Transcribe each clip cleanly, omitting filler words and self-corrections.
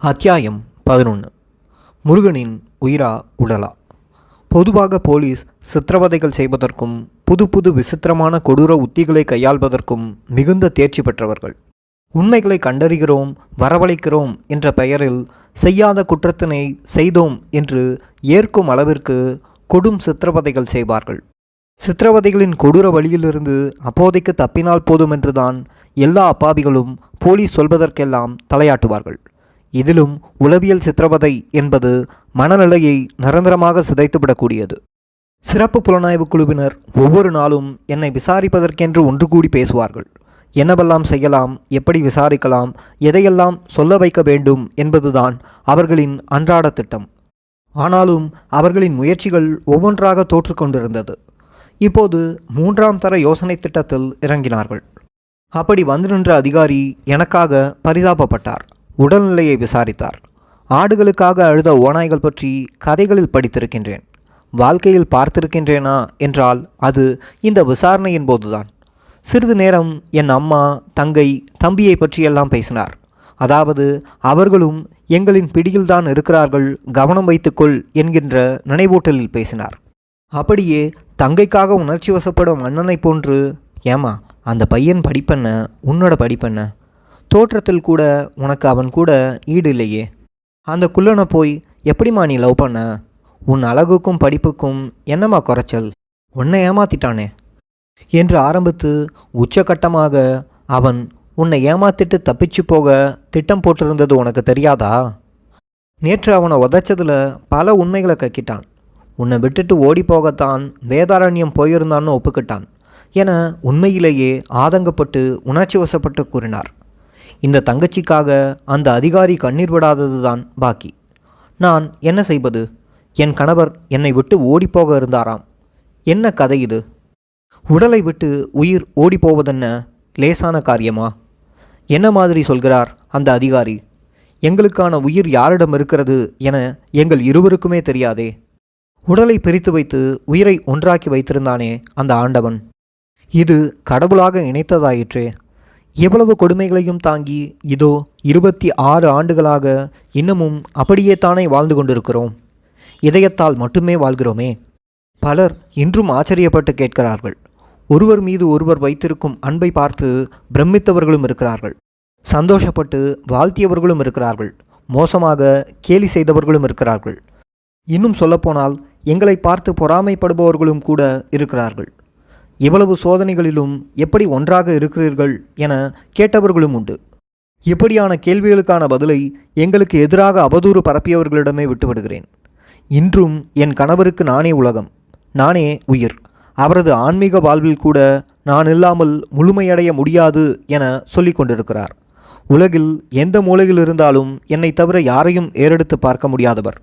அத்தியாயம் 11. முருகனின் உயிரா உடலா? பொதுவாக போலீஸ் சித்திரவதைகள் செய்வதற்கும் புது புது விசித்திரமான கொடூர உத்திகளை கையாள்வதற்கும் மிகுந்த தேர்ச்சி பெற்றவர்கள். உண்மைகளை கண்டறிகிறோம், வரவழைக்கிறோம் என்ற பெயரில் செய்யாத குற்றத்தினை செய்தோம் என்று ஏற்கும் அளவிற்கு கொடும் சித்திரவதைகள் செய்வார்கள். சித்திரவதைகளின் கொடூர வழியிலிருந்து அப்போதைக்கு தப்பினால் போதும் என்றுதான் எல்லா அப்பாவிகளும் போலீஸ் சொல்வதற்கெல்லாம் தலையாட்டுவார்கள். இதிலும் உளவியல் சித்திரவதை என்பது மனநிலையை நிரந்தரமாக சிதைத்துவிடக்கூடியது. சிறப்பு புலனாய்வு குழுவினர் ஒவ்வொரு நாளும் என்னை விசாரிப்பதற்கென்று ஒன்று கூடி பேசுவார்கள். என்னவெல்லாம் செய்யலாம், எப்படி விசாரிக்கலாம், எதையெல்லாம் சொல்ல வைக்க வேண்டும் என்பதுதான் அவர்களின் அன்றாட திட்டம். ஆனாலும் அவர்களின் முயற்சிகள் ஒவ்வொன்றாக தோற்றுக்கொண்டிருந்தது. இப்போது 3ஆம் தர யோசனை திட்டத்தில் இறங்கினார்கள். அப்படி வந்து நின்ற அதிகாரி எனக்காக பரிதாபப்பட்டார். உடல்நிலையை விசாரித்தார். ஆடுகளுக்காக அழுத ஓநாய்கள் பற்றி கதைகளில் படித்திருக்கின்றேன். வாழ்க்கையில் பார்த்திருக்கின்றேனா என்றால் அது இந்த விசாரணையின் போதுதான். சிறிது நேரம் என் அம்மா, தங்கை, தம்பியை பற்றியெல்லாம் பேசினார். அதாவது அவர்களும் எங்களின் பிடியில்தான் இருக்கிறார்கள், கவனம் வைத்துக்கொள் என்கின்ற நினைவூட்டலில் பேசினார். அப்படியே தங்கைக்காக உணர்ச்சி வசப்படும் அண்ணனை போன்று, ஏமா அந்த பையன் படிப்பென்ன, உன்னோட படிப்பென்ன, தோற்றத்தில் கூட உனக்கு அவன் கூட ஈடு இல்லையே, அந்த குள்ளனை போய் எப்படிம்மா நீ லவ் பண்ண, உன் அழகுக்கும் படிப்புக்கும் என்னம்மா குறைச்சல், உன்னை ஏமாத்திட்டானே என்று ஆரம்பித்து உச்சகட்டமாக அவன் உன்னை ஏமாத்திட்டு தப்பிச்சு போக திட்டம் போட்டிருந்தது உனக்கு தெரியாதா? நேற்று அவனை உதைச்சதில் பல உண்மைகளை கக்கிட்டான். உன்னை விட்டுட்டு ஓடி போகத்தான் வேதாரண்யம் போயிருந்தான்னு ஒப்புக்கிட்டான் என உண்மையிலேயே ஆதங்கப்பட்டு உணர்ச்சி வசப்பட்டு கூறினார். இந்த தங்கச்சிக்காக அந்த அதிகாரி கண்ணீர் விடாதது தான் பாக்கி. நான் என்ன செய்வது? என் கணவர் என்னை விட்டு ஓடிப்போக இருந்தாராம். என்ன கதை இது? உடலை விட்டு உயிர் ஓடிப்போவதென்ன லேசான காரியமா? என்ன மாதிரி சொல்கிறார் அந்த அதிகாரி? எங்களுக்கான உயிர் யாரிடம் இருக்கிறது என எங்கள் இருவருக்குமே தெரியாதே. உடலை பிரித்து வைத்து உயிரை ஒன்றாக்கி வைத்திருந்தானே அந்த ஆண்டவன். இது கடவுளாக இணைத்ததாயிற்றே. எவ்வளவு கொடுமைகளையும் தாங்கி இதோ 26 ஆண்டுகளாக இன்னமும் அப்படியே தானே வாழ்ந்து கொண்டிருக்கிறோம். இதயத்தால் மட்டுமே வாழ்கிறோமே. பலர் இன்றும் ஆச்சரியப்பட்டு கேட்கிறார்கள். ஒருவர் மீது ஒருவர் வைத்திருக்கும் அன்பை பார்த்து பிரமித்தவர்களும் இருக்கிறார்கள். சந்தோஷப்பட்டு வாழ்த்தியவர்களும் இருக்கிறார்கள். மோசமாக கேலி செய்தவர்களும் இருக்கிறார்கள். இன்னும் சொல்லப்போனால் எங்களை பார்த்து பொறாமைப்படுபவர்களும் கூட இருக்கிறார்கள். எவ்வளவு சோதனைகளிலும் எப்படி ஒன்றாக இருக்கிறீர்கள் என கேட்டவர்களும் உண்டு. இப்படியான கேள்விகளுக்கான பதிலை எங்களுக்கு எதிராக அவதூறு பரப்பியவர்களிடமே விட்டுவிடுகிறேன். இன்றும் என் கணவருக்கு நானே உலகம், நானே உயிர். அவரது ஆன்மீக வாழ்வில் கூட நான் இல்லாமல் முழுமையடைய முடியாது என சொல்லிக் கொண்டிருக்கிறார். உலகில் எந்த மூலையில் இருந்தாலும் என்னை தவிர யாரையும் ஏறெடுத்து பார்க்க முடியாதவர்.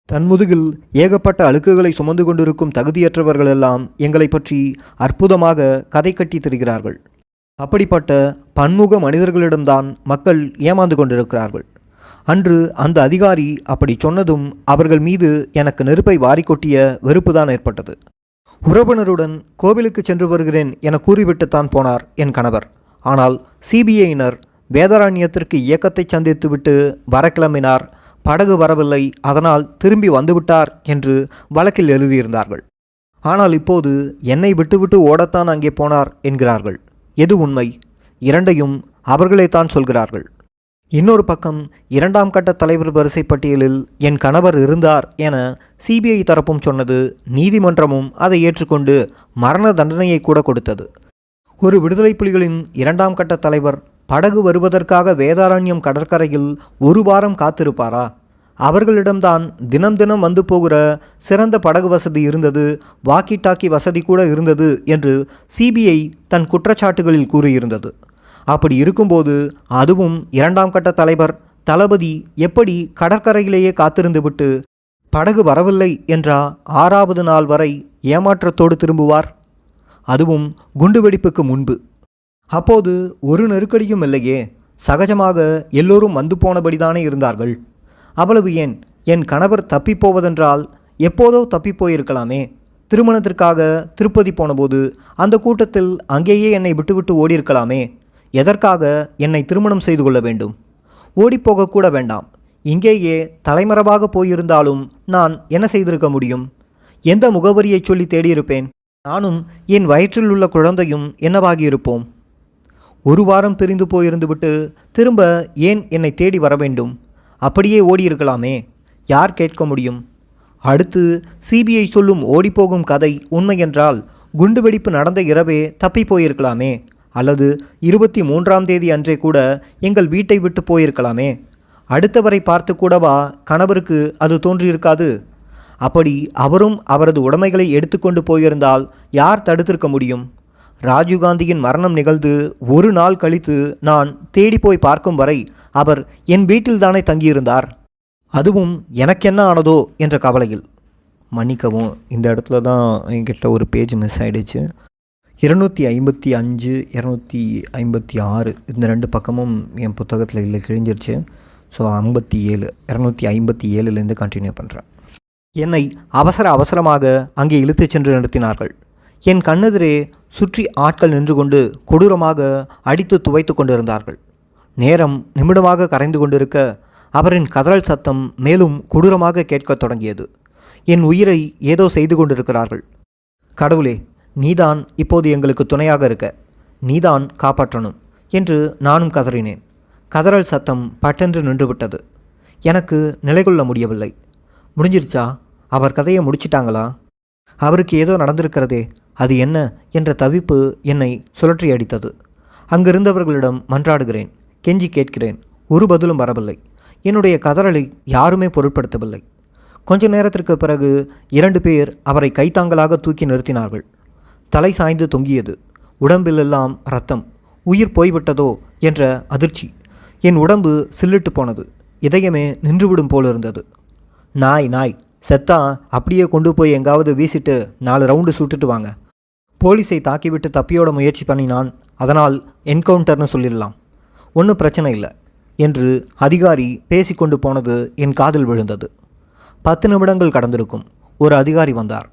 தன் முதுகில் ஏகப்பட்ட அழுக்குகளை சுமந்து கொண்டிருக்கும் தகுதியற்றவர்களெல்லாம் எங்களை பற்றி அற்புதமாக கதை கட்டி திரிகிறார்கள். அப்படிப்பட்ட பன்முக மனிதர்களிடம்தான் மக்கள் ஏமாந்து கொண்டிருக்கிறார்கள். அன்று அந்த அதிகாரி அப்படி சொன்னதும் அவர்கள் மீது எனக்கு நெருப்பை வாரிக்கொட்டிய வெறுப்புதான் ஏற்பட்டது. உறவினருடன் கோவிலுக்கு சென்று வருகிறேன் என கூறிவிட்டுத்தான் போனார் என் கணவர். ஆனால் சிபிஐயினர் வேதாரண்யத்திற்கு இயக்கத்தை சந்தித்துவிட்டு வர கிளம்பினார், படகு வரவில்லை, அதனால் திரும்பி வந்துவிட்டார் என்று வழக்கில் எழுதியிருந்தார்கள். ஆனால் இப்போது என்னை விட்டுவிட்டு ஓடத்தான் அங்கே போனார் என்கிறார்கள். எது உண்மை? இரண்டையும் அவர்களே தான் சொல்கிறார்கள். இன்னொரு பக்கம் 2ஆம் கட்ட தலைவர் வரிசை பட்டியலில் என் கணவர் இருந்தார் என சிபிஐ தரப்பும் சொன்னது. நீதிமன்றமும் அதை ஏற்றுக்கொண்டு மரண தண்டனையை கூட கொடுத்தது. ஒரு விடுதலை புலிகளின் 2ஆம் கட்ட தலைவர் படகு வருவதற்காக வேதாரண்யம் கடற்கரையில் ஒரு வாரம் காத்திருப்பாரா? அவர்களிடம்தான் தினம் தினம் வந்து போகிற சிறந்த படகு வசதி இருந்தது, வாக்கி டாக்கி வசதி கூட இருந்தது என்று சிபிஐ தன் குற்றச்சாட்டுகளில் கூறியிருந்தது. அப்படி இருக்கும்போது அதுவும் 2ஆம் கட்ட தலைவர் தளபதி எப்படி கடற்கரையிலேயே காத்திருந்து விட்டு படகு வரவில்லை என்றா 6வது நாள் வரை ஏமாற்றத்தோடு திரும்புவார்? அதுவும் குண்டுவெடிப்புக்கு முன்பு. அப்போது ஒரு நெருக்கடியும் இல்லையே. சகஜமாக எல்லோரும் வந்து போனபடிதானே இருந்தார்கள். அவ்வளவு ஏன், என் கணவர் தப்பிப்போவதென்றால் எப்போதோ தப்பிப்போயிருக்கலாமே. திருமணத்திற்காக திருப்பதி போனபோது அந்த கூட்டத்தில் அங்கேயே என்னை விட்டுவிட்டு ஓடியிருக்கலாமே. எதற்காக என்னை திருமணம் செய்து கொள்ள வேண்டும்? ஓடிப்போகக்கூட வேண்டாம். இங்கேயே தலைமறைவாக போயிருந்தாலும் நான் என்ன செய்திருக்க முடியும்? எந்த முகவரியை சொல்லி தேடியிருப்பேன்? நானும் என் வயிற்றில் உள்ள குழந்தையும் என்னவாகியிருப்போம்? ஒரு வாரம் பிரிந்து போயிருந்துவிட்டு திரும்ப ஏன் என்னை தேடி வர வேண்டும்? அப்படியே ஓடியிருக்கலாமே, யார் கேட்க முடியும்? அடுத்து சிபிஐ சொல்லும் ஓடிப்போகும் கதை உண்மையென்றால் குண்டுவெடிப்பு நடந்த இரவே தப்பி போயிருக்கலாமே, அல்லது 23ஆம் தேதி அன்றே கூட எங்கள் வீட்டை விட்டு போயிருக்கலாமே. அடுத்தவரை பார்த்து கூடவா கணவருக்கு அது தோன்றியிருக்காது? அப்படி அவரும் அவரது உடைமைகளை எடுத்துக்கொண்டு போயிருந்தால் யார் தடுத்திருக்க முடியும்? ராஜீவ்காந்தியின் மரணம் நிகழ்ந்து ஒரு நாள் கழித்து நான் தேடி போய் பார்க்கும் வரை அவர் என் வீட்டில்தானே தங்கியிருந்தார். அதுவும் எனக்கென்ன ஆனதோ என்ற கவலையில். மன்னிக்கவும், இந்த இடத்துல தான் என்கிட்ட ஒரு பேஜ் மிஸ் ஆகிடுச்சு. 255, 256 இந்த 2 பக்கமும் என் புத்தகத்தில் இல்லை, கிழிஞ்சிருச்சு. ஸோ 57, 257லேருந்து கண்டினியூ பண்ணுறேன். என்னை அவசரமாக அங்கே இழுத்துச் சென்று நிறுத்தினார்கள். என் கண்ணெதிரே சுற்றி ஆட்கள் நின்று கொண்டு கொடூரமாக அடித்து துவைத்து கொண்டிருந்தார்கள். நேரம் நிமிடமாக கரைந்து கொண்டிருக்க அவரின் கதறல் சத்தம் மேலும் கொடூரமாக கேட்கத் தொடங்கியது. என் உயிரை ஏதோ செய்து கொண்டிருக்கிறார்கள். கடவுளே, நீதான் இப்போது எங்களுக்கு துணையாக இருக்க, நீதான் காப்பாற்றணும் என்று நானும் கதறினேன். கதறல் சத்தம் பட்டென்று நின்றுவிட்டது. எனக்கு நிலை கொள்ள முடியவில்லை. முடிஞ்சிருச்சா? அவர் கதையை முடிச்சிட்டாங்களா? அவருக்கு ஏதோ நடந்திருக்கிறதே, அது என்ன என்ற தவிப்பு என்னை சுழற்றி அடித்தது. அங்கிருந்தவர்களிடம் மன்றாடுகிறேன், கெஞ்சி கேட்கிறேன். ஒரு பதிலும் வரவில்லை. என்னுடைய கதறலை யாருமே பொருட்படுத்தவில்லை. கொஞ்ச நேரத்திற்கு பிறகு 2 பேர் அவரை கைத்தாங்கலாக தூக்கி நிறுத்தினார்கள். தலை சாய்ந்து தொங்கியது. உடம்பிலெல்லாம் இரத்தம். உயிர் போய்விட்டதோ என்ற அதிர்ச்சி. என் உடம்பு சில்லிட்டு போனது. இதயமே நின்றுவிடும் போலிருந்தது. நாய் செத்தா அப்படியே கொண்டு போய் எங்காவது வீசிட்டு 4 ரவுண்டு சுட்டுட்டு வாங்க. போலீஸை தாக்கிவிட்டு தப்பியோட முயற்சி பண்ணினான், அதனால் என்கவுண்டர்னு சொல்லிடலாம், ஒன்றும் பிரச்சனை இல்லை என்று அதிகாரி பேசிக்கொண்டு போனது என் காதில் விழுந்தது. 10 நிமிடங்கள் கடந்திருக்கும். ஒரு அதிகாரி வந்தார்.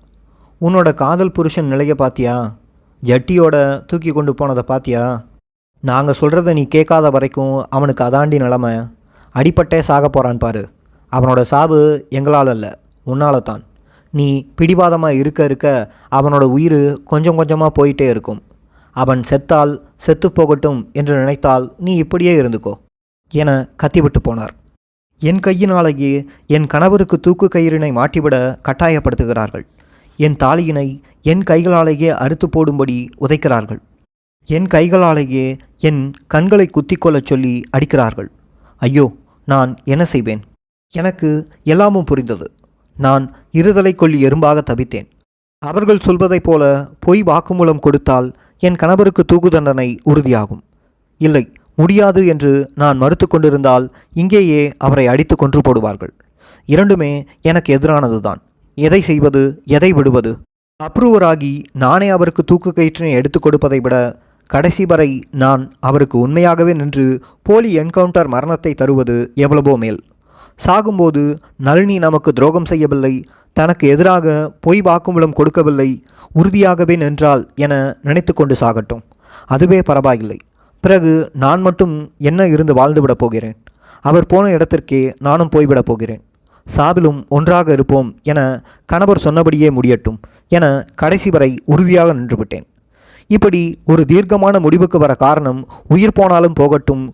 உன்னோட காதல் புருஷன் நிலையை பாத்தியா? ஜட்டியோட தூக்கி கொண்டு போனதை பாத்தியா? நாங்கள் சொல்கிறத நீ கேட்காத வரைக்கும் அவனுக்கு அதாண்டி நிலமை. அடிப்பட்டே சாக போகிறான் பாரு. அவனோட சாவு எங்களால் அல்ல, உன்னால தான். நீ பிடிவாதமாக இருக்க அவனோட உயிர் கொஞ்சம் கொஞ்சமாக போயிட்டே இருக்கும். அவன் செத்தால் செத்து போகட்டும் என்று நினைத்தால் நீ இப்படியே இருந்துக்கோ என கத்திவிட்டு போனார். என் கையினாலேயே என் கணவருக்கு தூக்கு கயிறினை மாட்டிவிட கட்டாயப்படுத்துகிறார்கள். என் தாலியினை என் கைகளாலேயே அறுத்து போடும்படி உதைக்கிறார்கள். என் கைகளாலேயே என் கண்களை குத்திக்கொள்ளச் சொல்லி அடிக்கிறார்கள். ஐயோ, நான் என்ன செய்வேன்? எனக்கு எல்லாமும் புரிந்தது. நான் இருதலை கொல்லி எறும்பாக தவித்தேன். அவர்கள் சொல்வதைப் போல பொய் வாக்குமூலம் கொடுத்தால் என் கணவருக்கு தூக்கு தண்டனை உறுதியாகும். இல்லை, முடியாது என்று நான் மறுத்து கொண்டிருந்தால் இங்கேயே அவரை அடித்து கொன்று போடுவார்கள். இரண்டுமே எனக்கு எதிரானதுதான். எதை செய்வது, எதை விடுவது? அப்ரூவராகி நானே அவருக்கு தூக்கு கயிற்றினை எடுத்து கொடுப்பதை விட கடைசி வரை நான் அவருக்கு உண்மையாகவே நின்று போலி என்கவுண்டர் மரணத்தை தருவது எவ்வளவோ மேல். சாகும்போது நளினி நமக்கு துரோகம் செய்யவில்லை, தனக்கு எதிராக பொய் வாக்குமூலம் கொடுக்கவில்லை, உறுதியாகவே நின்றாள் என நினைத்து கொண்டு சாகட்டும். அதுவே பரவாயில்லை. பிறகு நான் மட்டும் என்ன இருந்து வாழ்ந்துவிடப் போகிறேன்? அவர் போன இடத்திற்கே நானும் போய்விடப் போகிறேன். சாவிலும் ஒன்றாக இருப்போம் என கணவர் சொன்னபடியே முடியட்டும் என கடைசி வரை உறுதியாக நின்றுவிட்டேன். இப்படி ஒரு தீர்க்கமான முடிவுக்கு வர காரணம், உயிர் போனாலும் போகட்டும்,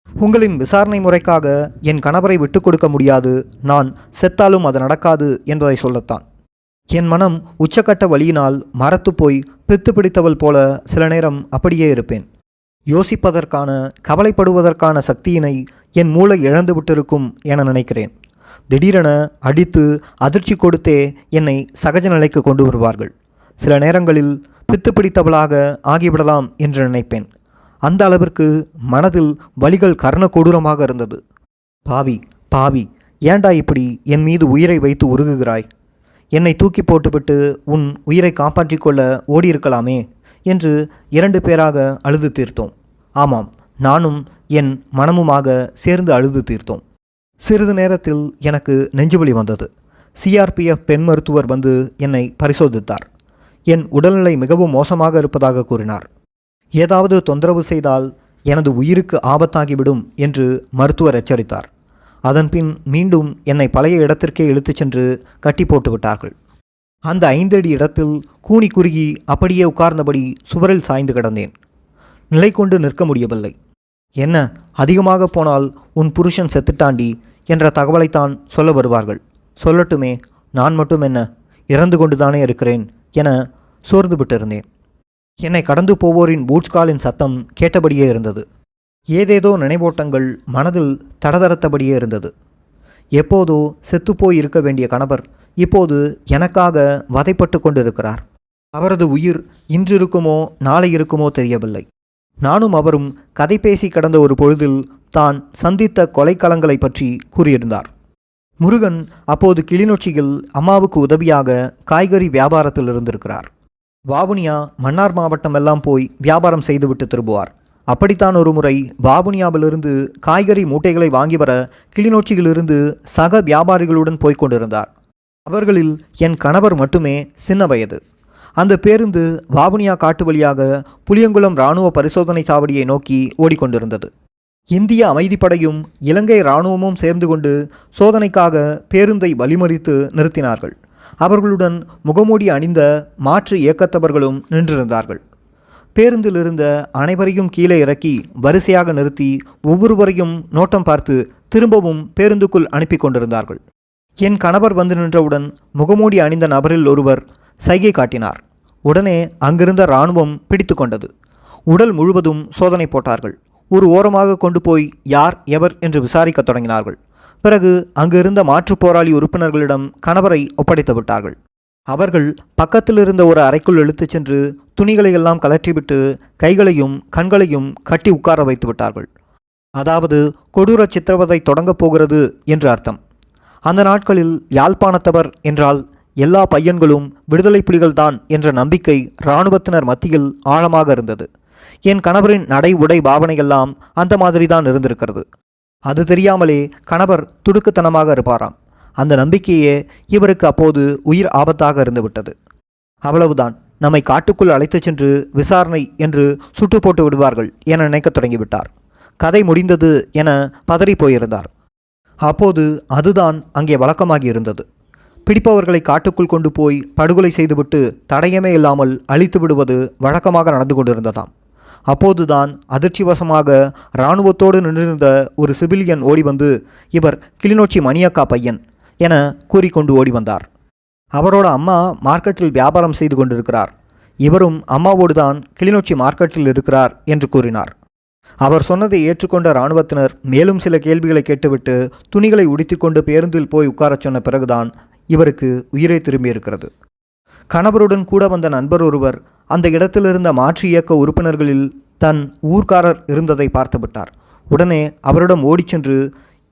உங்களின் விசாரணை முறைக்காக என் கணவரை விட்டு கொடுக்க முடியாது, நான் செத்தாலும் அது நடக்காது என்பதை சொல்லத்தான். என் மனம் உச்சக்கட்ட வலியினால் மரத்து போய் பித்து பிடித்தவள் போல சில நேரம் அப்படியே இருப்பேன். யோசிப்பதற்கான, கவலைப்படுவதற்கான சக்தியினை என் மூளை இழந்து விட்டிருக்கும் என நினைக்கிறேன். திடீரென அடித்து அதிர்ச்சி கொடுத்தே என்னை சகஜ நிலைக்கு கொண்டு வருவார்கள். சில நேரங்களில் பித்து பிடித்தவளாக ஆகிவிடலாம் என்று நினைப்பேன். அந்த அளவிற்கு மனதில் வலிகள் கர்ண கொடூரமாக இருந்தது. பாவி, ஏண்டா இப்படி என் மீது உயிரை வைத்து உருகுகிறாய்? என்னை தூக்கி போட்டுவிட்டு உன் உயிரை காப்பாற்றிக் கொள்ள ஓடியிருக்கலாமே என்று 2 பேராக அழுது தீர்த்தோம். ஆமாம், நானும் என் மனமுமாக சேர்ந்து அழுது தீர்த்தோம். சிறிது நேரத்தில் எனக்கு நெஞ்சுவலி வந்தது. சிஆர்பிஎஃப் பெண் மருத்துவர் வந்து என்னை பரிசோதித்தார். என் உடல்நிலை மிகவும் மோசமாக இருப்பதாக கூறினார். ஏதாவது தொந்தரவு செய்தால் எனது உயிருக்கு ஆபத்தாகிவிடும் என்று மருத்துவர் எச்சரித்தார். அதன்பின் மீண்டும் என்னை பழைய இடத்திற்கே இழுத்துச் சென்று கட்டி போட்டு விட்டார்கள். அந்த 5 அடி இடத்தில் கூனி குறுகி அப்படியே உட்கார்ந்தபடி சுவரில் சாய்ந்து கிடந்தேன். நிலை கொண்டு நிற்க முடியவில்லை. என்ன, அதிகமாக போனால் உன் புருஷன் செத்துட்டாண்டி என்ற தகவலைத்தான் சொல்ல வருவார்கள். சொல்லட்டுமே, நான் மட்டும் என்ன, இறந்து கொண்டுதானே இருக்கிறேன் என சோர்ந்து விட்டிருந்தேன். என்னை கடந்து போவோரின் பூட்ஸ்காலின் சத்தம் கேட்டபடியே இருந்தது. ஏதேதோ நினைவோட்டங்கள் மனதில் தடதடத்தபடியே இருந்தது. எப்போதோ செத்துப்போய் இருக்க வேண்டிய கணவர் இப்போது எனக்காக வதைப்பட்டு கொண்டிருக்கிறார். அவரது உயிர் இன்று இருக்குமோ நாளை இருக்குமோ தெரியவில்லை. நானும் அவரும் கதை பேசி கடந்த ஒரு பொழுதில் தான் சந்தித்த கொலைக்களங்களை பற்றி கூறியிருந்தார். முருகன் அப்போது கிளிநொச்சியில் அம்மாவுக்கு உதவியாக காய்கறி வியாபாரத்தில் இருந்திருக்கிறார். வாவுனியா, மன்னார் மாவட்டம் எல்லாம் போய் வியாபாரம் செய்துவிட்டு திரும்புவார். அப்படித்தான் ஒரு முறை வாவுனியாவிலிருந்து காய்கறி மூட்டைகளை வாங்கி வர கிளிநொச்சியிலிருந்து சக வியாபாரிகளுடன் போய்க் கொண்டிருந்தார். அவர்களில் என் கணவர் மட்டுமே சின்ன வயது. அந்த பேருந்து வாவுனியா காட்டு வழியாக புளியங்குளம் இராணுவ பரிசோதனை சாவடியை நோக்கி ஓடிக்கொண்டிருந்தது. இந்திய அமைதிப்படையும் இலங்கை இராணுவமும் சேர்ந்து கொண்டு சோதனைக்காக பேருந்தை வழிமறித்து நிறுத்தினார்கள். அவர்களுடன் முகமூடி அணிந்த மாற்று இயக்கத்தவர்களும் நின்றிருந்தார்கள். பேருந்தில் இருந்த அனைவரையும் கீழே இறக்கி வரிசையாக நிறுத்தி ஒவ்வொருவரையும் நோட்டம் பார்த்து திரும்பவும் பேருந்துக்குள் அனுப்பி கொண்டிருந்தார்கள். என் கணவர் வந்து நின்றவுடன் முகமூடி அணிந்த நபரில் ஒருவர் சைகை காட்டினார். உடனே அங்கிருந்த இராணுவம் பிடித்து கொண்டது. உடல் முழுவதும் சோதனை போட்டார்கள். ஒரு ஓரமாக கொண்டு போய் யார் எவர் என்று விசாரிக்க தொடங்கினார்கள். பிறகு அங்கிருந்த மாற்றுப் போராளி உறுப்பினர்களிடம் கணவரை ஒப்படைத்து விட்டார்கள். அவர்கள் பக்கத்தில் இருந்த ஒரு அறைக்குள் இழுத்துச் சென்று துணிகளை எல்லாம் கலற்றிவிட்டு கைகளையும் கண்களையும் கட்டி உட்கார வைத்து விட்டார்கள். அதாவது கொடூர சித்திரவதை தொடங்கப் போகிறது என்று அர்த்தம். அந்த நாட்களில் யாழ்ப்பாணத்தவர் என்றால் எல்லா பையன்களும் விடுதலை புலிகள்தான் என்ற நம்பிக்கை இராணுவத்தினர் மத்தியில் ஆழமாக இருந்தது. என் கணவரின் நடை உடை பாவனையெல்லாம் அந்த மாதிரிதான் இருந்திருக்கிறது. அது தெரியாமலே கணவர் துடுக்குத்தனமாக இருப்பாராம். அந்த நம்பிக்கையே இவருக்கு அப்போது உயிர் ஆபத்தாக இருந்துவிட்டது. அவ்வளவுதான், நம்மை காட்டுக்குள் அழைத்துச் சென்று விசாரணை என்று சுட்டு போட்டு விடுவார்கள் என நினைக்கத் தொடங்கிவிட்டார். கதை முடிந்தது என பதறி போயிருந்தார். அப்போது அதுதான் அங்கே வழக்கமாகி இருந்தது. பிடிப்பவர்களை காட்டுக்குள் கொண்டு போய் படுகொலை செய்துவிட்டு தடயமே இல்லாமல் அழித்து விடுவது வழக்கமாக நடந்து கொண்டிருந்ததாம். அப்போதுதான் அதிர்ச்சிவசமாக இராணுவத்தோடு நின்றிருந்த ஒரு சிவிலியன் ஓடி வந்து, இவர் கிளிநொச்சி மணியக்கா பையன் என கூறிக்கொண்டு ஓடி வந்தார். அவரோட அம்மா மார்க்கெட்டில் வியாபாரம் செய்து கொண்டிருக்கிறார். இவரும் அம்மாவோடு தான் கிளிநொச்சி மார்க்கெட்டில் இருக்கிறார் என்று கூறினார். அவர் சொன்னதை ஏற்றுக்கொண்ட இராணுவத்தினர் மேலும் சில கேள்விகளை கேட்டுவிட்டு துணிகளை உடுத்திக்கொண்டு பேருந்தில் போய் உட்காரச் சொன்ன பிறகுதான் இவருக்கு உயிரை திரும்பியிருக்கிறது. கணவருடன் கூட வந்த நண்பர் ஒருவர் அந்த இடத்திலிருந்த மாற்று இயக்க உறுப்பினர்களில் தன் ஊர்க்காரர் இருந்ததை பார்த்துவிட்டார். உடனே அவரிடம் ஓடிச் சென்று,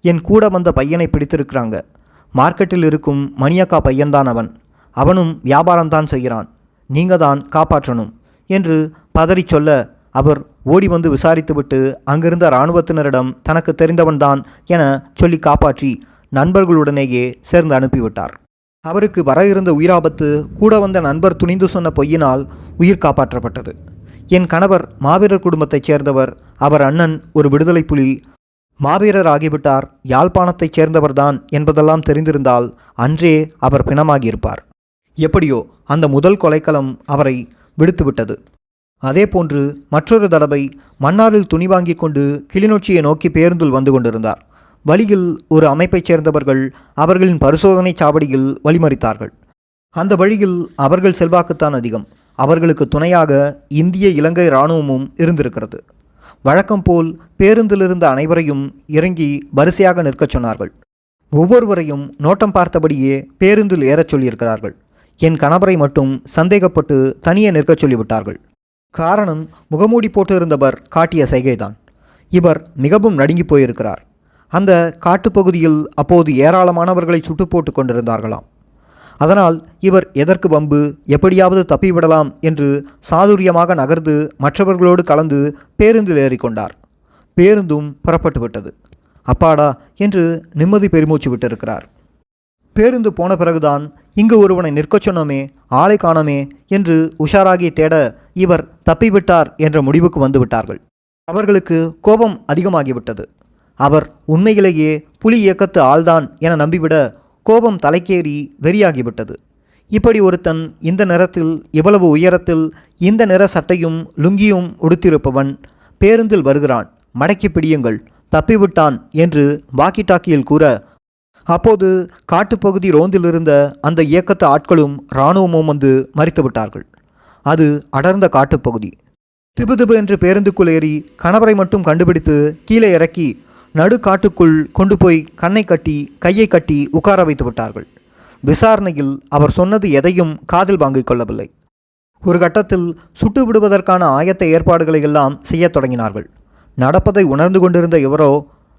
என் கூட வந்த பையனை பிடித்திருக்கிறாங்க, மார்க்கெட்டில் இருக்கும் மணியக்கா பையன்தான் அவனும் வியாபாரம்தான் செய்கிறான், நீங்கள் தான் காப்பாற்றணும் என்று பதறி சொல்ல, அவர் ஓடி வந்து விசாரித்துவிட்டு அங்கிருந்த இராணுவத்தினரிடம் தனக்கு தெரிந்தவன்தான் என சொல்லி காப்பாற்றி நண்பர்களுடனேயே சேர்ந்து அனுப்பிவிட்டார். அவருக்கு வர இருந்த உயிராபத்து கூட வந்த நண்பர் துணிந்து சொன்ன பொய்யினால் உயிர் காப்பாற்றப்பட்டது. என் கணவர் மாவீரர் குடும்பத்தைச் சேர்ந்தவர். அவர் அண்ணன் ஒரு விடுதலை புலி, மாவீரர் ஆகிவிட்டார், யாழ்ப்பாணத்தைச் சேர்ந்தவர்தான் என்பதெல்லாம் தெரிந்திருந்தால் அன்றே அவர் பிணமாகியிருப்பார். எப்படியோ அந்த முதல் கொலைக்களம் அவரை விடுத்துவிட்டது. அதேபோன்று மற்றொரு தடவை மன்னாரில் துணி வாங்கி கொண்டு கிளிநொச்சியை நோக்கி பேருந்தில் வந்து கொண்டிருந்தார். வழியில் ஒரு அமைப்பைச் சேர்ந்தவர்கள் அவர்களின் பரிசோதனை சாவடியில் வழிமறித்தார்கள். அந்த வழியில் அவர்கள் செல்வாக்குத்தான் அதிகம். அவர்களுக்கு துணையாக இந்திய இலங்கை இராணுவமும் இருந்திருக்கிறது. வழக்கம் போல் பேருந்திலிருந்த அனைவரையும் இறங்கி வரிசையாக நிற்கச் சொன்னார்கள். ஒவ்வொருவரையும் நோட்டம் பார்த்தபடியே பேருந்தில் ஏறச் சொல்லியிருக்கிறார்கள். என் கணவரை மட்டும் சந்தேகப்பட்டு தனியே நிற்கச் சொல்லிவிட்டார்கள். காரணம், முகமூடி போட்டு இருந்தவர் காட்டிய சைகைதான். இவர் மிகவும் நடுங்கி போயிருக்கிறார். அந்த காட்டுப்பகுதியில் அப்போது ஏராளமானவர்களை சுட்டு போட்டு கொண்டிருந்தார்களாம். அதனால் இவர் எதற்கு வம்பு, எப்படியாவது தப்பிவிடலாம் என்று சாதுரியமாக நகர்ந்து மற்றவர்களோடு கலந்து பேருந்தில் ஏறிக்கொண்டார். பேருந்தும் புறப்பட்டு விட்டது. அப்பாடா என்று நிம்மதி பெருமூச்சு விட்டிருக்கிறார். பேருந்து போன பிறகுதான் இங்கு ஒருவனை நிற்கச் சொன்னோமே, ஆளை காணோமே என்று உஷாராகி தேட இவர் தப்பிவிட்டார் என்ற முடிவுக்கு வந்துவிட்டார்கள். அவர்களுக்கு கோபம் அதிகமாகிவிட்டது. அவர் உண்மையிலேயே புலி இயக்கத்து ஆள்தான் என நம்பிவிட கோபம் தலைக்கேறி வெறியாகிவிட்டது. இப்படி ஒருத்தன் இந்த நிறத்தில், இவ்வளவு உயரத்தில், இந்த நிற சட்டையும் லுங்கியும் உடுத்திருப்பவன் பேருந்தில் வருகிறான், மடக்கி பிடியுங்கள், தப்பிவிட்டான் என்று வாக்கி டாக்கியில் கூற, அப்போது காட்டுப்பகுதி ரோந்தில் இருந்த அந்த இயக்கத்து ஆட்களும் இராணுவமும் வந்து மறித்து விட்டார்கள். அது அடர்ந்த காட்டுப்பகுதி. திபுதிபு என்று பேருந்துக்குள் ஏறி கணவரை மட்டும் கண்டுபிடித்து கீழே இறக்கி நடு காட்டுக்குள் கொண்டு போய் கண்ணை கட்டி கையை கட்டி உட்கார வைத்து விட்டார்கள். விசாரணையில் அவர் சொன்னது எதையும் காதில் வாங்கிக் கொள்ளவில்லை. ஒரு கட்டத்தில் சுட்டு விடுவதற்கான ஆயத்த ஏற்பாடுகளை எல்லாம் செய்யத் தொடங்கினார்கள். நடப்பதை உணர்ந்து கொண்டிருந்த இவரோ,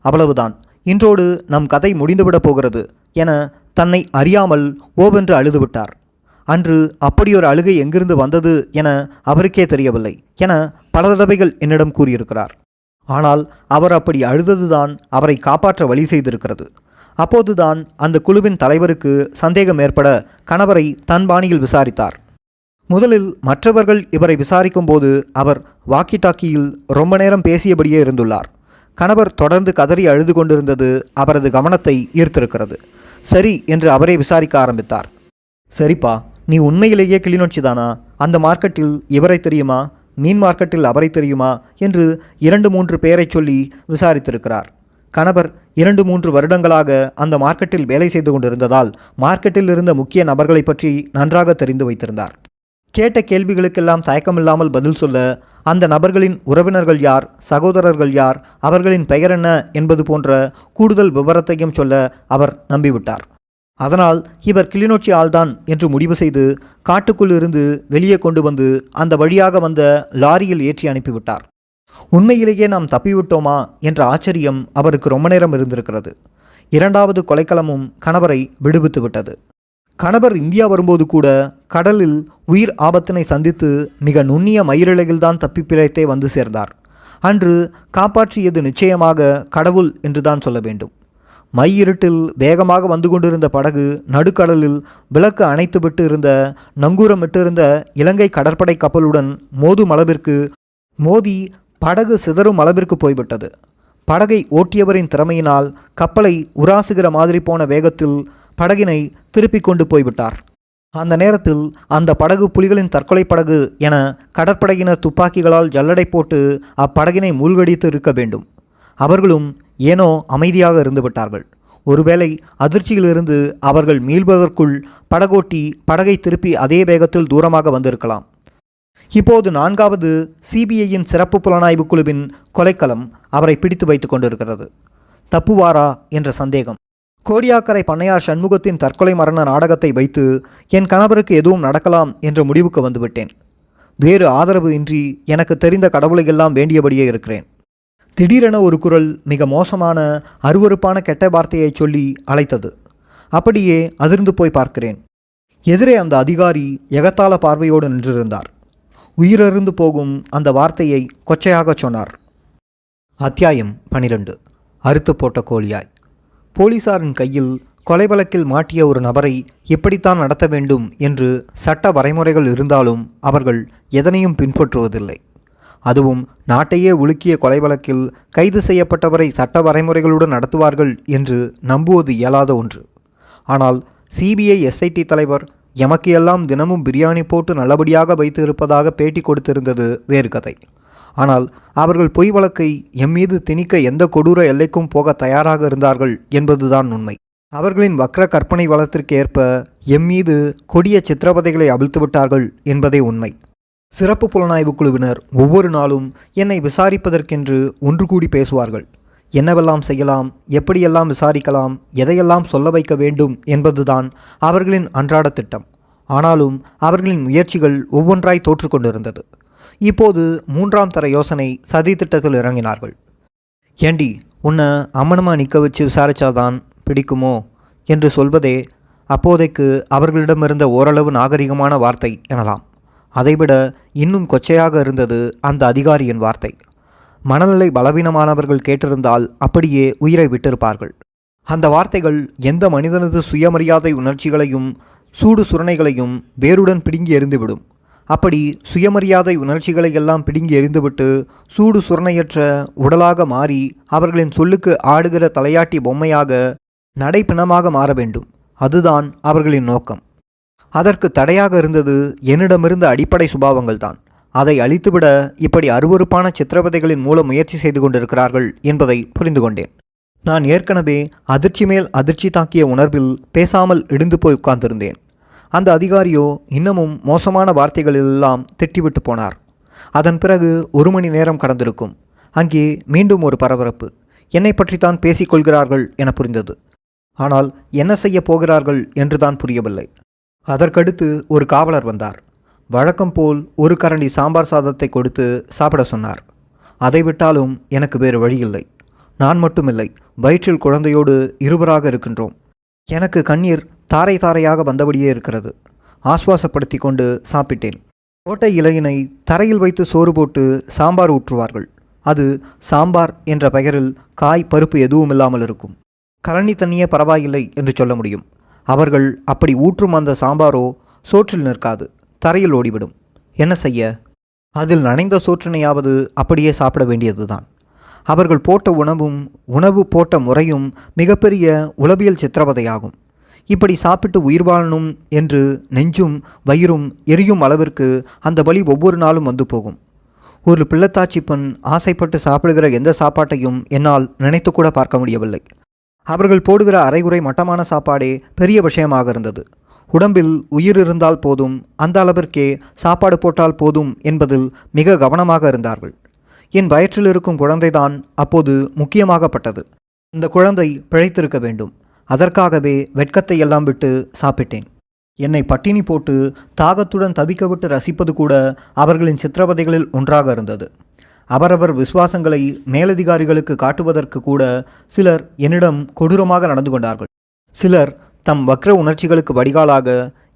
அவ்வளவுதான், இன்றோடு நம் கதை முடிந்துவிடப் போகிறது என தன்னை அறியாமல் ஓவென்று அழுதுவிட்டார். அன்று அப்படியொரு அழுகை எங்கிருந்து வந்தது என அவருக்கே தெரியவில்லை என பல தடவைகள் என்னிடம் கூறியிருக்கிறார். ஆனால் அவர் அப்படி அழுததுதான் அவரை காப்பாற்ற வழி செய்திருக்கிறது. அப்போதுதான் அந்த குழுவின் தலைவருக்கு சந்தேகம் ஏற்பட கணவரை தன் பாணியில் விசாரித்தார். முதலில் மற்றவர்கள் இவரை விசாரிக்கும் போது அவர் வாக்கி டாக்கியில் ரொம்ப நேரம் பேசியபடியே இருந்துள்ளார். கணவர் தொடர்ந்து கதறி அழுது கொண்டிருந்தது அவரது கவனத்தை ஈர்த்திருக்கிறது. சரி என்று அவரை விசாரிக்க ஆரம்பித்தார். சரிப்பா, நீ உண்மையிலேயே கிளிநொச்சிதானா? அந்த மார்க்கெட்டில் இவரை தெரியுமா? மீன் மார்க்கெட்டில் அவரை தெரியுமா என்று 2-3 பேரை சொல்லி விசாரித்திருக்கிறார். கணவர் 2-3 வருடங்களாக அந்த மார்க்கெட்டில் வேலை செய்து கொண்டிருந்ததால் மார்க்கெட்டில் இருந்த முக்கிய நபர்களை பற்றி நன்றாக தெரிந்து வைத்திருந்தார். கேட்ட கேள்விகளுக்கெல்லாம் தயக்கமில்லாமல் பதில் சொல்ல, அந்த நபர்களின் உறவினர்கள் யார், சகோதரர்கள் யார், அவர்களின் பெயர் என்ன என்பது போன்ற கூடுதல் விவரத்தையும் சொல்ல அவர் நம்பிவிட்டார். அதனால் இவர் கிளிநொச்சி ஆள்தான் என்று முடிவு செய்து காட்டுக்குள் இருந்து வெளியே கொண்டு வந்து அந்த வழியாக வந்த லாரியில் ஏற்றி அனுப்பிவிட்டார். உண்மையிலேயே நாம் தப்பிவிட்டோமா என்ற ஆச்சரியம் அவருக்கு ரொம்ப நேரம் இருந்திருக்கிறது. 2வது கொலைக்களமும் கணவரை விடுவித்து விட்டது. கணவர் இந்தியா வரும்போது கூட கடலில் உயிர் ஆபத்தினை சந்தித்து மிக நுண்ணிய மயிரிழையில்தான் தப்பி பிழைத்தே வந்து சேர்ந்தார். அன்று காப்பாற்றியது நிச்சயமாக கடவுள் என்றுதான் சொல்ல வேண்டும். மையிருட்டில் வேகமாக வந்து கொண்டிருந்த படகு நடுக்கடலில் விளக்கு அணைத்துவிட்டு இருந்த நங்கூரமிட்டிருந்த இலங்கை கடற்படை கப்பலுடன் மோதும் அளவிற்கு மோதி படகு சிதறும் அளவிற்கு போய்விட்டது. படகை ஓட்டியவரின் திறமையினால் கப்பலை உராசுகிற மாதிரி போன வேகத்தில் படகினை திருப்பி கொண்டு போய்விட்டார். அந்த நேரத்தில் அந்த படகு புலிகளின் தற்கொலை படகு என கடற்படையினர் துப்பாக்கிகளால் ஜல்லடை போட்டு அப்படகினை மூழ்கடித்து இருக்க வேண்டும். அவர்களும் ஏனோ அமைதியாக இருந்து விட்டார்கள். ஒருவேளை அதிர்ச்சியிலிருந்து அவர்கள் மீள்வதற்குள் படகோட்டி படகை திருப்பி அதே வேகத்தில் தூரமாக வந்திருக்கலாம். இப்போது 4வது சிபிஐயின் சிறப்பு புலனாய்வு குழுவின் கொலைக்களம் அவரை பிடித்து வைத்து கொண்டிருக்கிறது. தப்புவாரா என்ற சந்தேகம். கோடியாக்கரை பண்ணையார் சண்முகத்தின் தற்கொலை மரண நாடகத்தை வைத்து என் கணவருக்கு எதுவும் நடக்கலாம் என்ற முடிவுக்கு வந்துவிட்டேன். வேறு ஆதரவு இன்றி எனக்கு தெரிந்த கடவுளையெல்லாம் வேண்டியபடியே இருக்கிறேன். திடீரென ஒரு குரல் மிக மோசமான அருவருப்பான கெட்ட வார்த்தையை சொல்லி அழைத்தது. அப்படியே அதிர்ந்து போய் பார்க்கிறேன். எதிரே அந்த அதிகாரி எகத்தாள பார்வையோடு நின்றிருந்தார். உயிரிழந்து போகும் அந்த வார்த்தையை கொச்சையாகச் சொன்னார். அத்தியாயம் 12. அறுத்து போட்ட கோழியாய். போலீசாரின் கையில் கொலை வழக்கில் மாட்டிய ஒரு நபரை எப்படித்தான் நடத்த வேண்டும் என்று சட்ட வரைமுறைகள் இருந்தாலும் அவர்கள் எதனையும் பின்பற்றுவதில்லை. அதுவும் நாட்டையே உலுக்கிய கொலை வழக்கில் கைது செய்யப்பட்டவரை சட்ட வரைமுறைகளுடன் நடத்துவார்கள் என்று நம்புவது இயலாத ஒன்று. ஆனால் சிபிஐ எஸ்ஐடி தலைவர் எமக்கு எல்லாம் தினமும் பிரியாணி போட்டு நல்லபடியாக வைத்து இருப்பதாக பேட்டி கொடுத்திருந்தது வேறு கதை. ஆனால் அவர்கள் பொய் வழக்கை எம்மீது திணிக்க எந்த கொடூர எல்லைக்கும் போக தயாராக இருந்தார்கள் என்பதுதான் உண்மை. அவர்களின் வக்ர கற்பனை வளத்திற்கு ஏற்ப எம்மீது கொடிய சித்திரவதைகளை அவிழ்த்து விட்டார்கள் என்பதே உண்மை. சிறப்பு புலனாய்வு குழுவினர் ஒவ்வொரு நாளும் என்னை விசாரிப்பதற்கென்று ஒன்று கூடி பேசுவார்கள். என்னவெல்லாம் செய்யலாம், எப்படியெல்லாம் விசாரிக்கலாம், எதையெல்லாம் சொல்ல வைக்க வேண்டும் என்பதுதான் அவர்களின் அன்றாட திட்டம். ஆனாலும் அவர்களின் முயற்சிகள் ஒவ்வொன்றாய் தோற்றுக்கொண்டிருந்தது. இப்போது 3ஆம் தர யோசனை சதி திட்டத்தில் இறங்கினார்கள். ஏண்டி, உன்னை அம்மனமா நிற்க வச்சு விசாரித்தாதான் பிடிக்குமோ என்று சொல்வதே அப்போதைக்கு அவர்களிடமிருந்த ஓரளவு நாகரிகமான வார்த்தை எனலாம். அதைவிட இன்னும் கொச்சையாக இருந்தது அந்த அதிகாரியின் வார்த்தை. மனநிலை பலவீனமானவர்கள் கேட்டிருந்தால் அப்படியே உயிரை விட்டிருப்பார்கள். அந்த வார்த்தைகள் எந்த மனிதனது சுயமரியாதை உணர்ச்சிகளையும் சூடு சுரணைகளையும் வேருடன் பிடுங்கி எறிந்துவிடும். அப்படி சுயமரியாதை உணர்ச்சிகளை எல்லாம் பிடுங்கி எறிந்துவிட்டு சூடு சுரணையற்ற உடலாக மாறி அவர்களின் சொல்லுக்கு ஆடுகிற தலையாட்டி பொம்மையாக நடைப்பிணமாக மாற வேண்டும். அதுதான் அவர்களின் நோக்கம். அதற்கு தடையாக இருந்தது என்னிடமிருந்த அடிப்படை சுபாவங்கள்தான். அதை அழித்துவிட இப்படி அருவருப்பான சித்திரவதைகளின் மூலம் முயற்சி செய்து கொண்டிருக்கிறார்கள் என்பதை புரிந்து கொண்டேன். நான் ஏற்கனவே அதிர்ச்சி மேல் அதிர்ச்சி தாக்கிய உணர்வில் பேசாமல் இடிந்து போய் உட்கார்ந்திருந்தேன். அந்த அதிகாரியோ இன்னமும் மோசமான வார்த்தைகளெல்லாம் திட்டிவிட்டு போனார். அதன் பிறகு 1 மணி நேரம் கடந்திருக்கும். அங்கே மீண்டும் ஒரு பரபரப்பு. என்னை பற்றித்தான் பேசிக்கொள்கிறார்கள் என புரிந்தது. ஆனால் என்ன செய்ய போகிறார்கள் என்றுதான் புரியவில்லை. அதற்கடுத்து ஒரு காவலர் வந்தார். வழக்கம் போல் ஒரு கரண்டி சாம்பார் சாதத்தை கொடுத்து சாப்பிட சொன்னார். அதை விட்டாலும் எனக்கு வேறு வழியில்லை. நான் மட்டுமில்லை, வயிற்றில் குழந்தையோடு இருவராக இருக்கின்றோம். எனக்கு கண்ணீர் தாரை தாரையாக வந்தபடியே இருக்கிறது. ஆஸ்வாசப்படுத்தி கொண்டு சாப்பிட்டேன். கோட்டை இலையினை தரையில் வைத்து சோறு போட்டு சாம்பார் ஊற்றுவார்கள். அது சாம்பார் என்ற பெயரில் காய் பருப்பு எதுவும் இல்லாமல் இருக்கும். கழனி தண்ணியே பரவாயில்லை என்று சொல்ல முடியும். அவர்கள் அப்படி ஊற்றும் அந்த சாம்பாரோ சோற்றில் நிற்காது, தரையில் ஓடிவிடும். என்ன செய்ய? அதில் நனைந்த சோற்றினையாவது அப்படியே சாப்பிட வேண்டியதுதான். அவர்கள் போட்ட உணவு போட்ட முறையும் மிகப்பெரிய உளவியல் சித்திரவதையாகும். இப்படி சாப்பிட்டு உயிர் வாழணும் என்று நெஞ்சும் வயிறும் எரியும் அளவிற்கு அந்த வலி ஒவ்வொரு நாளும் வந்து போகும். ஒரு பிள்ளைத்தாச்சி பெண் ஆசைப்பட்டு சாப்பிடுகிற எந்த சாப்பாட்டையும் என்னால் நினைத்து கூட பார்க்க முடியவில்லை. அவர்கள் போடுகிற அரைகுறை மட்டமான சாப்பாடே பெரிய விஷயமாக இருந்தது. உடம்பில் உயிர் இருந்தால் போதும், அந்த அளவிற்கே சாப்பாடு போட்டால் போதும் என்பதில் மிக கவனமாக இருந்தார்கள். என் வயிற்றில் இருக்கும் குழந்தைதான் அப்போது முக்கியமாகப்பட்டது. இந்த குழந்தை பிழைத்திருக்க வேண்டும். அதற்காகவே வெட்கத்தை எல்லாம் விட்டு சாப்பிட்டேன். என்னை பட்டினி போட்டு தாகத்துடன் தவிக்க விட்டு ரசிப்பது கூட அவர்களின் சித்திரவதைகளில் ஒன்றாக இருந்தது. அவரவர் விசுவாசங்களை மேலதிகாரிகளுக்கு காட்டுவதற்கு கூட சிலர் என்னிடம் கொடூரமாக நடந்து கொண்டார்கள். சிலர் தம் வக்ர உணர்ச்சிகளுக்கு வடிகாலாக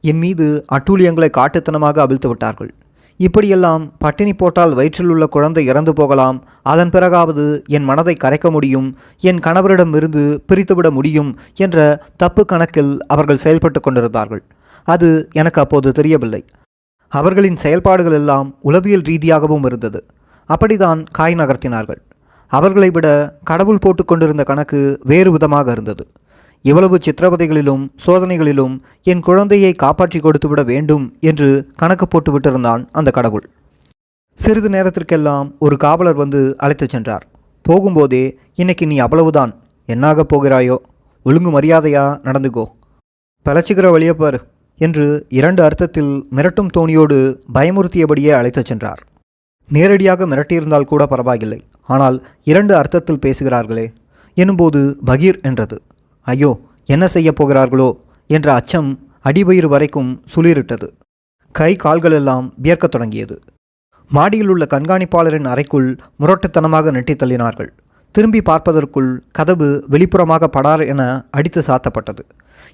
என் மீது அட்டூழியங்களை காட்டுத்தனமாக அவிழ்த்து விட்டார்கள். இப்படியெல்லாம் பட்டினி போட்டால் வயிற்றில் உள்ள குழந்தை இறந்து போகலாம், அதன் பிறகாவது என் மனதை கரைக்க முடியும், என் கணவரிடமிருந்து பிரித்துவிட முடியும் என்ற தப்பு கணக்கில் அவர்கள் செயல்பட்டு கொண்டிருந்தார்கள். அது எனக்கு அப்போது தெரியவில்லை. அவர்களின் செயல்பாடுகள் எல்லாம் உளவியல் ரீதியாகவும் இருந்தது. அப்படித்தான் காய் நகர்த்தினார்கள். அவர்களை விட கடவுள் போட்டு கொண்டிருந்த கணக்கு வேறு விதமாக இருந்தது. இவ்வளவு சித்திரவதைகளிலும் சோதனைகளிலும் என் குழந்தையை காப்பாற்றி கொடுத்து விட வேண்டும் என்று கணக்கு போட்டு விட்டிருந்தான் அந்த கடவுள். சிறிது நேரத்திற்கெல்லாம் ஒரு காவலர் வந்து அழைத்துச் சென்றார். போகும்போதே, இன்னைக்கு நீ அவ்வளவுதான், என்னாக போகிறாயோ, ஒழுங்கு மரியாதையா நடந்துகோ, பழச்சிக்கிற வழியை பாரு என்று 2 அர்த்தத்தில் மிரட்டும் தோணியோடு பயமுறுத்தியபடியே அழைத்துச் சென்றார். நேரடியாக மிரட்டியிருந்தால் கூட பரவாயில்லை, ஆனால் 2 அர்த்தத்தில் பேசுகிறார்களே எனும்போது பகீர் என்றது. ஐயோ, என்ன செய்ய போகிறார்களோ என்ற அச்சம் அடிவயிறு வரைக்கும் சுளிரிட்டது. கை கால்களெல்லாம் வியர்க்கத் தொடங்கியது. மாடியில் உள்ள கண்காணிப்பாளரின் அறைக்குள் முரட்டுத்தனமாக நெட்டி தள்ளினார்கள். திரும்பி பார்ப்பதற்குள் கதவு வெளிப்புறமாக படார் என அடித்து சாத்தப்பட்டது.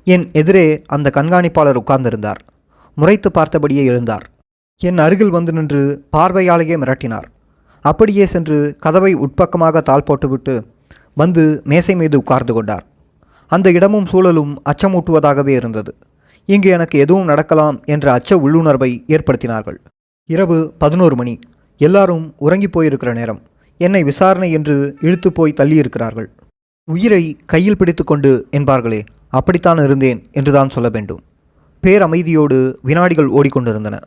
என் எதிரே அந்த கண்காணிப்பாளர் உட்கார்ந்திருந்தார். முறைத்து பார்த்தபடியே எழுந்தார். என் அருகில் வந்து நின்று பார்வையாலேயே மிரட்டினார். அப்படியே சென்று கதவை உட்பக்கமாக தாள் போட்டுவிட்டு வந்து மேசை மீது உட்கார்ந்து கொண்டார். அந்த இடமும் சூழலும் அச்சமூட்டுவதாகவே இருந்தது. இங்கு எனக்கு எதுவும் நடக்கலாம் என்ற அச்ச உள்ளுணர்வை ஏற்படுத்தினார்கள். இரவு 11 மணி. எல்லாரும் உறங்கி போயிருக்கிற நேரம். என்னை விசாரணை என்று இழுத்து போய் தள்ளியிருக்கிறார்கள். உயிரை கையில் பிடித்து கொண்டு என்பார்களே, அப்படித்தான் இருந்தேன் என்றுதான் சொல்ல வேண்டும். பேரமைதியோடு வினாடிகள் ஓடிக்கொண்டிருந்தன.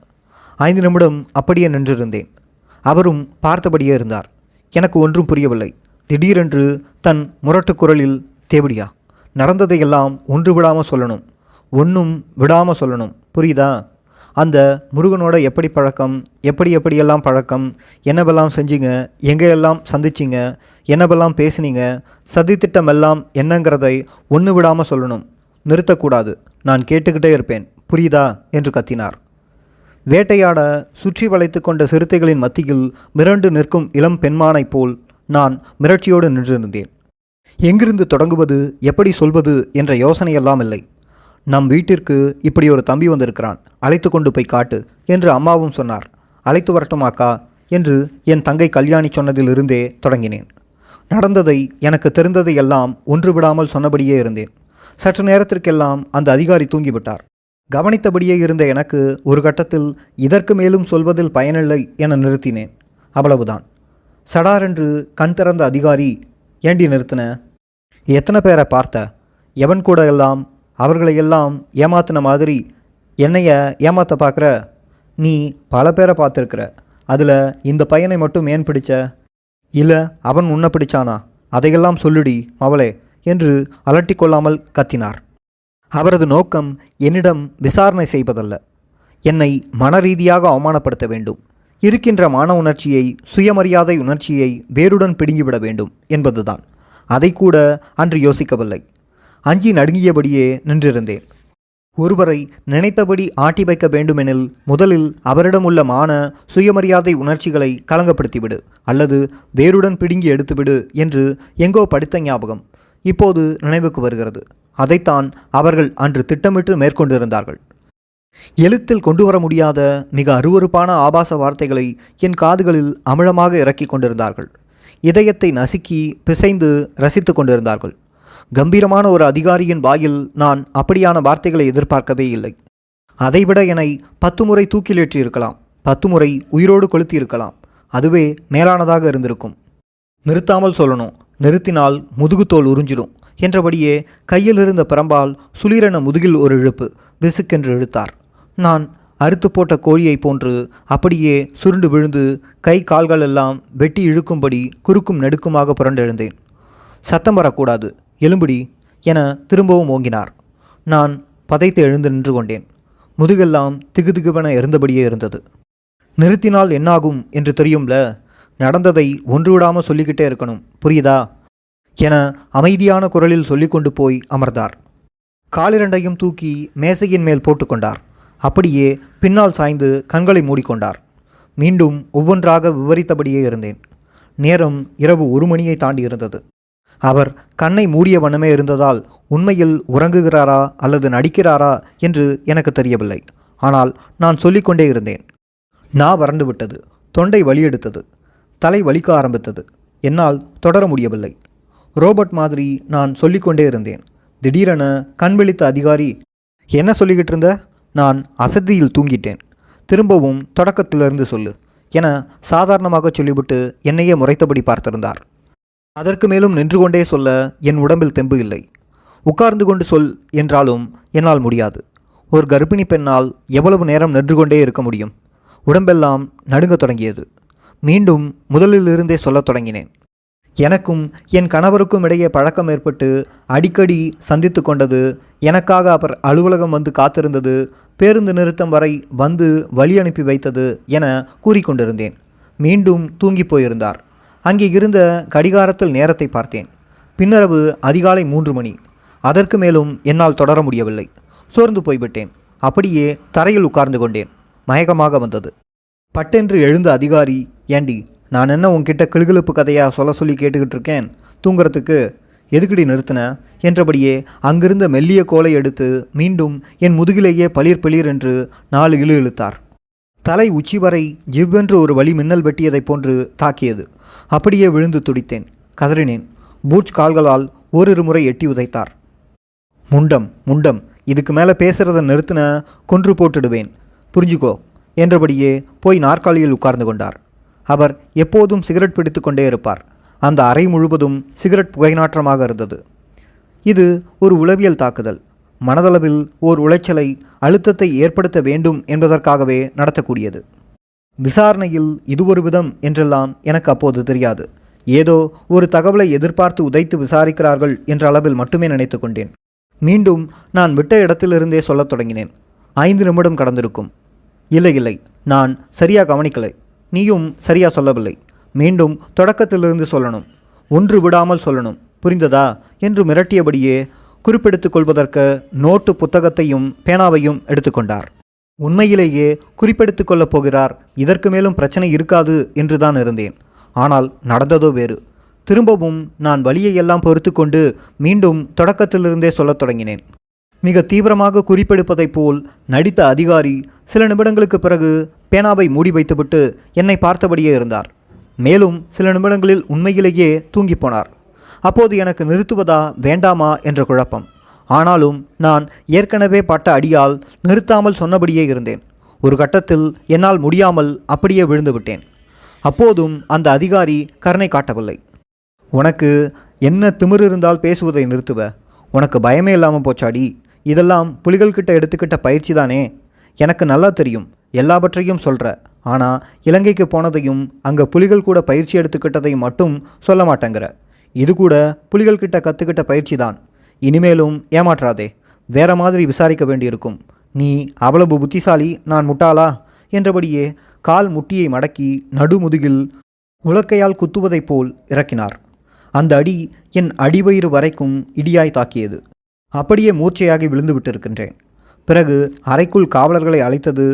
5 நிமிடம் அப்படியே நின்றிருந்தேன். அவரும் பார்த்தபடியே இருந்தார். எனக்கு ஒன்றும் புரியவில்லை. திடீரென்று தன் முரட்டு குரலில், தேவடியா, நடந்ததையெல்லாம் ஒன்று விடாமல் சொல்லணும், ஒன்றும் விடாமல் சொல்லணும், புரியுதா? அந்த முருகனோட எப்படி பழக்கம், எப்படியெல்லாம் பழக்கம், என்னவெல்லாம் செஞ்சீங்க, எங்கெல்லாம் சந்திச்சிங்க, என்னவெல்லாம் பேசுனீங்க, சதித்திட்டமெல்லாம் என்னங்கிறதை ஒன்று விடாமல் சொல்லணும், நிறுத்தக்கூடாது, நான் கேட்டுக்கிட்டே இருப்பேன், புரியுதா என்று கத்தினார். வேட்டையாட சுற்றி வளைத்து கொண்ட சிறுத்தைகளின் மத்தியில் மிரண்டு நிற்கும் இளம் பெண்மானைப் போல் நான் மிரட்சியோடு நின்றிருந்தேன். எங்கிருந்து தொடங்குவது, எப்படி சொல்வது என்ற யோசனையெல்லாம் இல்லை. நம் வீட்டிற்கு இப்படி ஒரு தம்பி வந்திருக்கிறான், அழைத்து கொண்டு போய் காட்டு என்று அம்மாவும் சொன்னார். அழைத்து வரட்டுமாக்கா என்று என் தங்கை கல்யாணி சொன்னதிலிருந்தே தொடங்கினேன். நடந்ததை, எனக்கு தெரிந்ததை எல்லாம் ஒன்று விடாமல் சொன்னபடியே இருந்தேன். சற்று நேரத்திற்கெல்லாம் அந்த அதிகாரி தூங்கிவிட்டார். கவனித்தபடியே இருந்த எனக்கு ஒரு கட்டத்தில் இதற்கு மேலும் சொல்வதில் பயனில்லை என நிறுத்தினேன். அவ்வளவுதான். சடாரென்று கண் திறந்த அதிகாரி, ஏண்டி நிறுத்தின? எத்தனை பேரை பார்த்த? எவன் கூட எல்லாம்? அவர்களையெல்லாம் ஏமாத்தின மாதிரி என்னைய ஏமாத்த பார்க்குற? நீ பல பேரை பார்த்துருக்குற. அதில் இந்த பையனை மட்டும் ஏன் பிடிச்ச? இல்லை அவன் உன்னை பிடிச்சானா? அதையெல்லாம் சொல்லுடி மவளே என்று அலட்டிக்கொள்ளாமல் கத்தினார். அவரது நோக்கம் என்னிடம் விசாரணை செய்வதல்ல, என்னை மனரீதியாக அவமானப்படுத்த வேண்டும், இருக்கின்ற மான உணர்ச்சியை, சுயமரியாதை உணர்ச்சியை வேருடன் பிடுங்கிவிட வேண்டும் என்பதுதான். அதை கூட அன்று யோசிக்கவில்லை. அஞ்சி நடுங்கியபடியே நின்றிருந்தேன். ஒருவரை நினைத்தபடி ஆட்டி வைக்க வேண்டுமெனில் முதலில் அவரிடம் உள்ள மான சுயமரியாதை உணர்ச்சிகளை களங்கப்படுத்திவிடு, அல்லது வேருடன் பிடுங்கி எடுத்துவிடு என்று எங்கோ படித்த ஞாபகம் இப்போது நினைவுக்கு வருகிறது. அதைத்தான் அவர்கள் அன்று திட்டமிட்டு மேற்கொண்டிருந்தார்கள். எழுத்தில் கொண்டு வர முடியாத மிக அருவருப்பான ஆபாச வார்த்தைகளை என் காதுகளில் அமிழமாக இறக்கிக் கொண்டிருந்தார்கள். இதயத்தை நசுக்கி பிசைந்து ரசித்து கொண்டிருந்தார்கள். கம்பீரமான ஒரு அதிகாரியின் வாயில் நான் அப்படியான வார்த்தைகளை எதிர்பார்க்கவே இல்லை. அதைவிட என்னை 10 முறை தூக்கிலேற்றியிருக்கலாம், 10 முறை உயிரோடு கொளுத்தியிருக்கலாம். அதுவே மேலானதாக இருந்திருக்கும். நிறுத்தாமல் சொல்லணும், நிறுத்தினால் முதுகுத்தோல் உறிஞ்சிடும் என்றபடியே கையில் இருந்த பிரம்பால் சுளிரென முதுகில் ஒரு இழுப்பு விசுக்கென்று இழுத்தார். நான் அறுத்து போட்ட கோழியைப் போன்று அப்படியே சுருண்டு விழுந்து கை கால்கள் எல்லாம் வெட்டி இழுக்கும்படி குறுக்கும் நெடுக்குமாக புரண்டெழுந்தேன். சத்தம் வரக்கூடாது, எலும்புடி என திரும்பவும் ஓங்கினார். நான் பதைத்து எழுந்து நின்று கொண்டேன். முதுகெல்லாம் திகுதிகுவென இருந்தபடியே இருந்தது. நிறுத்தினால் என்னாகும் என்று தெரியும்ல, நடந்ததை ஒன்றுவிடாமல் சொல்லிக்கிட்டே இருக்கணும், புரியுதா என அமைதியான குரலில் சொல்லிக்கொண்டு போய் அமர்ந்தார். காலிரண்டையும் தூக்கி மேசையின் மேல் போட்டுக்கொண்டார். அப்படியே பின்னால் சாய்ந்து கண்களை மூடிக்கொண்டார். மீண்டும் ஒவ்வொன்றாக விவரித்தபடியே இருந்தேன். நேரம் இரவு 1 மணியை தாண்டி இருந்தது. அவர் கண்ணை மூடிய வண்ணமே இருந்ததால் உண்மையில் உறங்குகிறாரா அல்லது நடிக்கிறாரா என்று எனக்கு தெரியவில்லை. ஆனால் நான் சொல்லிக்கொண்டே இருந்தேன். நான் வறண்டு விட்டது, தொண்டை வலியெடுத்தது, தலை வலிக்க ஆரம்பித்தது. என்னால் தொடர முடியவில்லை. ரோபோட் மாதிரி நான் சொல்லிக்கொண்டே இருந்தேன். திடீரென கண் விழித்த அதிகாரி, என்ன சொல்லிக்கிட்டு இருந்த? நான் அசதியில் தூங்கிட்டேன், திரும்பவும் தொடக்கத்திலிருந்து சொல்லு என சாதாரணமாக சொல்லிவிட்டு என்னையே முறைத்தபடி பார்த்திருந்தார். அதற்கு மேலும் நின்று கொண்டே சொல்ல என் உடம்பில் தெம்பு இல்லை. உட்கார்ந்து கொண்டு சொல் என்றாலும் என்னால் முடியாது. ஒரு கர்ப்பிணி பெண்ணால் எவ்வளவு நேரம் நின்று கொண்டே இருக்க முடியும்? உடம்பெல்லாம் நடுங்க தொடங்கியது. மீண்டும் முதலிலிருந்தே சொல்லத் தொடங்கினேன். எனக்கும் என் கணவருக்கும் இடையே பழக்கம் ஏற்பட்டு அடிக்கடி சந்தித்து கொண்டது, எனக்காக அவர் அலுவலகம் வந்து காத்திருந்தது, பேருந்து நிறுத்தம் வரை வந்து வழி அனுப்பி வைத்தது என கூறிக்கொண்டிருந்தேன். மீண்டும் தூங்கி போயிருந்தார். அங்கே இருந்த கடிகாரத்தில் நேரத்தை பார்த்தேன். பின்னரவு அதிகாலை 3 மணி. அதற்கு மேலும் என்னால் தொடர முடியவில்லை. சோர்ந்து போய்விட்டேன். அப்படியே தரையில் உட்கார்ந்து கொண்டேன். மயக்கமாக வந்தது. பட்டென்று எழுந்த அதிகாரி, ஏண்டி நான் என்ன உன்கிட்ட கிளுகிழுப்பு கதையாக சொல்ல சொல்லி கேட்டுக்கிட்டு இருக்கேன், தூங்குறதுக்கு எதுக்கடி நிறுத்தின என்றபடியே அங்கிருந்த மெல்லிய கோலை எடுத்து மீண்டும் என் முதுகிலேயே பளிர் பளிர் என்று 4 இழு இழுத்தார். தலை உச்சி வரை ஜிவ்வென்று ஒரு வழி மின்னல் வெட்டியதைப் போன்று தாக்கியது. அப்படியே விழுந்து துடித்தேன், கதறினேன். பூட்ஸ் கால்களால் ஓரிரு முறை எட்டி உதைத்தார். முண்டம் முண்டம், இதுக்கு மேலே பேசுகிறத நிறுத்தின கொன்று போட்டுடுவேன், புரிஞ்சுக்கோ என்றபடியே போய் நாற்காலியில் உட்கார்ந்து கொண்டார். அவர் எப்போதும் சிகரெட் பிடித்து கொண்டே இருப்பார். அந்த அறை முழுவதும் சிகரெட் புகைநாற்றமாக இருந்தது. இது ஒரு உளவியல் தாக்குதல். மனதளவில் ஓர் உளைச்சலை, அழுத்தத்தை ஏற்படுத்த வேண்டும் என்பதற்காகவே நடத்தக்கூடியது. விசாரணையில் இது ஒரு விதம் என்றெல்லாம் எனக்கு அப்போது தெரியாது. ஏதோ ஒரு தகவலை எதிர்பார்த்து உதைத்து விசாரிக்கிறார்கள் என்ற அளவில் மட்டுமே நினைத்து கொண்டேன். மீண்டும் நான் விட்ட இடத்திலிருந்தே சொல்லத் தொடங்கினேன். 5 நிமிடம் கடந்திருக்கும். இல்லை இல்லை, நான் சரியாக கவனிக்கலை, நீயும் சரியா சொல்லவில்லை. மீண்டும் தொடக்கத்திலிருந்து சொல்லணும், ஒன்று விடாமல் சொல்லணும், புரிந்ததா என்று மிரட்டியபடியே குறிப்பெடுத்துக் கொள்வதற்கு நோட்டு புத்தகத்தையும் பேனாவையும் எடுத்துக்கொண்டார். உண்மையிலேயே குறிப்பெடுத்துக் கொள்ளப் போகிறார், இதற்கு மேலும் பிரச்சனை இருக்காது என்றுதான் இருந்தேன். ஆனால் நடந்ததோ வேறு. திரும்பவும் நான் வலியையெல்லாம் பொறுத்து கொண்டு மீண்டும் தொடக்கத்திலிருந்தே சொல்லத் தொடங்கினேன். மிக தீவிரமாக குறிப்பெடுப்பதைப் போல் நடித்த அதிகாரி சில நிமிடங்களுக்கு பிறகு பேனாவை மூடி வைத்துவிட்டு என்னை பார்த்தபடியே இருந்தார். மேலும் சில நிமிடங்களில் உண்மையிலேயே தூங்கி போனார். அப்போது எனக்கு நிறுத்துவதா வேண்டாமா என்ற குழப்பம். ஆனாலும் நான் ஏற்கனவே பட்ட அடியால் நிறுத்தாமல் சொன்னபடியே இருந்தேன். ஒரு கட்டத்தில் என்னால் முடியாமல் அப்படியே விழுந்து விட்டேன். அப்போதும் அந்த அதிகாரி கருணை காட்டவில்லை. உனக்கு என்ன திமிரு இருந்தால் பேசுவதை நிறுத்துவ? உனக்கு பயமே இல்லாமல் போச்சாடி? இதெல்லாம் புலிகள்கிட்ட எடுத்துக்கிட்ட பயிற்சி தானே? எனக்கு நல்லா தெரியும், எல்லாவற்றையும் சொல்கிற. ஆனால் இலங்கைக்கு போனதையும் அங்கே புலிகள் கூட பயிற்சி எடுத்துக்கிட்டதையும் மட்டும் சொல்ல மாட்டேங்கிற. இது கூட புலிகள்கிட்ட கற்றுக்கிட்ட பயிற்சி தான். இனிமேலும் ஏமாற்றாதே. வேற மாதிரி விசாரிக்க வேண்டியிருக்கும். நீ அவ்வளவு புத்திசாலி, நான் முட்டாளா என்றபடியே கால் முட்டியை மடக்கி நடுமுதுகில் உலக்கையால் குத்துவதைப் போல் இறக்கினார். அந்த அடி என் அடிவயிறு வரைக்கும் இடியாய் தாக்கியது. அப்படியே மூர்ச்சையாகி விழுந்து விட்டிருக்கின்றேன். பிறகு அறைக்குள் காவலர்களை அழைத்தது,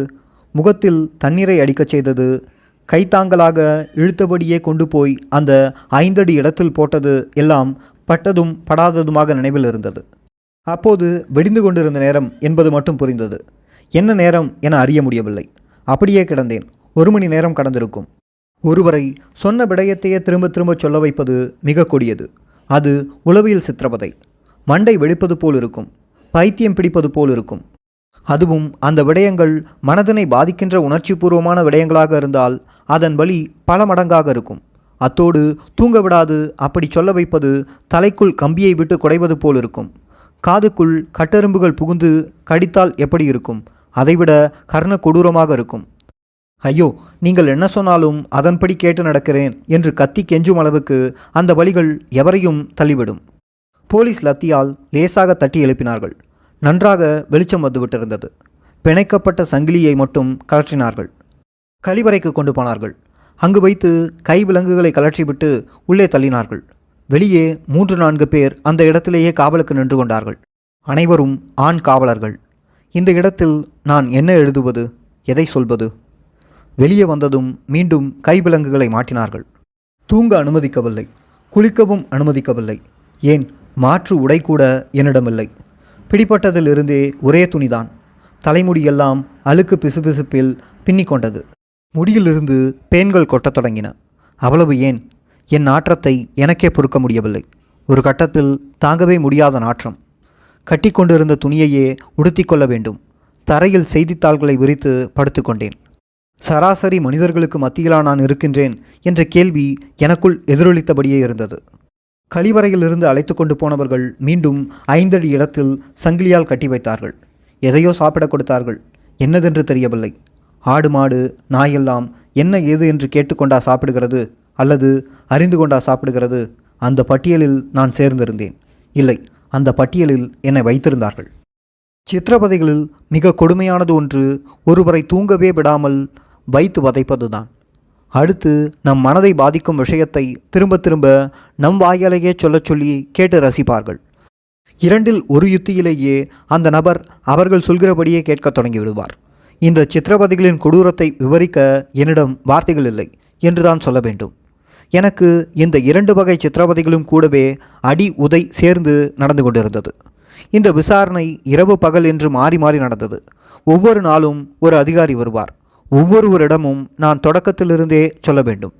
முகத்தில் தண்ணீரை அடிக்கச் செய்தது, கைத்தாங்கலாக இழுத்தபடியே கொண்டு போய் அந்த 5 அடி இடத்தில் போட்டது எல்லாம் பட்டதும் படாததுமாக நினைவில் இருந்தது. அப்போது வெடிந்து கொண்டிருந்த நேரம் என்பது மட்டும் புரிந்தது. என்ன நேரம் என அறிய முடியவில்லை. அப்படியே கிடந்தேன். 1 மணி நேரம் கடந்திருக்கும். ஒருவரை சொன்ன விடயத்தையே திரும்ப திரும்ப சொல்ல வைப்பது மிக கொடியது. அது உளவியல் சித்திரவதை. மண்டை வெடிப்பது போல் இருக்கும். பைத்தியம் பிடிப்பது போல் இருக்கும். அதுவும் அந்த விடயங்கள் மனதினை பாதிக்கின்ற உணர்ச்சிபூர்வமான விடயங்களாக இருந்தால் அதன் வலி பல மடங்காக இருக்கும். அத்தோடு தூங்க விடாது அப்படி சொல்ல வைப்பது தலைக்குள் கம்பியை விட்டு குடைவது போல் இருக்கும். காதுக்குள் கட்டெரும்புகள் புகுந்து கடித்தால் எப்படி இருக்கும்? அதைவிட கர்ண கொடூரமாக இருக்கும். ஐயோ, நீங்கள் என்ன சொன்னாலும் அதன்படி கேட்டு நடக்கிறேன் என்று கத்தி கெஞ்சும் அளவுக்கு அந்த வலிகள் எவரையும் தள்ளிவிடும். போலீஸ் லத்தியால் லேசாக தட்டி எழுப்பினார்கள். நன்றாக வெளிச்சம் வந்துவிட்டிருந்தது. பிணைக்கப்பட்ட சங்கிலியை மட்டும் கலற்றினார்கள். கழிவறைக்கு கொண்டு போனார்கள். அங்கு வைத்து கை விலங்குகளை கலற்றிவிட்டு உள்ளே தள்ளினார்கள். வெளியே 3-4 பேர் அந்த இடத்திலேயே காவலுக்கு நின்று கொண்டார்கள். அனைவரும் ஆண் காவலர்கள். இந்த இடத்தில் நான் என்ன எழுதுவது, எதை சொல்வது? வெளியே வந்ததும் மீண்டும் கைவிலங்குகளை மாட்டினார்கள். தூங்க அனுமதிக்கவில்லை, குளிக்கவும் அனுமதிக்கவில்லை. ஏன், மாற்று உடை கூட என்னிடமில்லை. பிடிப்பட்டதிலிருந்தே ஒரே துணிதான். தலைமுடியெல்லாம் அழுக்கு பிசுபிசுப்பில் பின்னிக்கொண்டது. முடியிலிருந்து பேன்கள் கொட்டத் தொடங்கின. அவ்வளவு ஏன், என் நாற்றத்தை எனக்கே பொறுக்க முடியவில்லை. ஒரு கட்டத்தில் தாங்கவே முடியாத நாற்றம். கட்டி கொண்டிருந்த துணியையே உடுத்திக்கொள்ள வேண்டும். தரையில் செய்தித்தாள்களை விரித்து படுத்துக்கொண்டேன். சராசரி மனிதர்களுக்கு மத்தியிலா நான் இருக்கின்றேன் என்ற கேள்வி எனக்குள் எதிரொலித்தபடியே இருந்தது. கழிவறையிலிருந்து அழைத்து கொண்டு போனவர்கள் மீண்டும் 5 அடி இடத்தில் சங்கிலியால் கட்டி வைத்தார்கள். எதையோ சாப்பிட கொடுத்தார்கள். என்னதென்று தெரியவில்லை. ஆடு மாடு நாயெல்லாம் என்ன ஏது என்று கேட்டுக்கொண்டா சாப்பிடுகிறது, அல்லது அறிந்து கொண்டா சாப்பிடுகிறது? அந்த பட்டியலில் நான் சேர்ந்திருந்தேன். இல்லை, அந்த பட்டியலில் என்னை வைத்திருந்தார்கள். சித்திரவதைகளில் மிக கொடுமையானது ஒன்று ஒருவரை தூங்கவே விடாமல் வைத்து வதைப்பதுதான். அடுத்து நம் மனதை பாதிக்கும் விஷயத்தை திரும்ப திரும்ப நம் வாயாலேயே சொல்லி கேட்டு ரசிப்பார்கள். 2இல் 1 யுத்தியிலேயே அந்த நபர் அவர்கள் சொல்கிறபடியே கேட்க தொடங்கிவிடுவார். இந்த சித்திரவதைகளின் கொடூரத்தை விவரிக்க என்னிடம் வார்த்தைகள் இல்லை என்றுதான் சொல்ல வேண்டும். எனக்கு இந்த 2 வகை சித்திரவதைகளும் கூடவே அடி உதை சேர்ந்து நடந்து கொண்டிருந்தது. இந்த விசாரணை இரவு பகல் என்று மாறி மாறி நடந்தது. ஒவ்வொரு நாளும் ஒரு அதிகாரி வருவார். ஒவ்வொருவரிடமும் நான் தொடக்கத்திலிருந்தே சொல்ல வேண்டும்.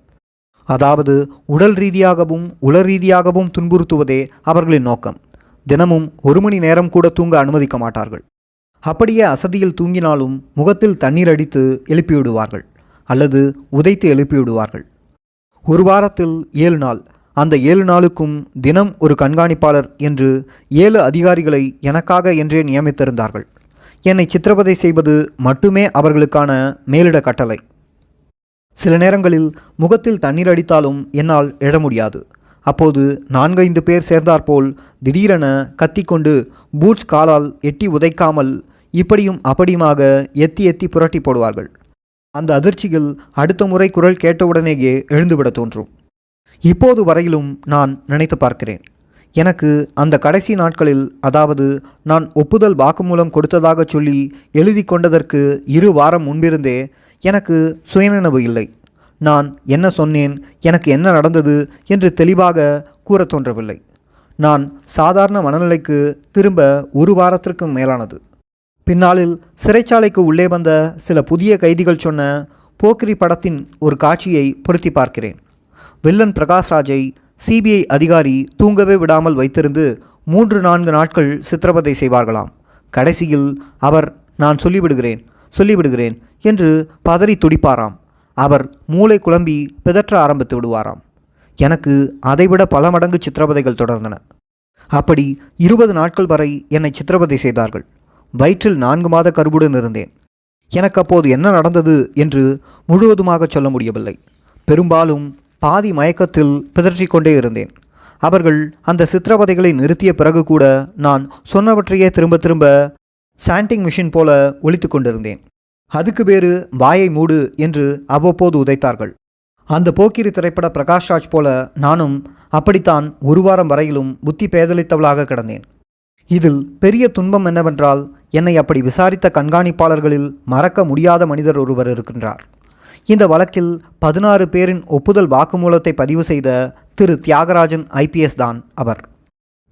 அதாவது உடல் ரீதியாகவும் உள ரீதியாகவும் துன்புறுத்துவதே அவர்களின் நோக்கம். தினமும் 1 மணி நேரம் கூட தூங்க அனுமதிக்க மாட்டார்கள். அப்படியே அசதியில் தூங்கினாலும் முகத்தில் தண்ணீர் அடித்து எழுப்பிவிடுவார்கள், அல்லது உதைத்து எழுப்பிவிடுவார்கள். ஒரு வாரத்தில் 7 நாள். அந்த 7 நாளுக்கும் தினம் ஒரு கண்காணிப்பாளர் என்று 7 அதிகாரிகளை எனக்காக என்றே நியமித்திருந்தார்கள். என்னை சித்திரவதை செய்வது மட்டுமே அவர்களுக்கான மேலிட கட்டளை. சில நேரங்களில் முகத்தில் தண்ணீர் அடித்தாலும் என்னால் எழ முடியாது. அப்போது 4-5 பேர் சேர்ந்தாற்போல் திடீரென கத்திக்கொண்டு பூட்ஸ் காலால் எட்டி உதைக்காமல் இப்படியும் அப்படியுமாக எத்தி எத்தி புரட்டி போடுவார்கள். அந்த அதிர்ச்சியில் அடுத்த முறை குரல் கேட்டவுடனேயே எழுந்துவிட தோன்றும். இப்போது வரையிலும் நான் நினைத்து பார்க்கிறேன். எனக்கு அந்த கடைசி நாட்களில், அதாவது நான் ஒப்புதல் வாக்குமூலம் கொடுத்ததாக சொல்லி எழுதி கொண்டதற்கு 2 வாரம் முன்பிருந்தே எனக்கு சுயநினைவு இல்லை. நான் என்ன சொன்னேன், எனக்கு என்ன நடந்தது என்று தெளிவாக கூற தோன்றவில்லை. நான் சாதாரண மனநிலைக்கு திரும்ப 1 வாரத்திற்கு மேலானது. பின்னாளில் சிறைச்சாலைக்கு உள்ளே வந்த சில புதிய கைதிகள் சொன்ன போக்கிரி படத்தின் ஒரு காட்சியை பொருத்தி பார்க்கிறேன். வில்லன் பிரகாஷ்ராஜை சிபிஐ அதிகாரி தூங்கவே விடாமல் வைத்திருந்து 3-4 நாட்கள் சித்திரவதை செய்வார்களாம். கடைசியில் அவர் நான் சொல்லிவிடுகிறேன் என்று பதறி துடிப்பாராம். அவர் மூளை குழம்பி பிதற்ற ஆரம்பித்து விடுவாராம். எனக்கு அதைவிட பல மடங்கு சித்திரவதைகள் தொடர்ந்தன. அப்படி 20 நாட்கள் வரை என்னை சித்திரவதை செய்தார்கள். வயிற்றில் 4 மாத கருவுடன் இருந்தேன். எனக்கு அப்போது என்ன நடந்தது என்று முழுவதுமாக சொல்ல முடியவில்லை. பெரும்பாலும் பாதி மயக்கத்தில் பிதற்றிக்கொண்டே இருந்தேன். அவர்கள் அந்த சித்திரவதைகளை நிறுத்திய பிறகு கூட நான் சொன்னவற்றையே திரும்ப திரும்ப சாண்டிங் மிஷின் போல ஒலித்து கொண்டிருந்தேன். அதுக்கு பேரு வாயை மூடு என்று அவ்வப்போது உதைத்தார்கள். அந்த போக்கிரி திரைப்பட பிரகாஷ் ராஜ் போல நானும் அப்படித்தான் 1 வாரம் வரையிலும் புத்தி பேதலித்தவளாக கிடந்தேன். இதில் பெரிய துன்பம் என்னவென்றால், என்னை அப்படி விசாரித்த கண்காணிப்பாளர்களில் மறக்க முடியாத மனிதர் ஒருவர் இருக்கின்றார். இந்த வழக்கில் 16 பேரின் ஒப்புதல் வாக்குமூலத்தை பதிவு செய்த திரு தியாகராஜன் ஐபிஎஸ் தான் அவர்.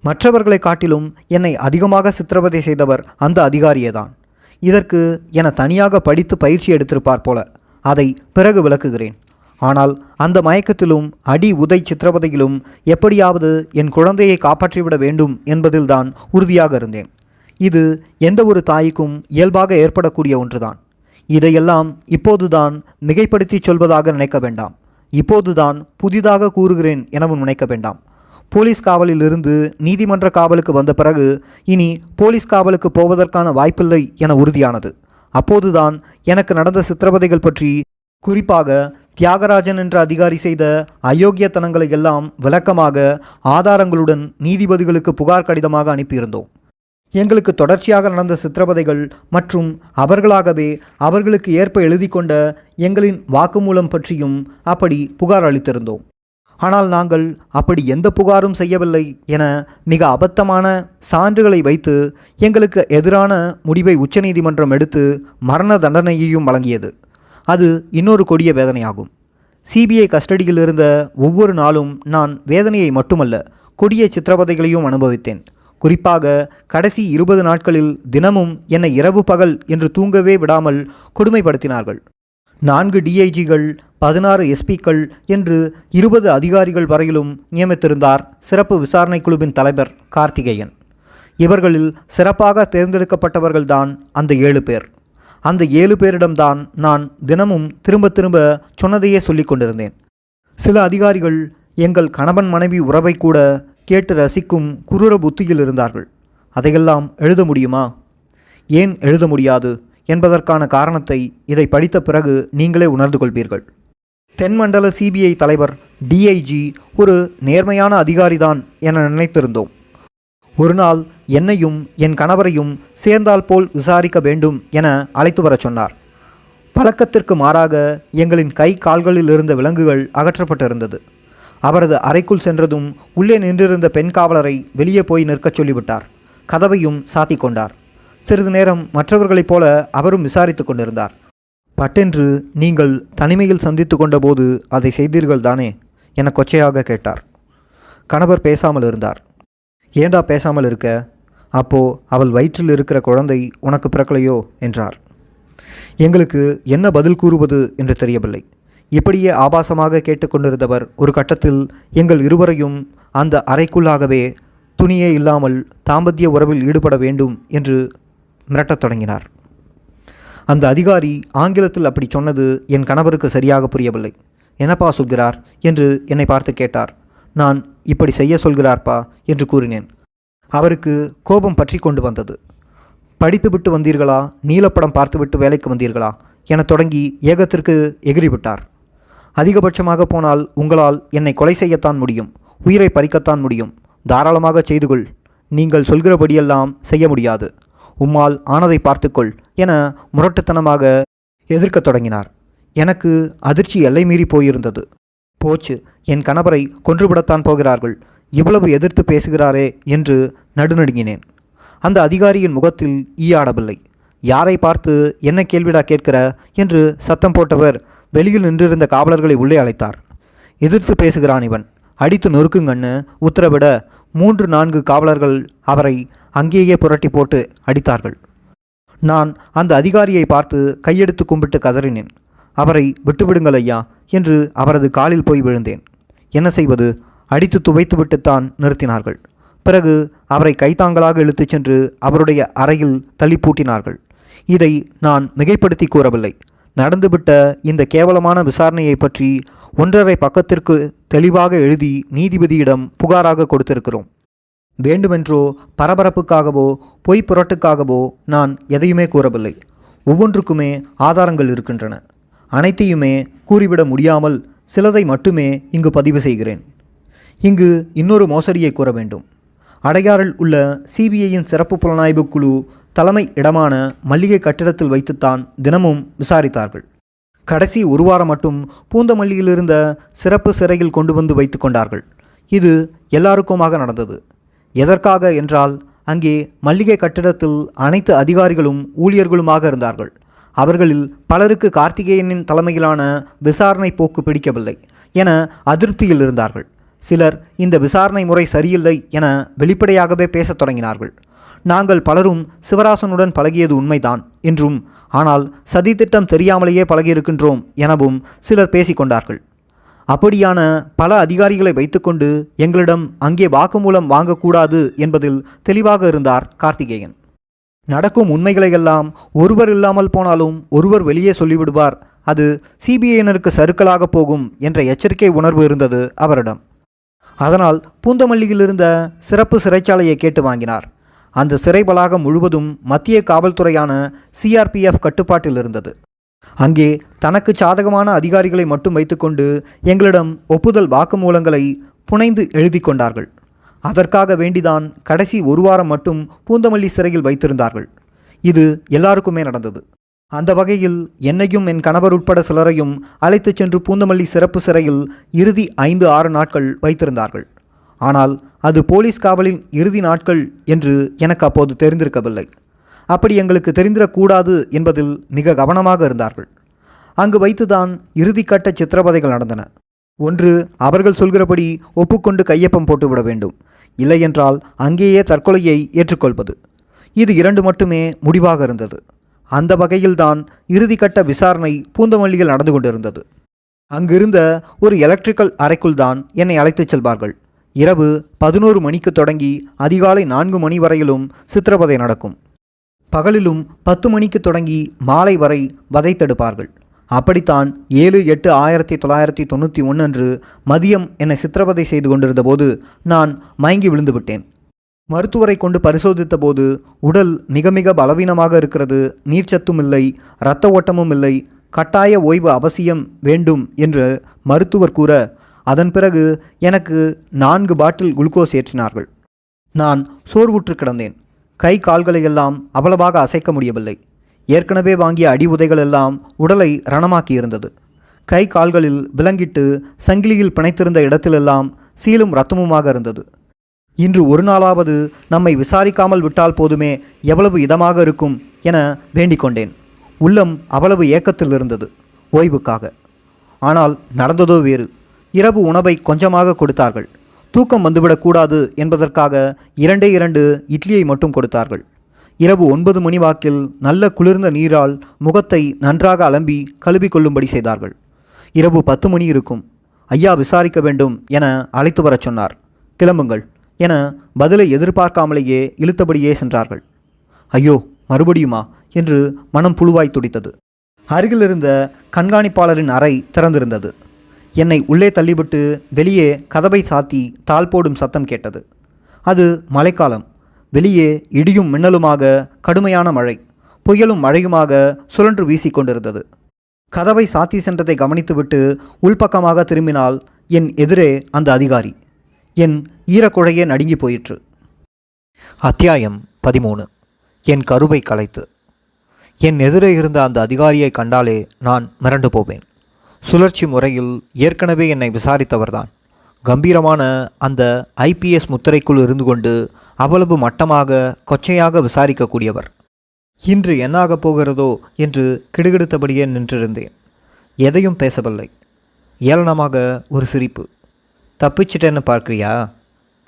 மற்றவர்களை காட்டிலும் என்னை அதிகமாக சித்திரவதை செய்தவர் அந்த அதிகாரியேதான். இதற்கு என தனியாக படித்து பயிற்சி எடுத்திருப்பார் போல. அதை பிறகு விளக்குகிறேன். ஆனால் அந்த மயக்கத்திலும் அடி உதை சித்திரவதையிலும் எப்படியாவது என் குழந்தையை காப்பாற்றிவிட வேண்டும் என்பதில்தான் உறுதியாக இருந்தேன். இது எந்த ஒரு தாய்க்கும் இயல்பாக ஏற்படக்கூடிய ஒன்றுதான். இதையெல்லாம் இப்போதுதான் மிகைப்படுத்தி சொல்வதாக நினைக்க வேண்டாம். இப்போதுதான் புதிதாக கூறுகிறேன் எனவும் நினைக்க வேண்டாம். போலீஸ் காவலில் இருந்து நீதிமன்ற காவலுக்கு வந்த பிறகு இனி போலீஸ் காவலுக்கு போவதற்கான வாய்ப்பில்லை என உறுதியானது. அப்போதுதான் எனக்கு நடந்த சித்திரவதைகள் பற்றி, குறிப்பாக தியாகராஜன் என்ற அதிகாரி செய்த அயோக்கியத்தனங்களை எல்லாம் விளக்கமாக ஆதாரங்களுடன் நீதிபதிகளுக்கு புகார் கடிதமாக அனுப்பியிருந்தோம். எங்களுக்கு தொடர்ச்சியாக நடந்த சித்திரவதைகள் மற்றும் அவர்களாகவே அவர்களுக்கு ஏற்ப எழுதி கொண்ட எங்களின் வாக்குமூலம் பற்றியும் அப்படி புகார் அளித்திருந்தோம். ஆனால் நாங்கள் அப்படி எந்த புகாரும் செய்யவில்லை என மிக அபத்தமான சான்றுகளை வைத்து எங்களுக்கு எதிரான முடிவை உச்சநீதிமன்றம் எடுத்து மரண தண்டனையையும் வழங்கியது. அது இன்னொரு கொடிய வேதனையாகும். சிபிஐ கஸ்டடியில் இருந்த ஒவ்வொரு நாளும் நான் வேதனையை மட்டுமல்ல, கொடிய சித்திரவதைகளையும் அனுபவித்தேன். குறிப்பாக கடைசி 20 நாட்களில் தினமும் என்னை இரவு பகல் என்று தூங்கவே விடாமல் கொடுமைப்படுத்தினார்கள். 4 டிஐஜிகள், 16 எஸ்பிக்கள் என்று 20 அதிகாரிகள் வரையிலும் நியமித்திருந்தார் சிறப்பு விசாரணை குழுவின் தலைவர் கார்த்திகேயன். இவர்களில் சிறப்பாக தேர்ந்தெடுக்கப்பட்டவர்கள்தான் அந்த 7 பேர். அந்த 7 பேரிடம்தான் நான் தினமும் திரும்ப திரும்ப சொன்னதையே சொல்லிக் கொண்டிருந்தேன். சில அதிகாரிகள் எங்கள் கணவன் மனைவி உறவை கூட கேட்டு ரசிக்கும் குரூர புத்தியில் இருந்தார்கள். அதையெல்லாம் எழுத முடியுமா? ஏன் எழுத முடியாது என்பதற்கான காரணத்தை இதை படித்த பிறகு நீங்களே உணர்ந்து கொள்வீர்கள். தென்மண்டல சிபிஐ தலைவர் டிஐஜி ஒரு நேர்மையான அதிகாரிதான் என நினைத்திருந்தோம். ஒரு நாள் என்னையும் என் கணவரையும் சேர்ந்தால் போல் விசாரிக்க வேண்டும் என அழைத்து வர சொன்னார். வழக்கத்திற்கு மாறாக எங்களின் கை கால்களில் இருந்த விலங்குகள் அகற்றப்பட்டிருந்தது. அவரது அறைக்குள் சென்றதும் உள்ளே நின்றிருந்த பெண் காவலரை வெளியே போய் நிற்கச் சொல்லிவிட்டார். கதவையும் சாத்தி கொண்டார். சிறிது நேரம் மற்றவர்களைப் போல அவரும் விசாரித்து கொண்டிருந்தார். பட்டென்று நீங்கள் தனிமையில் சந்தித்து கொண்டபோது அதை செய்தீர்கள் தானே என கொச்சையாக கேட்டார். கணவர் பேசாமல் இருந்தார். ஏண்டா பேசாமல் இருக்க? அப்போ அவள் வயிற்றில் இருக்கிற குழந்தை உனக்கு பிறக்கலையோ என்றார். எங்களுக்கு என்ன பதில் கூறுவது என்று தெரியவில்லை. இப்படியே ஆபாசமாக கேட்டுக்கொண்டிருந்தவர் ஒரு கட்டத்தில் எங்கள் இருவரையும் அந்த அறைக்குள்ளாகவே துணியே இல்லாமல் தாம்பத்திய உறவில் ஈடுபட வேண்டும் என்று மிரட்டத் தொடங்கினார். அந்த அதிகாரி ஆங்கிலத்தில் அப்படி சொன்னது என் கணவருக்கு சரியாக புரியவில்லை. என்னப்பா சொல்கிறார் என்று என்னை பார்த்து கேட்டார். நான் இப்படி செய்ய சொல்கிறார்ப்பா என்று கூறினேன். அவருக்கு கோபம் பற்றி கொண்டு வந்தது. படித்துவிட்டு வந்தீர்களா, நீலப்படம் பார்த்துவிட்டு வேலைக்கு வந்தீர்களா என தொடங்கி ஏகத்திற்கு எகிரிவிட்டார். அதிகபட்சமாக போனால் உங்களால் என்னை கொலை செய்யத்தான் முடியும், உயிரை பறிக்கத்தான் முடியும். தாராளமாக செய்துகொள். நீங்கள் சொல்கிறபடியெல்லாம் செய்ய முடியாது. உம்மால் ஆனதை பார்த்துக்கொள் என முரட்டுத்தனமாக எதிர்க்கத் தொடங்கினார். எனக்கு அதிர்ச்சி எல்லை மீறி போயிருந்தது. போச்சு, என் கணவரை கொன்றுவிடத்தான் போகிறார்கள், இவ்வளவு எதிர்த்து பேசுகிறாரே என்று நடுநடுங்கினேன். அந்த அதிகாரியின் முகத்தில் ஈயாடவில்லை. யாரை பார்த்து என்ன கேள்விடா கேட்கிற என்று சத்தம் போட்டவர் வெளியில் நின்றிருந்த காவலர்களை உள்ளே அழைத்தார். எதிர்த்து பேசுகிறான் இவன், அடித்து நொறுக்குங்கன்னு உத்தரவிட 3-4 காவலர்கள் அவரை அங்கேயே புரட்டி போட்டு அடித்தார்கள். நான் அந்த அதிகாரியை பார்த்து கையெடுத்து கும்பிட்டு கதறினேன். அவரை விட்டுவிடுங்கள் ஐயா என்று அவரது காலில் போய் விழுந்தேன். என்ன செய்வது? அடித்து துவைத்துவிட்டுத்தான் நிறுத்தினார்கள். பிறகு அவரை கைத்தாங்களாக இழுத்துச் சென்று அவருடைய அறையில் தள்ளி பூட்டினார்கள். இதை நான் மிகைப்படுத்தி கூறவில்லை. நடந்துவிட்ட இந்த கேவலமான விசாரணையை பற்றி 1.5 பக்கத்திற்கு தெளிவாக எழுதி நீதிபதியிடம் புகாராக கொடுத்திருக்கிறோம். வேண்டுமென்றோ பரபரப்புக்காகவோ பொய் புரட்டுக்காகவோ நான் எதையுமே கூறவில்லை. ஒவ்வொன்றுக்குமே ஆதாரங்கள் இருக்கின்றன. அனைத்தையுமே கூறிவிட முடியாமல் சிலதை மட்டுமே இங்கு பதிவு செய்கிறேன். இங்கு இன்னொரு மோசடியை கூற வேண்டும். அடையாறில் உள்ள சிபிஐயின் சிறப்பு புலனாய்வு குழு தலைமை இடமான மல்லிகை கட்டிடத்தில் வைத்துத்தான் தினமும் விசாரித்தார்கள். கடைசி ஒரு வாரம் மட்டும் பூந்தமல்லியில் இருந்த சிறப்பு சிறையில் கொண்டு வந்து வைத்து கொண்டார்கள். இது எல்லாருக்குமாக நடந்தது. எதற்காக என்றால், அங்கே மல்லிகை கட்டிடத்தில் அனைத்து அதிகாரிகளும் ஊழியர்களுமாக இருந்தார்கள். அவர்களில் பலருக்கு கார்த்திகேயனின் தலைமையிலான விசாரணை போக்கு பிடிக்கவில்லை என அதிருப்தியில் இருந்தார்கள். சிலர் இந்த விசாரணை முறை சரியில்லை என வெளிப்படையாகவே பேசத் தொடங்கினார்கள். நாங்கள் பலரும் சிவராசனுடன் பழகியது உண்மைதான் என்றும், ஆனால் சதித்திட்டம் தெரியாமலேயே பழகியிருக்கின்றோம் எனவும் சிலர் பேசிக்கொண்டார்கள். அப்படியான பல அதிகாரிகளை வைத்துக்கொண்டு எங்களிடம் அங்கே வாக்குமூலம் வாங்கக்கூடாது என்பதில் தெளிவாக இருந்தார் கார்த்திகேயன். நடக்கும் உண்மைகளையெல்லாம் ஒருவர் இல்லாமல் போனாலும் ஒருவர் வெளியே சொல்லிவிடுவார், அது சிபிஐயினருக்கு சறுக்கலாக போகும் என்ற எச்சரிக்கை உணர்வு இருந்தது அவரிடம். அதனால் பூந்தமல்லியில் இருந்த சிறப்பு சிறைச்சாலையை கேட்டு வாங்கினார். அந்த சிறை வளாகம் முழுவதும் மத்திய காவல்துறையான சிஆர்பிஎஃப் கட்டுப்பாட்டில் இருந்தது. அங்கே தனக்கு சாதகமான அதிகாரிகளை மட்டும் வைத்துக்கொண்டு எங்களிடம் ஒப்புதல் வாக்குமூலங்களை புனைந்து எழுதி கொண்டார்கள். அதற்காக வேண்டிதான் கடைசி ஒரு வாரம் மட்டும் பூந்தமல்லி சிறையில் வைத்திருந்தார்கள். இது எல்லாருக்குமே நடந்தது. அந்த வகையில் என்னையும் என் கணவர் உட்பட சிலரையும் அழைத்துச் சென்று பூந்தமல்லி சிறப்பு சிறையில் இறுதி 5-6 நாட்கள் வைத்திருந்தார்கள். ஆனால் அது போலீஸ் காவலின் இறுதி நாட்கள் என்று எனக்கு அப்போது தெரிந்திருக்கவில்லை. அப்படி எங்களுக்கு தெரிந்திடக்கூடாது என்பதில் மிக கவனமாக இருந்தார்கள். அங்கு வைத்துதான் இறுதிக்கட்ட சித்திரவதைகள் நடந்தன. ஒன்று, அவர்கள் சொல்கிறபடி ஒப்புக்கொண்டு கையொப்பம் போட்டுவிட வேண்டும், இல்லையென்றால் அங்கேயே தற்கொலையை ஏற்றுக்கொள்வது. இது 2 மட்டுமே முடிவாக இருந்தது. அந்த வகையில்தான் இறுதிக்கட்ட விசாரணை பூந்தமல்லியில் நடந்து கொண்டிருந்தது. அங்கிருந்த ஒரு எலக்ட்ரிக்கல் அறைக்குள் தான் என்னை அழைத்துச் செல்வார்கள். இரவு 11 மணிக்கு தொடங்கி அதிகாலை 4 மணி வரையிலும் சித்திரவதை நடக்கும். பகலிலும் 10 மணிக்கு தொடங்கி மாலை வரை வதைத்தெடுப்பார்கள். அப்படித்தான் 7/8/1991 அன்று மதியம் என்னை சித்திரவதை செய்து கொண்டிருந்த போது நான் மயங்கி விழுந்து விட்டேன். மருத்துவரை கொண்டு பரிசோதித்த போது உடல் மிக மிக பலவீனமாக இருக்கிறது, நீர்ச்சத்தும் இல்லை, இரத்த ஓட்டமும் இல்லை, கட்டாய ஓய்வு அவசியம் வேண்டும் என்று மருத்துவர் கூற, அதன் பிறகு எனக்கு 4 பாட்டில் குளுக்கோஸ் ஏற்றினார்கள். நான் சோர்வுற்று கிடந்தேன். கை கால்களையெல்லாம் அவ்வளவாக அசைக்க முடியவில்லை. ஏற்கனவே வாங்கிய அடி உதைகள் எல்லாம் உடலை ரணமாக்கியிருந்தது. கை கால்களில் விலங்கிட்டு சங்கிலியில் பிணைத்திருந்த இடத்திலெல்லாம் சீலும் இரத்தமுமாக இருந்தது. இன்று ஒரு நாளாவது நம்மை விசாரிக்காமல் விட்டால் போதுமே, எவ்வளவு இதமாக இருக்கும் என வேண்டிக் கொண்டேன். உள்ளம் அவ்வளவு ஏக்கத்தில் இருந்தது ஓய்வுக்காக. ஆனால் நடந்ததோ வேறு. இரவு உணவை கொஞ்சமாக கொடுத்தார்கள். தூக்கம் வந்துவிடக்கூடாது என்பதற்காக 2 இட்லியை மட்டும் கொடுத்தார்கள். இரவு 9 மணி வாக்கில் நல்ல குளிர்ந்த நீரால் முகத்தை நன்றாக அலம்பி கழுவி கொள்ளும்படி செய்தார்கள். இரவு 10 மணி இருக்கும். ஐயா விசாரிக்க வேண்டும் என அழைத்து வரச் சொன்னார். கிளம்புங்கள் என பதிலை எதிர்பார்க்காமலேயே இழுத்தபடியே சென்றார்கள். ஐயோ, மறுபடியுமா என்று மனம் புழுவாய் துடித்தது. அருகிலிருந்த கண்காணிப்பாளரின் அறை திறந்திருந்தது. என்னை உள்ளே தள்ளிவிட்டு வெளியே கதவை சாத்தி தாள் போடும் சத்தம் கேட்டது. அது மழைக்காலம். வெளியே இடியும் மின்னலுமாக கடுமையான மழை, புயலும் மழையுமாக சுழன்று வீசிக்கொண்டிருந்தது. கதவை சாத்தி சென்றதை கவனித்துவிட்டு உள்பக்கமாக திரும்பினால் என் எதிரே அந்த அதிகாரி. என் ஈரக்குழையே நடுங்கி போயிற்று. அத்தியாயம் 13. என் கருவை கலைத்து. என் எதிரே இருந்த அந்த அதிகாரியை கண்டாலே நான் மிரண்டு போவேன். சுழற்சி முறையில் ஏற்கனவே என்னை விசாரித்தவர்தான். கம்பீரமான அந்த ஐபிஎஸ் முத்திரைக்குள் இருந்து கொண்டு அவ்வளவு மட்டமாக கொச்சையாக விசாரிக்கக்கூடியவர். இன்று என்னாகப் போகிறதோ என்று கிடுகிடுத்தபடியே நின்றிருந்தேன். எதையும் பேசவில்லை. ஏளனமாக ஒரு சிரிப்பு. தப்பிச்சிட்டேன்னு பார்க்குறியா?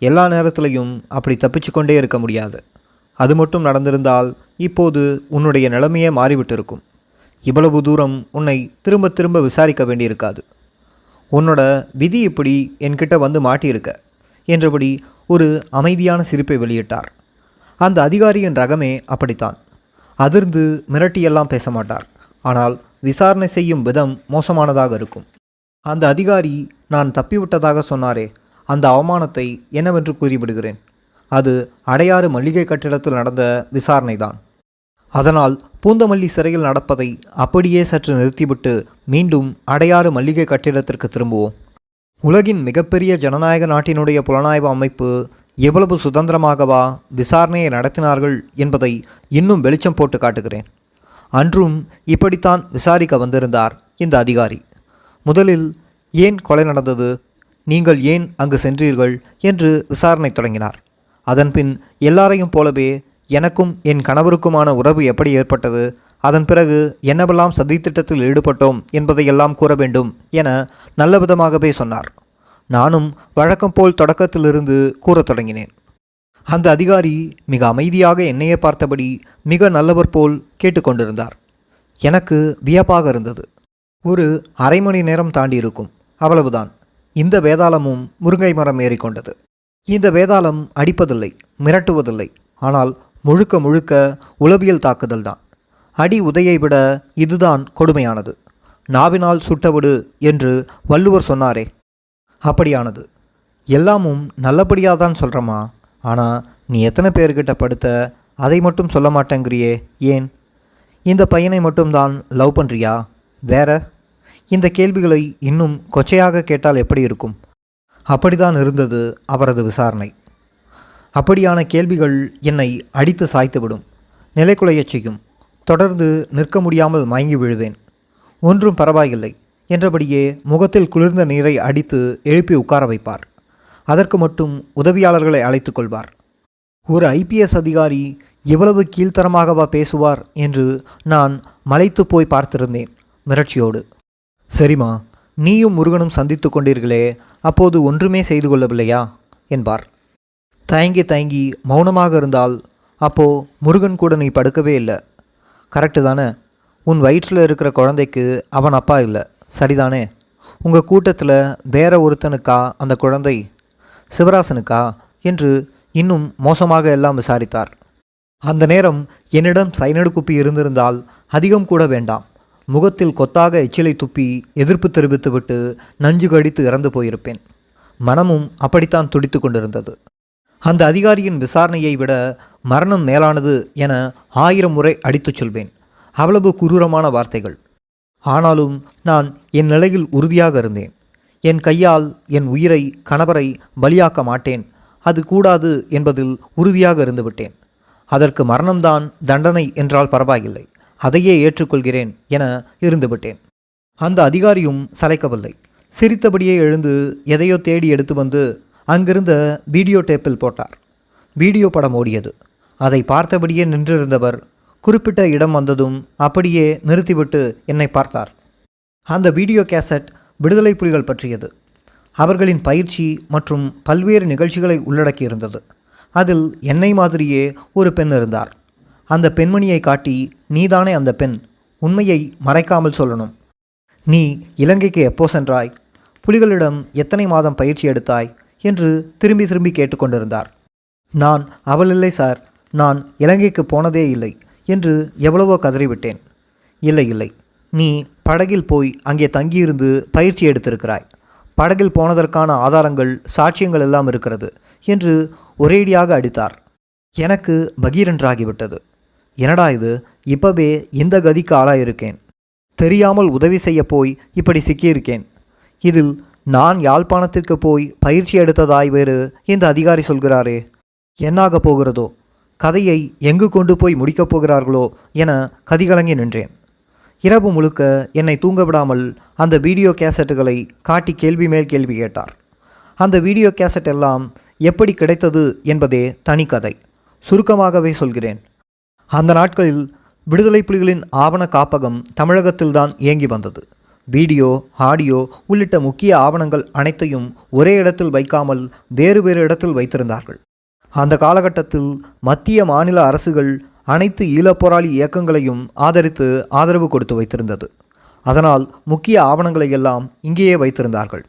எல்லா நேரத்திலையும் அப்படி தப்பிச்சு கொண்டே இருக்க முடியாது. அது மட்டும் நடந்திருந்தால் இப்போது உன்னுடைய நிலைமையே மாறிவிட்டிருக்கும். இவ்வளவு தூரம் உன்னை திரும்ப திரும்ப விசாரிக்க வேண்டியிருக்காது. உன்னோட விதி இப்படி என்கிட்ட வந்து மாட்டியிருக்க என்றபடி ஒரு அமைதியான சிரிப்பை வெளியிட்டார். அந்த அதிகாரியின் ரகமே அப்படித்தான். அதிர்ந்து மிரட்டியெல்லாம் பேச மாட்டார். ஆனால் விசாரணை செய்யும் விதம் மோசமானதாக இருக்கும். அந்த அதிகாரி நான் தப்பிவிட்டதாக சொன்னாரே, அந்த அவமானத்தை என்னவென்று கூறிவிடுகிறேன். அது அடையாறு மல்லிகை கட்டிடத்தில் நடந்த விசாரணைதான். அதனால் பூந்தமல்லி சிறையில் நடப்பதை அப்படியே சற்று நிறுத்திவிட்டு மீண்டும் அடையாறு மல்லிகை கட்டிடத்திற்கு திரும்புவோம். உலகின் மிகப்பெரிய ஜனநாயக நாட்டினுடைய புலனாய்வு அமைப்பு எவ்வளவு சுதந்திரமாகவா விசாரணையை நடத்தினார்கள் என்பதை இன்னும் வெளிச்சம் போட்டு காட்டுகிறேன். அன்றும் இப்படித்தான் விசாரிக்க வந்திருந்தார் இந்த அதிகாரி. முதலில் ஏன் கொலை நடந்தது, நீங்கள் ஏன் அங்கு சென்றீர்கள் என்று விசாரணை தொடங்கினார். அதன்பின் எல்லாரையும் போலவே எனக்கும் என் கணவருக்குமான உறவு எப்படி ஏற்பட்டது, அதன் பிறகு என்னவெல்லாம் சதித்திட்டத்தில் ஈடுபட்டோம் என்பதையெல்லாம் கூற வேண்டும் என நல்லவிதமாகவே சொன்னார். நானும் வழக்கம் போல் தொடக்கத்திலிருந்து கூறத் தொடங்கினேன். அந்த அதிகாரி மிக அமைதியாக என்னையே பார்த்தபடி மிக நல்லவர் போல் கேட்டுக்கொண்டிருந்தார். எனக்கு வியப்பாக இருந்தது. ஒரு அரை மணி நேரம் தாண்டி இருக்கும், அவ்வளவுதான். இந்த வேதாளமும் முருங்கை மரம் ஏறிக்கொண்டது. இந்த வேதாளம் அடிப்பதில்லை, மிரட்டுவதில்லை, ஆனால் முழுக்க முழுக்க உளவியல் தாக்குதல் தான். அடி உதையை விட இதுதான் கொடுமையானது. நாவினால் சுட்டவிடு என்று வள்ளுவர் சொன்னாரே, அப்படியானது. எல்லாமும் நல்லபடியாக தான் சொல்கிறம்மா, ஆனால் நீ எத்தனை பேர்கிட்ட படுத்த அதை மட்டும் சொல்ல மாட்டேங்கிறியே, ஏன்? இந்த பையனை மட்டும்தான் லவ் பண்ணுறியா, வேற? இந்த கேள்விகளை இன்னும் கொச்சையாக கேட்டால் எப்படி இருக்கும்? அப்படிதான் இருந்தது அவரது விசாரணை. அப்படியான கேள்விகள் என்னை அடித்து சாய்த்துவிடும், நிலைக்குலையச் செய்யும். தொடர்ந்து நிற்க முடியாமல் மயங்கி விழுவேன். ஒன்றும் பரவாயில்லை என்றபடியே முகத்தில் குளிர்ந்த நீரை அடித்து எழுப்பி உட்கார வைப்பார். அதற்கு மட்டும் உதவியாளர்களை அழைத்து கொள்வார். ஒரு IPS அதிகாரி இவ்வளவு கீழ்த்தரமாகவா பேசுவார் என்று நான் மலைத்து போய் பார்த்திருந்தேன் மிரட்சியோடு. சரிம்மா, நீயும் முருகனும் சந்தித்து கொண்டீர்களே, அப்போது ஒன்றுமே செய்து கொள்ளவில்லையா என்பார். தயங்கி தயங்கி மௌனமாக இருந்தால், அப்போ முருகன் கூட நீ படுக்கவே இல்லை, கரெக்டு தானே? உன் வயிற்றில் இருக்கிற குழந்தைக்கு அவன் அப்பா இல்லை, சரிதானே? உங்கள் கூட்டத்தில் வேற ஒருத்தனுக்கா அந்த குழந்தை, சிவராசனுக்கா என்று இன்னும் மோசமாக எல்லாம் விசாரித்தார். அந்த நேரம் என்னிடம் சைனடு குப்பி இருந்திருந்தால் அதிகம் கூட வேண்டாம், முகத்தில் கொத்தாக எச்சிலை துப்பி எதிர்ப்பு தெரிவித்துவிட்டு நஞ்சு கடித்து இறந்து போயிருப்பேன். மனமும் அப்படித்தான் துடித்து கொண்டிருந்தது. அந்த அதிகாரியின் விசாரணையை விட மரணம் மேலானது என 1000 முறை அடித்துச் சொல்வேன். அவ்வளவு குரூரமான வார்த்தைகள். ஆனாலும் நான் என் நிலையில் உறுதியாக இருந்தேன். என் கையால் என் உயிரை, கணவரை பலியாக்க மாட்டேன், அது கூடாது என்பதில் உறுதியாக இருந்துவிட்டேன். அதற்கு மரணம்தான் தண்டனை என்றால் பரவாயில்லை, அதையே ஏற்றுக்கொள்கிறேன் என இருந்துவிட்டேன். அந்த அதிகாரியும் சளைக்கவில்லை. சிரித்தபடியே எழுந்து எதையோ தேடி எடுத்து வந்து அங்கிருந்த வீடியோ டேப்பில் போட்டார். வீடியோ படம் ஓடியது. அதை பார்த்தபடியே நின்றிருந்தவர் குறிப்பிட்ட இடம் வந்ததும் அப்படியே நிறுத்திவிட்டு என்னை பார்த்தார். அந்த வீடியோ கேசட் விடுதலை புலிகள் பற்றியது. அவர்களின் பயிற்சி மற்றும் பல்வேறு நிகழ்ச்சிகளை உள்ளடக்கியிருந்தது. அதில் என்னை மாதிரியே ஒரு பெண் இருந்தார். அந்த பெண்மணியை காட்டி, நீதானே அந்த பெண், உண்மையை மறைக்காமல் சொல்லணும். நீ இலங்கைக்கு எப்போ சென்றாய், புலிகளிடம் எத்தனை மாதம் பயிற்சி எடுத்தாய் என்று திரும்பி திரும்பி கேட்டுக்கொண்டிருந்தார். நான் அவள் இல்லை சார், நான் இலங்கைக்கு போனதே இல்லை என்று எவ்வளவோ கதறிவிட்டேன். இல்லை இல்லை, நீ படகில் போய் அங்கே தங்கியிருந்து பயிற்சி எடுத்திருக்கிறாய், படகில் போனதற்கான ஆதாரங்கள், சாட்சியங்கள் எல்லாம் இருக்கிறது என்று ஒரேடியாக அடித்தார். எனக்கு பகீரென்றாகிவிட்டது. என்னடா இது, இப்பவே இந்த கதிக்கு ஆளாயிருக்கேன், தெரியாமல் உதவி செய்ய போய் இப்படி சிக்கியிருக்கேன். இதில் நான் யாழ்ப்பாணத்திற்கு போய் பயிற்சி எடுத்ததாய் வேறு இந்த அதிகாரி சொல்கிறாரே, என்னாக போகிறதோ, கதையை எங்கு கொண்டு போய் முடிக்கப் போகிறார்களோ என கதிகலங்கி நின்றேன். இரவு முழுக்க என்னை தூங்க விடாமல் அந்த வீடியோ கேசட்டுகளை காட்டி கேள்வி மேல் கேள்வி கேட்டார். அந்த வீடியோ கேசட் எல்லாம் எப்படி கிடைத்தது என்பதே தனி கதை. சுருக்கமாகவே சொல்கிறேன். அந்த நாட்களில் விடுதலை புலிகளின் ஆவண காப்பகம் தமிழகத்தில்தான் இயங்கி வந்தது. வீடியோ, ஆடியோ உள்ளிட்ட முக்கிய ஆவணங்கள் அனைத்தையும் ஒரே இடத்தில் வைக்காமல் வேறு வேறு இடத்தில் வைத்திருந்தார்கள். அந்த காலகட்டத்தில் மத்திய மாநில அரசுகள் அனைத்து ஈழப்போராளி இயக்கங்களையும் ஆதரித்து ஆதரவு கொடுத்து வைத்திருந்தது. அதனால் முக்கிய ஆவணங்களை எல்லாம் இங்கேயே வைத்திருந்தார்கள்.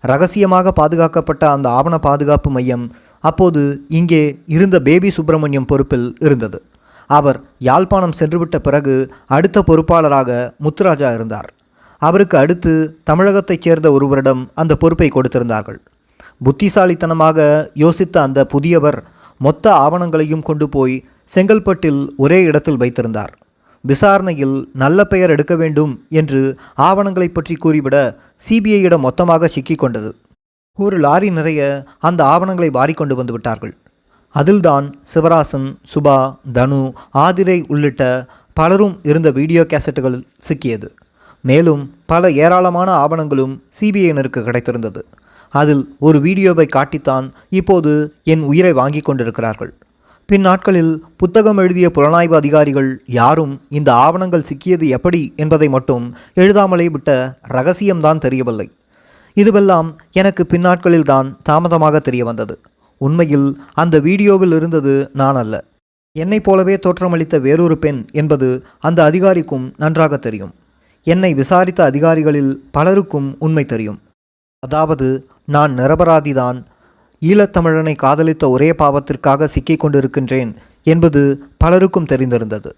ரகசியமாக பாதுகாக்கப்பட்ட அந்த ஆவண பாதுகாப்பு மையம் அப்போது இங்கே இருந்த பேபி சுப்பிரமணியம் பொறுப்பில் இருந்தது. அவர் யாழ்ப்பாணம் சென்றுவிட்ட பிறகு அடுத்த பொறுப்பாளராக முத்துராஜா இருந்தார். அவருக்கு அடுத்து தமிழகத்தைச் சேர்ந்த ஒருவரிடம் அந்த பொறுப்பை கொடுத்திருந்தார்கள். புத்திசாலித்தனமாக யோசித்த அந்த புதியவர் மொத்த ஆவணங்களையும் கொண்டு போய் செங்கல்பட்டில் ஒரே இடத்தில் வைத்திருந்தார். விசாரணையில் நல்ல பெயர் எடுக்க வேண்டும் என்று ஆவணங்களை பற்றி கூறிவிட சிபிஐயிடம் மொத்தமாக சிக்கிக்கொண்டது. ஒரு லாரி நிறைய அந்த ஆவணங்களை வாரிக்கொண்டு வந்து விட்டார்கள். அதில்தான் சிவராசன், சுபா, தனு, ஆதிரை உள்ளிட்ட பலரும் இருந்த வீடியோ கேசட்டுகள் சிக்கியது. மேலும் பல ஏராளமான ஆவணங்களும் சிபிஐயினருக்கு கிடைத்திருந்தது. அதில் ஒரு வீடியோவை காட்டித்தான் இப்போது என் உயிரை வாங்கி கொண்டிருக்கிறார்கள். பின் நாட்களில் புத்தகம் எழுதிய புலனாய்வு அதிகாரிகள் யாரும் இந்த ஆவணங்கள் சிக்கியது எப்படி என்பதை மட்டும் எழுதாமலே விட்ட ரகசியம்தான் தெரியவில்லை. இதுவெல்லாம் எனக்கு பின்னாட்களில்தான் தாமதமாக தெரிய வந்தது. உண்மையில் அந்த வீடியோவில் இருந்தது நான் அல்ல, என்னைப் போலவே தோற்றமளித்த வேறொரு பெண் என்பது அந்த அதிகாரிக்கும் நன்றாக தெரியும். என்னை விசாரித்த அதிகாரிகளில் பலருக்கும் உண்மை தெரியும். அதாவது நான் நிரபராதிதான், ஈழத்தமிழனை காதலித்த ஒரே பாவத்திற்காக சிக்கிக் கொண்டிருக்கின்றேன் என்பது பலருக்கும் தெரிந்திருந்தது.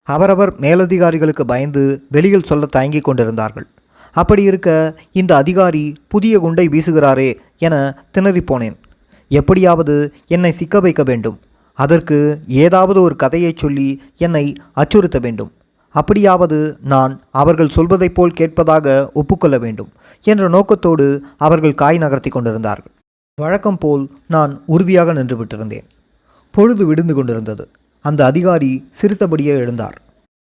அவரவர் மேலதிகாரிகளுக்கு பயந்து வெளியில் சொல்ல தயங்கிக் கொண்டிருந்தார்கள். அப்படி இருக்க இந்த அதிகாரி புதிய குண்டை வீசுகிறாரே என திணறிப்போனேன். எப்படியாவது என்னை சிக்க வைக்க வேண்டும், அதற்கு ஏதாவது ஒரு கதையை சொல்லி என்னை அச்சுறுத்த வேண்டும், அப்படியாவது நான் அவர்கள் சொல்வதைப் போல் கேட்பதாக ஒப்புக்கொள்ள வேண்டும் என்ற நோக்கத்தோடு அவர்கள் காய் நகர்த்தி கொண்டிருந்தார்கள். வழக்கம் போல் நான் உறுதியாக நின்று விட்டிருந்தேன். பொழுது விடிந்து கொண்டிருந்தது. அந்த அதிகாரி சிரித்தபடியே எழுந்தார்.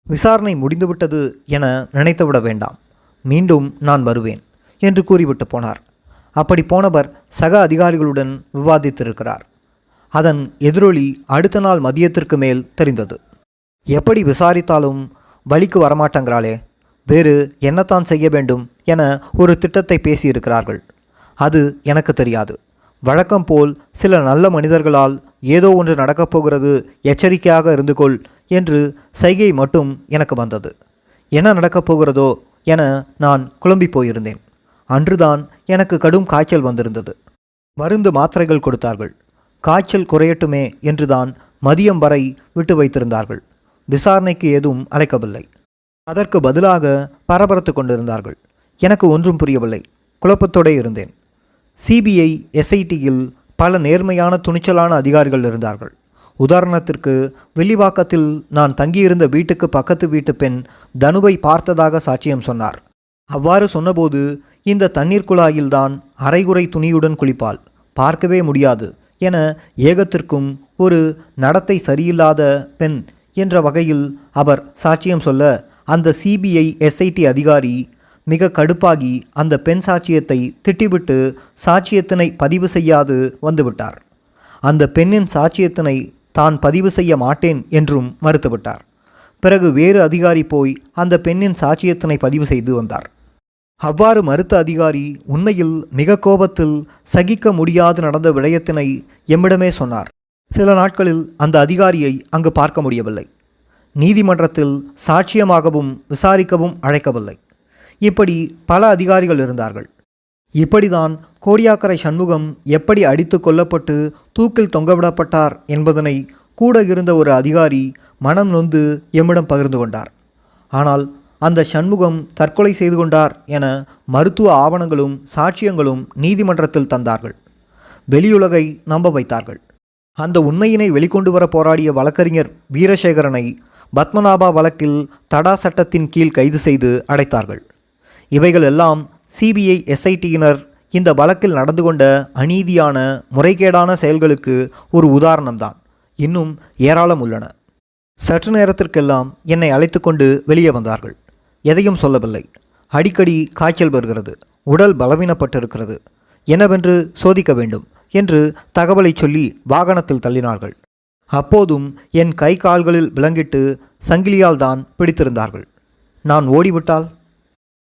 விசாரணை முடிந்துவிட்டது என நினைத்துவிட வேண்டாம், மீண்டும் நான் வருவேன் என்று கூறிவிட்டு போனார். அப்படி போனவர் சக அதிகாரிகளுடன் விவாதித்திருக்கிறார். அதன் எதிரொலி அடுத்த நாள் மதியத்திற்கு மேல் தெரிந்தது. எப்படி விசாரித்தாலும் வழிக்கு வரமாட்டேங்கிறாளே, வேறு என்னத்தான் செய்ய வேண்டும் என ஒரு திட்டத்தை பேசியிருக்கிறார்கள். அது எனக்கு தெரியாது. வழக்கம் போல் சில நல்ல மனிதர்களால் ஏதோ ஒன்று நடக்கப் போகிறது, எச்சரிக்கையாக இருந்து கொள் என்று சைகை மட்டும் எனக்கு வந்தது. என்ன நடக்கப் போகிறதோ என நான் குழம்பி போயிருந்தேன். அன்றுதான் எனக்கு கடும் காய்ச்சல் வந்திருந்தது. மருந்து மாத்திரைகள் கொடுத்தார்கள். காய்ச்சல் குறையட்டுமே என்றுதான் மதியம் வரை விட்டு வைத்திருந்தார்கள். விசாரணைக்கு ஏதும் அழைக்கவில்லை. அதற்கு பதிலாக பரபரத்து கொண்டிருந்தார்கள். எனக்கு ஒன்றும் புரியவில்லை. குழப்பத்தோடு இருந்தேன். சிபிஐ எஸ்ஐடியில் பல நேர்மையான துணிச்சலான அதிகாரிகள் இருந்தார்கள். உதாரணத்திற்கு வில்லிவாக்கத்தில் நான் தங்கியிருந்த வீட்டுக்கு பக்கத்து வீட்டு பெண் தனுவை பார்த்ததாக சாட்சியம் சொன்னார். அவ்வாறு சொன்னபோது இந்த தண்ணீர் குழாயில்தான் அரைகுறை துணியுடன் குளிப்பாள், பார்க்கவே முடியாது என ஏகத்திற்கும் ஒரு நடத்தை சரியில்லாத பெண் என்ற வகையில் அவர் சாட்சியம் சொல்ல, அந்த சிபிஐ எஸ்ஐடி அதிகாரி மிக கடுப்பாகி அந்த பெண் சாட்சியத்தை திட்டிவிட்டு சாட்சியத்தினை பதிவு செய்யாது வந்துவிட்டார். அந்த பெண்ணின் சாட்சியத்தினை தான் பதிவு செய்ய மாட்டேன் என்றும் மறுத்துவிட்டார். பிறகு வேறு அதிகாரி போய் அந்த பெண்ணின் சாட்சியத்தினை பதிவு செய்து வந்தார். அவ்வாறு மறுத்த அதிகாரி உண்மையில் மிக கோபத்தில் சகிக்க முடியாது நடந்த விடயத்தினை எம்மிடமே சொன்னார். சில நாட்களில் அந்த அதிகாரியை அங்கு பார்க்க முடியவில்லை. நீதிமன்றத்தில் சாட்சியமாகவும் விசாரிக்கவும் அழைக்கவில்லை. இப்படி பல அதிகாரிகள் இருந்தார்கள். இப்படிதான் கோடியாக்கரை சண்முகம் எப்படி அடித்து கொல்லப்பட்டு தூக்கில் தொங்கவிடப்பட்டார் என்பதனை கூட இருந்த ஒரு அதிகாரி மனம் நொந்து எம்மிடம் பகிர்ந்து கொண்டார். ஆனால் அந்த சண்முகம் தற்கொலை செய்து கொண்டார் என மருத்துவ ஆவணங்களும் சாட்சியங்களும் நீதிமன்றத்தில் தந்தார்கள். வெளியுலகை நம்ப வைத்தார்கள். அந்த உண்மையினை வெளிக்கொண்டு வர போராடிய வழக்கறிஞர் வீரசேகரனை பத்மநாபா வழக்கில் தடா சட்டத்தின் கீழ் கைது செய்து அடைத்தார்கள். இவைகள் எல்லாம் சிபிஐ எஸ்ஐடியினர் இந்த வழக்கில் நடந்து கொண்ட அநீதியான முறைகேடான செயல்களுக்கு ஒரு உதாரணம்தான். இன்னும் ஏராளம் உள்ளன. சற்று நேரத்திற்கெல்லாம் என்னை அழைத்து கொண்டு வெளியே வந்தார்கள். எதையும் சொல்லவில்லை. அடிக்கடி காய்ச்சல் வருகிறது, உடல் பலவீனப்பட்டிருக்கிறது, என்னவென்று சோதிக்க வேண்டும் என்று தகவலை சொல்லி வாகனத்தில் தள்ளினார்கள். அப்போதும் என் கை கால்களில் விலங்கிட்டு சங்கிலியால் தான் பிடித்திருந்தார்கள். நான் ஓடிவிட்டால்?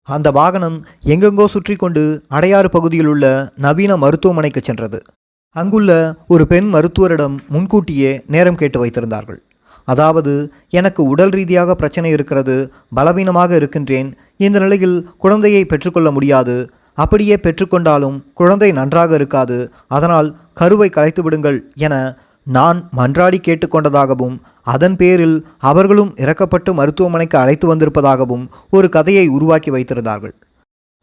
அந்த வாகனம் எங்கெங்கோ சுற்றி கொண்டு அடையாறு பகுதியில் உள்ள நவீன மருத்துவமனைக்கு சென்றது. அங்குள்ள ஒரு பெண் மருத்துவரிடம் முன்கூட்டியே நேரம் கேட்டு வைத்திருந்தார்கள். அதாவது எனக்கு உடல் ரீதியாக பிரச்சனை இருக்கிறது, பலவீனமாக இருக்கின்றேன். இந்த நிலையில் குழந்தையை பெற்றுக்கொள்ள முடியாது. அப்படியே பெற்றுக்கொண்டாலும் குழந்தை நன்றாக இருக்காது. அதனால் கருவை கலைத்து விடுங்கள் என நான் மன்றாடி கேட்டுக்கொண்டதாகவும் அதன் பேரில் அவர்களும் இறக்கப்பட்டு மருத்துவமனைக்கு அழைத்து வந்திருப்பதாகவும் ஒரு கதையை உருவாக்கி வைத்திருந்தார்கள்.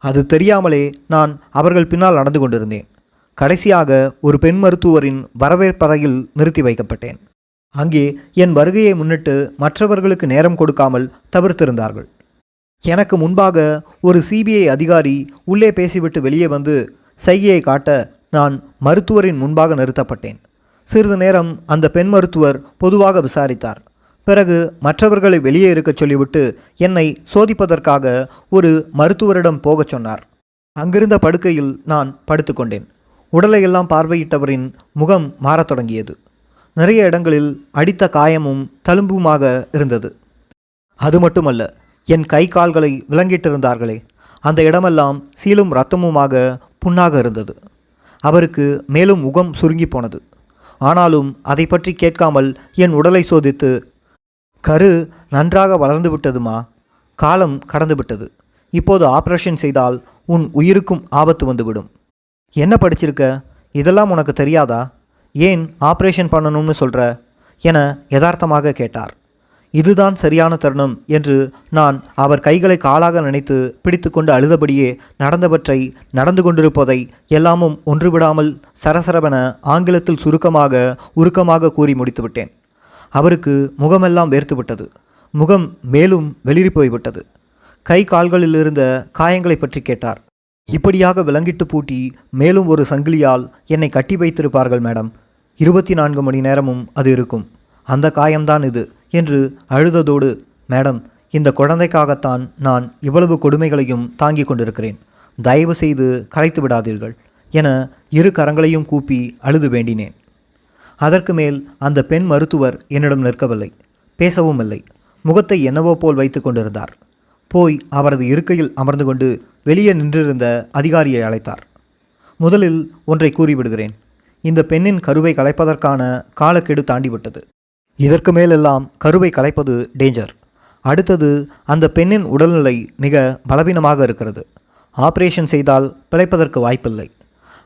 அது தெரியாமலே நான் அவர்கள் பின்னால் நடந்து கொண்டிருந்தேன். கடைசியாக ஒரு பெண் மருத்துவரின் வரவேற்பறையில் நிறுத்தி வைக்கப்பட்டேன். அங்கே என் வருகையை முன்னிட்டு மற்றவர்களுக்கு நேரம் கொடுக்காமல் தவிர்த்திருந்தார்கள். எனக்கு முன்பாக ஒரு சிபிஐ அதிகாரி உள்ளே பேசிவிட்டு வெளியே வந்து சைகையை காட்ட நான் மருத்துவரின் முன்பாக நிறுத்தப்பட்டேன். சிறிது நேரம் அந்த பெண் மருத்துவர் பொதுவாக விசாரித்தார். பிறகு மற்றவர்களை வெளியே இருக்கச் சொல்லிவிட்டு என்னை சோதிப்பதற்காக ஒரு மருத்துவரிடம் போகச் சொன்னார். அங்கிருந்த படுக்கையில் நான் படுத்துக்கொண்டேன். உடலையெல்லாம் பார்வையிட்டவரின் முகம் மாறத் தொடங்கியது. நிறைய இடங்களில் அடித்த காயமும் தழும்புமாக இருந்தது. அது மட்டுமல்ல, என் கை கால்களை விலங்கிட்டிருந்தார்களே, அந்த இடமெல்லாம் சீலும் இரத்தமுமாக புண்ணாக இருந்தது. அவருக்கு மேலும் முகம் சுருங்கி போனது. ஆனாலும் அதை பற்றி கேட்காமல் என் உடலை சோதித்து, கரு நன்றாக வளர்ந்து விட்டதுமா, காலம் கடந்து விட்டது, இப்போது ஆப்ரேஷன் செய்தால் உன் உயிருக்கும் ஆபத்து வந்துவிடும். என்ன படிச்சிருக்க, இதெல்லாம் உனக்கு தெரியாதா, ஏன் ஆப்ரேஷன் பண்ணணும்னு சொல்கிற என யதார்த்தமாக கேட்டார். இதுதான் சரியான தருணம் என்று நான் அவர் கைகளை காலாக நினைத்து பிடித்து கொண்டு அழுதபடியே நடந்தவற்றை, நடந்து கொண்டிருப்பதை எல்லாமும் ஒன்றுவிடாமல் சரசரவென ஆங்கிலத்தில் உருக்கமாக கூறி முடித்துவிட்டேன். அவருக்கு முகமெல்லாம் வேர்த்துவிட்டது. முகம் மேலும் வெளிரி போய்விட்டது. கை கால்களில் இருந்த காயங்களை பற்றி கேட்டார். இப்படியாக விலங்கிட்டு பூட்டி மேலும் ஒரு சங்கிலியால் என்னை கட்டி வைத்திருப்பார்கள் மேடம். 24 மணி நேரமும் அது இருக்கும். அந்த காயம்தான் இது என்று அழுததோடு, மேடம், இந்த குழந்தைக்காகத்தான் நான் இவ்வளவு கொடுமைகளையும் தாங்கிக் கொண்டிருக்கிறேன். தயவு செய்து கலைத்து விடாதீர்கள் என இரு கரங்களையும் கூப்பி அழுது வேண்டினேன். அதற்கு மேல் அந்த பெண் மருத்துவர் என்னிடம் நிற்கவில்லை, பேசவும் இல்லை. முகத்தை என்னவோ போல் வைத்து கொண்டிருந்தார். போய் அவரது இருக்கையில் அமர்ந்து கொண்டு வெளியே நின்றிருந்த அதிகாரியை அழைத்தார். முதலில் ஒன்றை கூறிவிடுகிறேன். இந்த பெண்ணின் கருவை கலைப்பதற்கான காலக்கெடு தாண்டிவிட்டது. இதற்கு மேலெல்லாம் கருவை கலைப்பது டேஞ்சர். அடுத்தது, அந்த பெண்ணின் உடல்நிலை மிக பலவீனமாக இருக்கிறது. ஆபரேஷன் செய்தால் பிழைப்பதற்கு வாய்ப்பில்லை.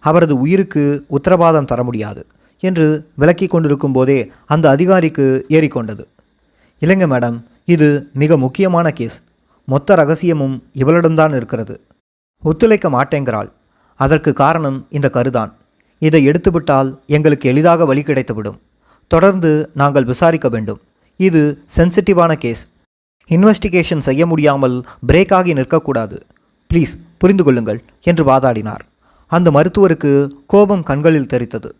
அவரது உயிருக்கு உத்தரவாதம் தர முடியாது என்று விளக்கி கொண்டிருக்கும் போதே அந்த அதிகாரிக்கு ஏறிக்கொண்டது. இல்லைங்க மேடம், இது மிக முக்கியமான கேஸ். மொத்த ரகசியமும் இவளிடம்தான் இருக்கிறது. ஒத்துழைக்க மாட்டேங்கிறாள். அதற்கு காரணம் இந்த கருதான். இதை எடுத்துவிட்டால் எங்களுக்கு எளிதாக வழி கிடைத்துவிடும். தொடர்ந்து நாங்கள் விசாரிக்க வேண்டும். இது சென்சிட்டிவான கேஸ். இன்வெஸ்டிகேஷன் செய்ய முடியாமல் பிரேக் ஆகி நிற்கக்கூடாது. ப்ளீஸ் புரிந்து கொள்ளுங்கள் என்று வாதாடினார். அந்த மருத்துவருக்கு கோபம் கண்களில் தெரித்தது.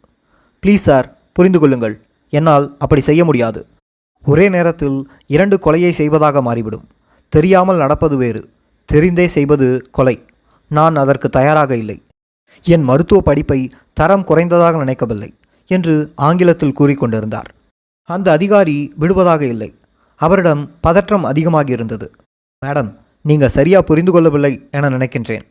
ப்ளீஸ் சார், புரிந்து கொள்ளுங்கள். என்னால் அப்படி செய்ய முடியாது. ஒரே நேரத்தில் 2 கொலையை செய்வதாக மாறிவிடும். தெரியாமல் நடப்பது வேறு, தெரிந்தே செய்வது கொலை. நான் அதற்கு தயாராக இல்லை. என் மருத்துவ படிப்பை தரம் குறைந்ததாக நினைக்கவில்லை என்று ஆங்கிலத்தில் கூறிக்கொண்டிருந்தார். அந்த அதிகாரி விடுவதாக இல்லை. அவரிடம் பதற்றம் அதிகமாகி இருந்தது. மேடம், நீங்கள் சரியாக புரிந்து கொள்ளவில்லை என நினைக்கின்றேன்.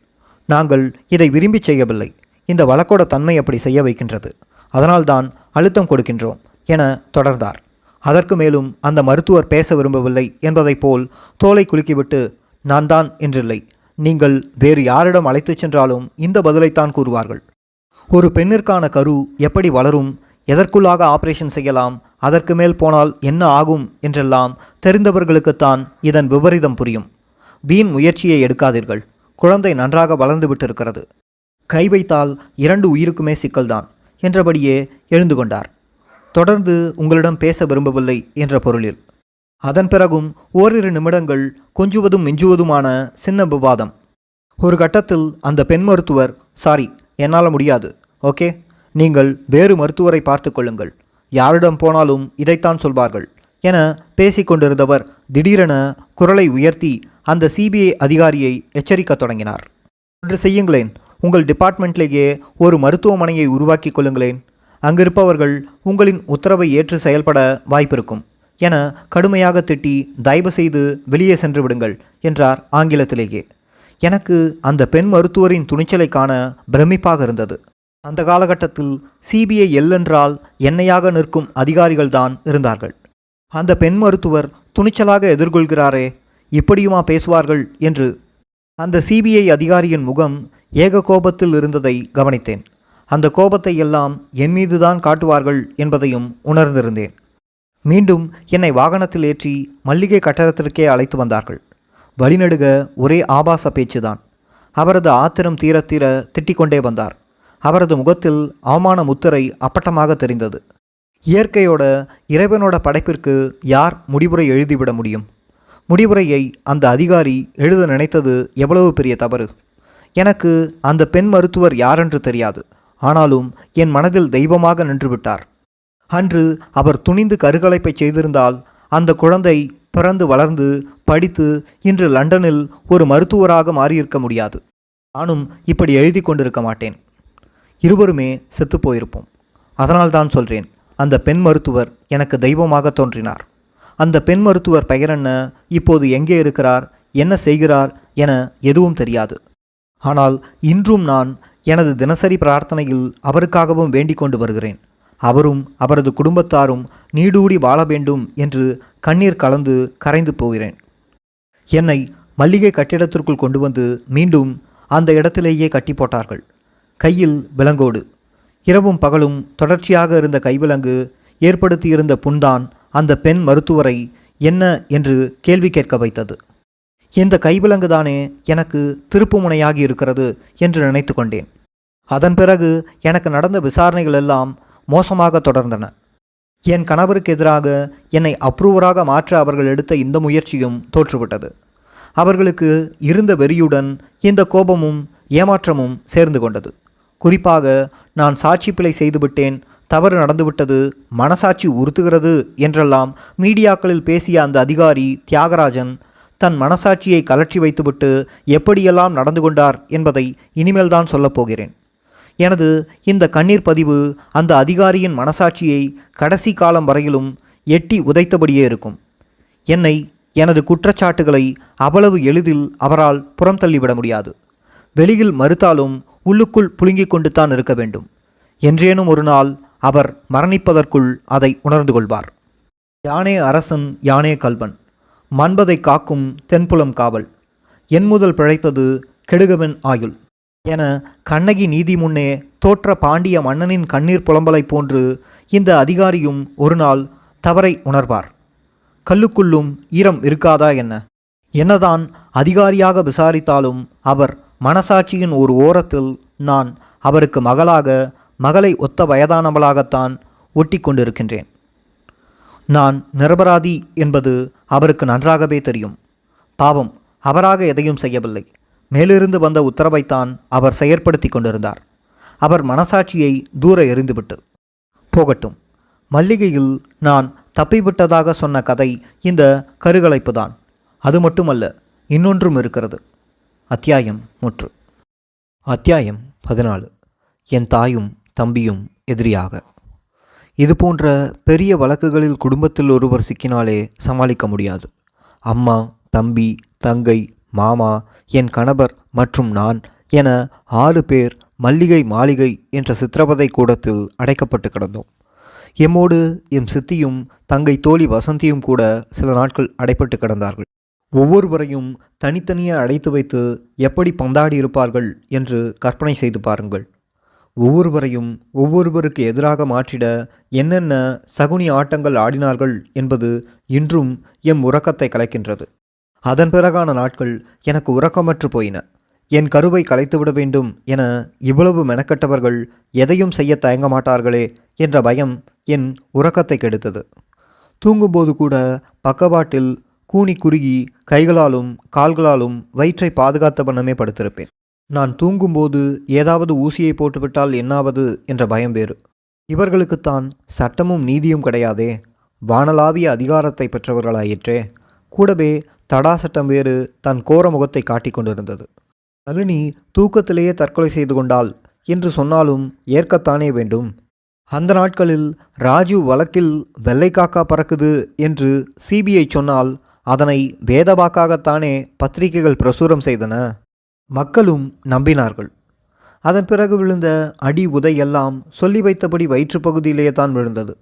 நாங்கள் இதை விரும்பி செய்யவில்லை. இந்த வழக்கோட தன்மை அப்படி செய்ய வைக்கின்றது. அதனால்தான் அழுத்தம் கொடுக்கின்றோம் என தொடர்ந்தார். அதற்கு மேலும் அந்த மருத்துவர் பேச விரும்பவில்லை என்பதைப் போல் தோலை குலுக்கிவிட்டு, நான் தான் என்றில்லை, நீங்கள் வேறு யாரிடம் அழைத்துச் சென்றாலும் இந்த பதிலைத்தான் கூறுவார்கள். ஒரு பெண்ணிற்கான கரு எப்படி வளரும், எதற்குள்ளாக ஆபரேஷன் செய்யலாம், அதற்கு மேல் போனால் என்ன ஆகும் என்றெல்லாம் தெரிந்தவர்களுக்குத்தான் இதன் விபரீதம் புரியும். வீண் முயற்சியை எடுக்காதீர்கள். குழந்தை நன்றாக வளர்ந்து விட்டிருக்கிறது. கை வைத்தால் 2 உயிருக்குமே சிக்கல்தான் என்றபடியே எழுந்து கொண்டார். தொடர்ந்து உங்களிடம் பேச விரும்பவில்லை என்ற பொருளில். அதன் பிறகும் ஓரிரு நிமிடங்கள் கொஞ்சுவதும் மிஞ்சுவதுமான சின்ன விவாதம். ஒரு கட்டத்தில் அந்த பெண் மருத்துவர், சாரி, என்னால் முடியாது, ஓகே, நீங்கள் வேறு மருத்துவரை பார்த்து கொள்ளுங்கள், யாரிடம் போனாலும் இதைத்தான் சொல்வார்கள் என பேசிக்கொண்டிருந்தவர் திடீரென குரலை உயர்த்தி அந்த சிபிஐ அதிகாரியை எச்சரிக்க தொடங்கினார். ஒன்று செய்யுங்களேன், உங்கள் டிபார்ட்மெண்ட்லேயே ஒரு மருத்துவமனையை உருவாக்கி கொள்ளுங்களேன். அங்கிருப்பவர்கள் உங்களின் உத்தரவை ஏற்று செயல்பட வாய்ப்பிருக்கும் என கடுமையாக திட்டி, தயவு செய்து வெளியே சென்று விடுங்கள் என்றார் ஆங்கிலத்திலேயே. எனக்கு அந்த பெண் மருத்துவரின் துணிச்சலை காண பிரமிப்பாக இருந்தது. அந்த காலகட்டத்தில் சிபிஐ எல் என்றால் எண்ணெயாக நிற்கும் அதிகாரிகள்தான் இருந்தார்கள். அந்த பெண் மருத்துவர் துணிச்சலாக எதிர்கொள்கிறாரே, இப்படியுமா பேசுவார்கள் என்று அந்த சிபிஐ அதிகாரியின் முகம் ஏக கோபத்தில் இருந்ததை கவனித்தேன். அந்த கோபத்தை எல்லாம் என் மீதுதான் காட்டுவார்கள் என்பதையும் உணர்ந்திருந்தேன். மீண்டும் என்னை வாகனத்தில் ஏற்றி மல்லிகை கட்டடத்திற்கே அழைத்து வந்தார்கள். வழிநடுக ஒரே ஆபாச பேச்சுதான். அவரது ஆத்திரம் தீர தீர திட்டிக்கொண்டே வந்தார். அவரது முகத்தில் அவமான முத்திரை அப்பட்டமாக தெரிந்தது. இயற்கையோட, இறைவனோட படைப்பிற்கு யார் முடிவுரை எழுதிவிட முடியும்? முடிவுரையை அந்த அதிகாரி எழுத நினைத்தது எவ்வளவு பெரிய தவறு! எனக்கு அந்த பெண் மருத்துவர் யாரென்று தெரியாது. ஆனாலும் என் மனதில் தெய்வமாக நின்றுவிட்டார். அன்று அவர் துணிந்து கருக்கலைப்பை செய்திருந்தால் அந்த குழந்தை பிறந்து வளர்ந்து படித்து இன்று லண்டனில் ஒரு மருத்துவராக மாறியிருக்க முடியாது. நானும் இப்படி எழுதி கொண்டிருக்க மாட்டேன். இருவருமே செத்துப்போயிருப்போம். அதனால்தான் சொல்கிறேன், அந்த பெண் மருத்துவர் எனக்கு தெய்வமாக தோன்றினார். அந்த பெண் மருத்துவர் பெயர் என்ன, இப்போது எங்கே இருக்கிறார், என்ன செய்கிறார் என எதுவும் தெரியாது. ஆனால் இன்றும் நான் எனது தினசரி பிரார்த்தனையில் அவருக்காகவும் வேண்டிக் கொண்டு வருகிறேன். அவரும் அவரது குடும்பத்தாரும் நீடூடி வாழ வேண்டும் என்று கண்ணீர் கலந்து கரைந்து போகிறேன். என்னை மல்லிகை கட்டிடத்திற்குள் கொண்டு வந்து மீண்டும் அந்த இடத்திலேயே கட்டி போட்டார்கள். கையில் விலங்கோடு. இரவும் பகலும் தொடர்ச்சியாக இருந்த கைவிலங்கு ஏற்படுத்தியிருந்த புண்தான் அந்த பெண் மருத்துவரை என்ன என்று கேள்வி கேட்க வைத்தது. இந்த கைவிலங்கு தானே எனக்கு திருப்புமுனையாகி இருக்கிறது என்று நினைத்து கொண்டேன். அதன் பிறகு எனக்கு நடந்த விசாரணைகள் எல்லாம் மோசமாக தொடர்ந்தன. என் கணவருக்கு எதிராக என்னை அப்ரூவராக மாற்ற அவர்கள் எடுத்த இந்த முயற்சியும் தோற்றுவிட்டது. அவர்களுக்கு இருந்த வெறியுடன் இந்த கோபமும் ஏமாற்றமும் சேர்ந்து கொண்டது. குறிப்பாக நான் சாட்சி பிழை செய்துவிட்டேன், தவறு நடந்துவிட்டது, மனசாட்சி உறுத்துகிறது என்றெல்லாம் மீடியாக்களில் பேசிய அந்த அதிகாரி தியாகராஜன் தன் மனசாட்சியை கலற்றி வைத்துவிட்டு எப்படியெல்லாம் நடந்து கொண்டார் என்பதை இனிமேல்தான் சொல்லப்போகிறேன். எனது இந்த கண்ணீர் பதிவு அந்த அதிகாரியின் மனசாட்சியை கடைசி காலம் வரையிலும் எட்டி உதைத்தபடியே இருக்கும். என்னை, எனது குற்றச்சாட்டுகளை அவ்வளவு எளிதில் அவரால் புறம் தள்ளிவிட முடியாது. வெளியில் மறுத்தாலும் உள்ளுக்குள் புழுங்கிக் கொண்டு தான் இருக்க வேண்டும். என்றேனும் ஒரு நாள் அவர் மரணிப்பதற்குள் அதை உணர்ந்து கொள்வார். யானே அரசன் யானே கல்வன், மன்பதை காக்கும் தென்புலம் காவல், என் முதல் பிழைத்தது கெடுகவன் ஆயுள் என கண்ணகி நீதி முன்னே தோற்ற பாண்டிய மன்னனின் கண்ணீர் புலம்பலை போன்று இந்த அதிகாரியும் ஒரு நாள் தவறை உணர்வார். கல்லுக்குள்ளும் ஈரம் இருக்காதா என்ன? என்னதான் அதிகாரியாக விசாரித்தாலும் அவர் மனசாட்சியின் ஒரு ஓரத்தில் நான் அவருக்கு மகளாக, மகளை ஒத்த வயதானவளாகத்தான் ஒட்டி கொண்டிருக்கின்றேன். நான் நிரபராதி என்பது அவருக்கு நன்றாகவே தெரியும். பாவம், அவராக எதையும் செய்யவில்லை. மேலிருந்து வந்த உத்தரவைத்தான் அவர் செயற்படுத்தி கொண்டிருந்தார். அவர் மனசாட்சியை தூர எறிந்துவிட்டு போகட்டும். மல்லிகையில் நான் தப்பிவிட்டதாக சொன்ன கதை இந்த கருகலைப்பு தான். அது மட்டுமல்ல, இன்னொன்றும் இருக்கிறது. அத்தியாயம் 3. அத்தியாயம் 14. என் தாயும் தம்பியும் எதிரியாக. இதுபோன்ற பெரிய வழக்குகளில் குடும்பத்தில் ஒருவர் சிக்கினாலே சமாளிக்க முடியாது. அம்மா, தம்பி, தங்கை, மாமா, என் கணவர் மற்றும் நான் என 6 பேர் மல்லிகை மாளிகை என்ற சித்திரவதை கூடத்தில் அடைக்கப்பட்டு கிடந்தோம். எம்மோடு எம் சித்தியும் தங்கை தோழி வசந்தியும் கூட சில நாட்கள் அடைப்பட்டு கிடந்தார்கள். ஒவ்வொருவரையும் தனித்தனியே அடைத்து வைத்து எப்படி பந்தாடி இருப்பார்கள் என்று கற்பனை செய்து பாருங்கள். ஒவ்வொருவரையும் ஒவ்வொருவருக்கு எதிராக மாற்றிட என்னென்ன சகுனி ஆட்டங்கள் ஆடினார்கள் என்பது இன்றும் எம் உறக்கத்தை கலைக்கின்றது. அதன் பிறகான நாட்கள் எனக்கு உறக்கமற்று போயின. என் கருவை கலைத்துவிட வேண்டும் என இவ்வளவு மெனக்கட்டவர்கள் எதையும் செய்ய தயங்க மாட்டார்களே என்ற பயம் என் உறக்கத்தை கெடுத்தது. தூங்கும்போது கூட பக்கவாட்டில் கூனி குறுகி கைகளாலும் கால்களாலும் வயிற்றை பாதுகாத்த வண்ணமே படுத்திருப்பேன். நான் தூங்கும்போது ஏதாவது ஊசியை போட்டுவிட்டால் என்னாவது என்ற பயம் வேறு. இவர்களுக்குத்தான் சட்டமும் நீதியும் கிடையாதே, வானளாவிய அதிகாரத்தை பெற்றவர்களாயிற்றே. கூடவே தடாசட்டம் வேறு தன் கோர முகத்தை காட்டிக் கொண்டிருந்தது. நளினி தூக்கத்திலேயே தற்கொலை செய்து கொண்டாள் என்று சொன்னாலும் ஏற்கத்தானே வேண்டும். அந்த நாட்களில் ராஜீவ் வழக்கில் வெள்ளைக்காக்கா பறக்குது என்று சிபிஐ சொன்னால் அதனை வேதவாக்காகத்தானே பத்திரிகைகள் பிரசுரம் செய்தன. மக்களும் நம்பினார்கள். அதன் பிறகு விழுந்த அடி உதையெல்லாம் சொல்லி வைத்தபடி வயிற்றுப்பகுதியிலேயே தான் விழுந்தது.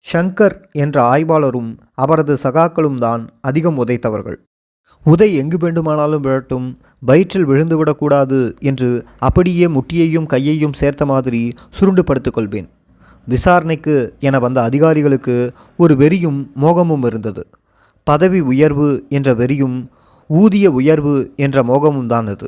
ஷங்கர் என்ற ஆய்வாளரும் அவரது சகாக்களும் தான் அதிகம் உதைத்தவர்கள். உதை எங்கு வேண்டுமானாலும் விழட்டும், வயிற்றில் விழுந்துவிடக்கூடாது என்று அப்படியே முட்டியையும் கையையும் சேர்த்த மாதிரி சுருண்டு படுத்துக்கொள்வேன். விசாரணைக்கு என வந்த அதிகாரிகளுக்கு ஒரு வெறியும் மோகமும் இருந்தது. பதவி உயர்வு என்ற வெறியும் ஊதிய உயர்வு என்ற மோகமும் தான் அது.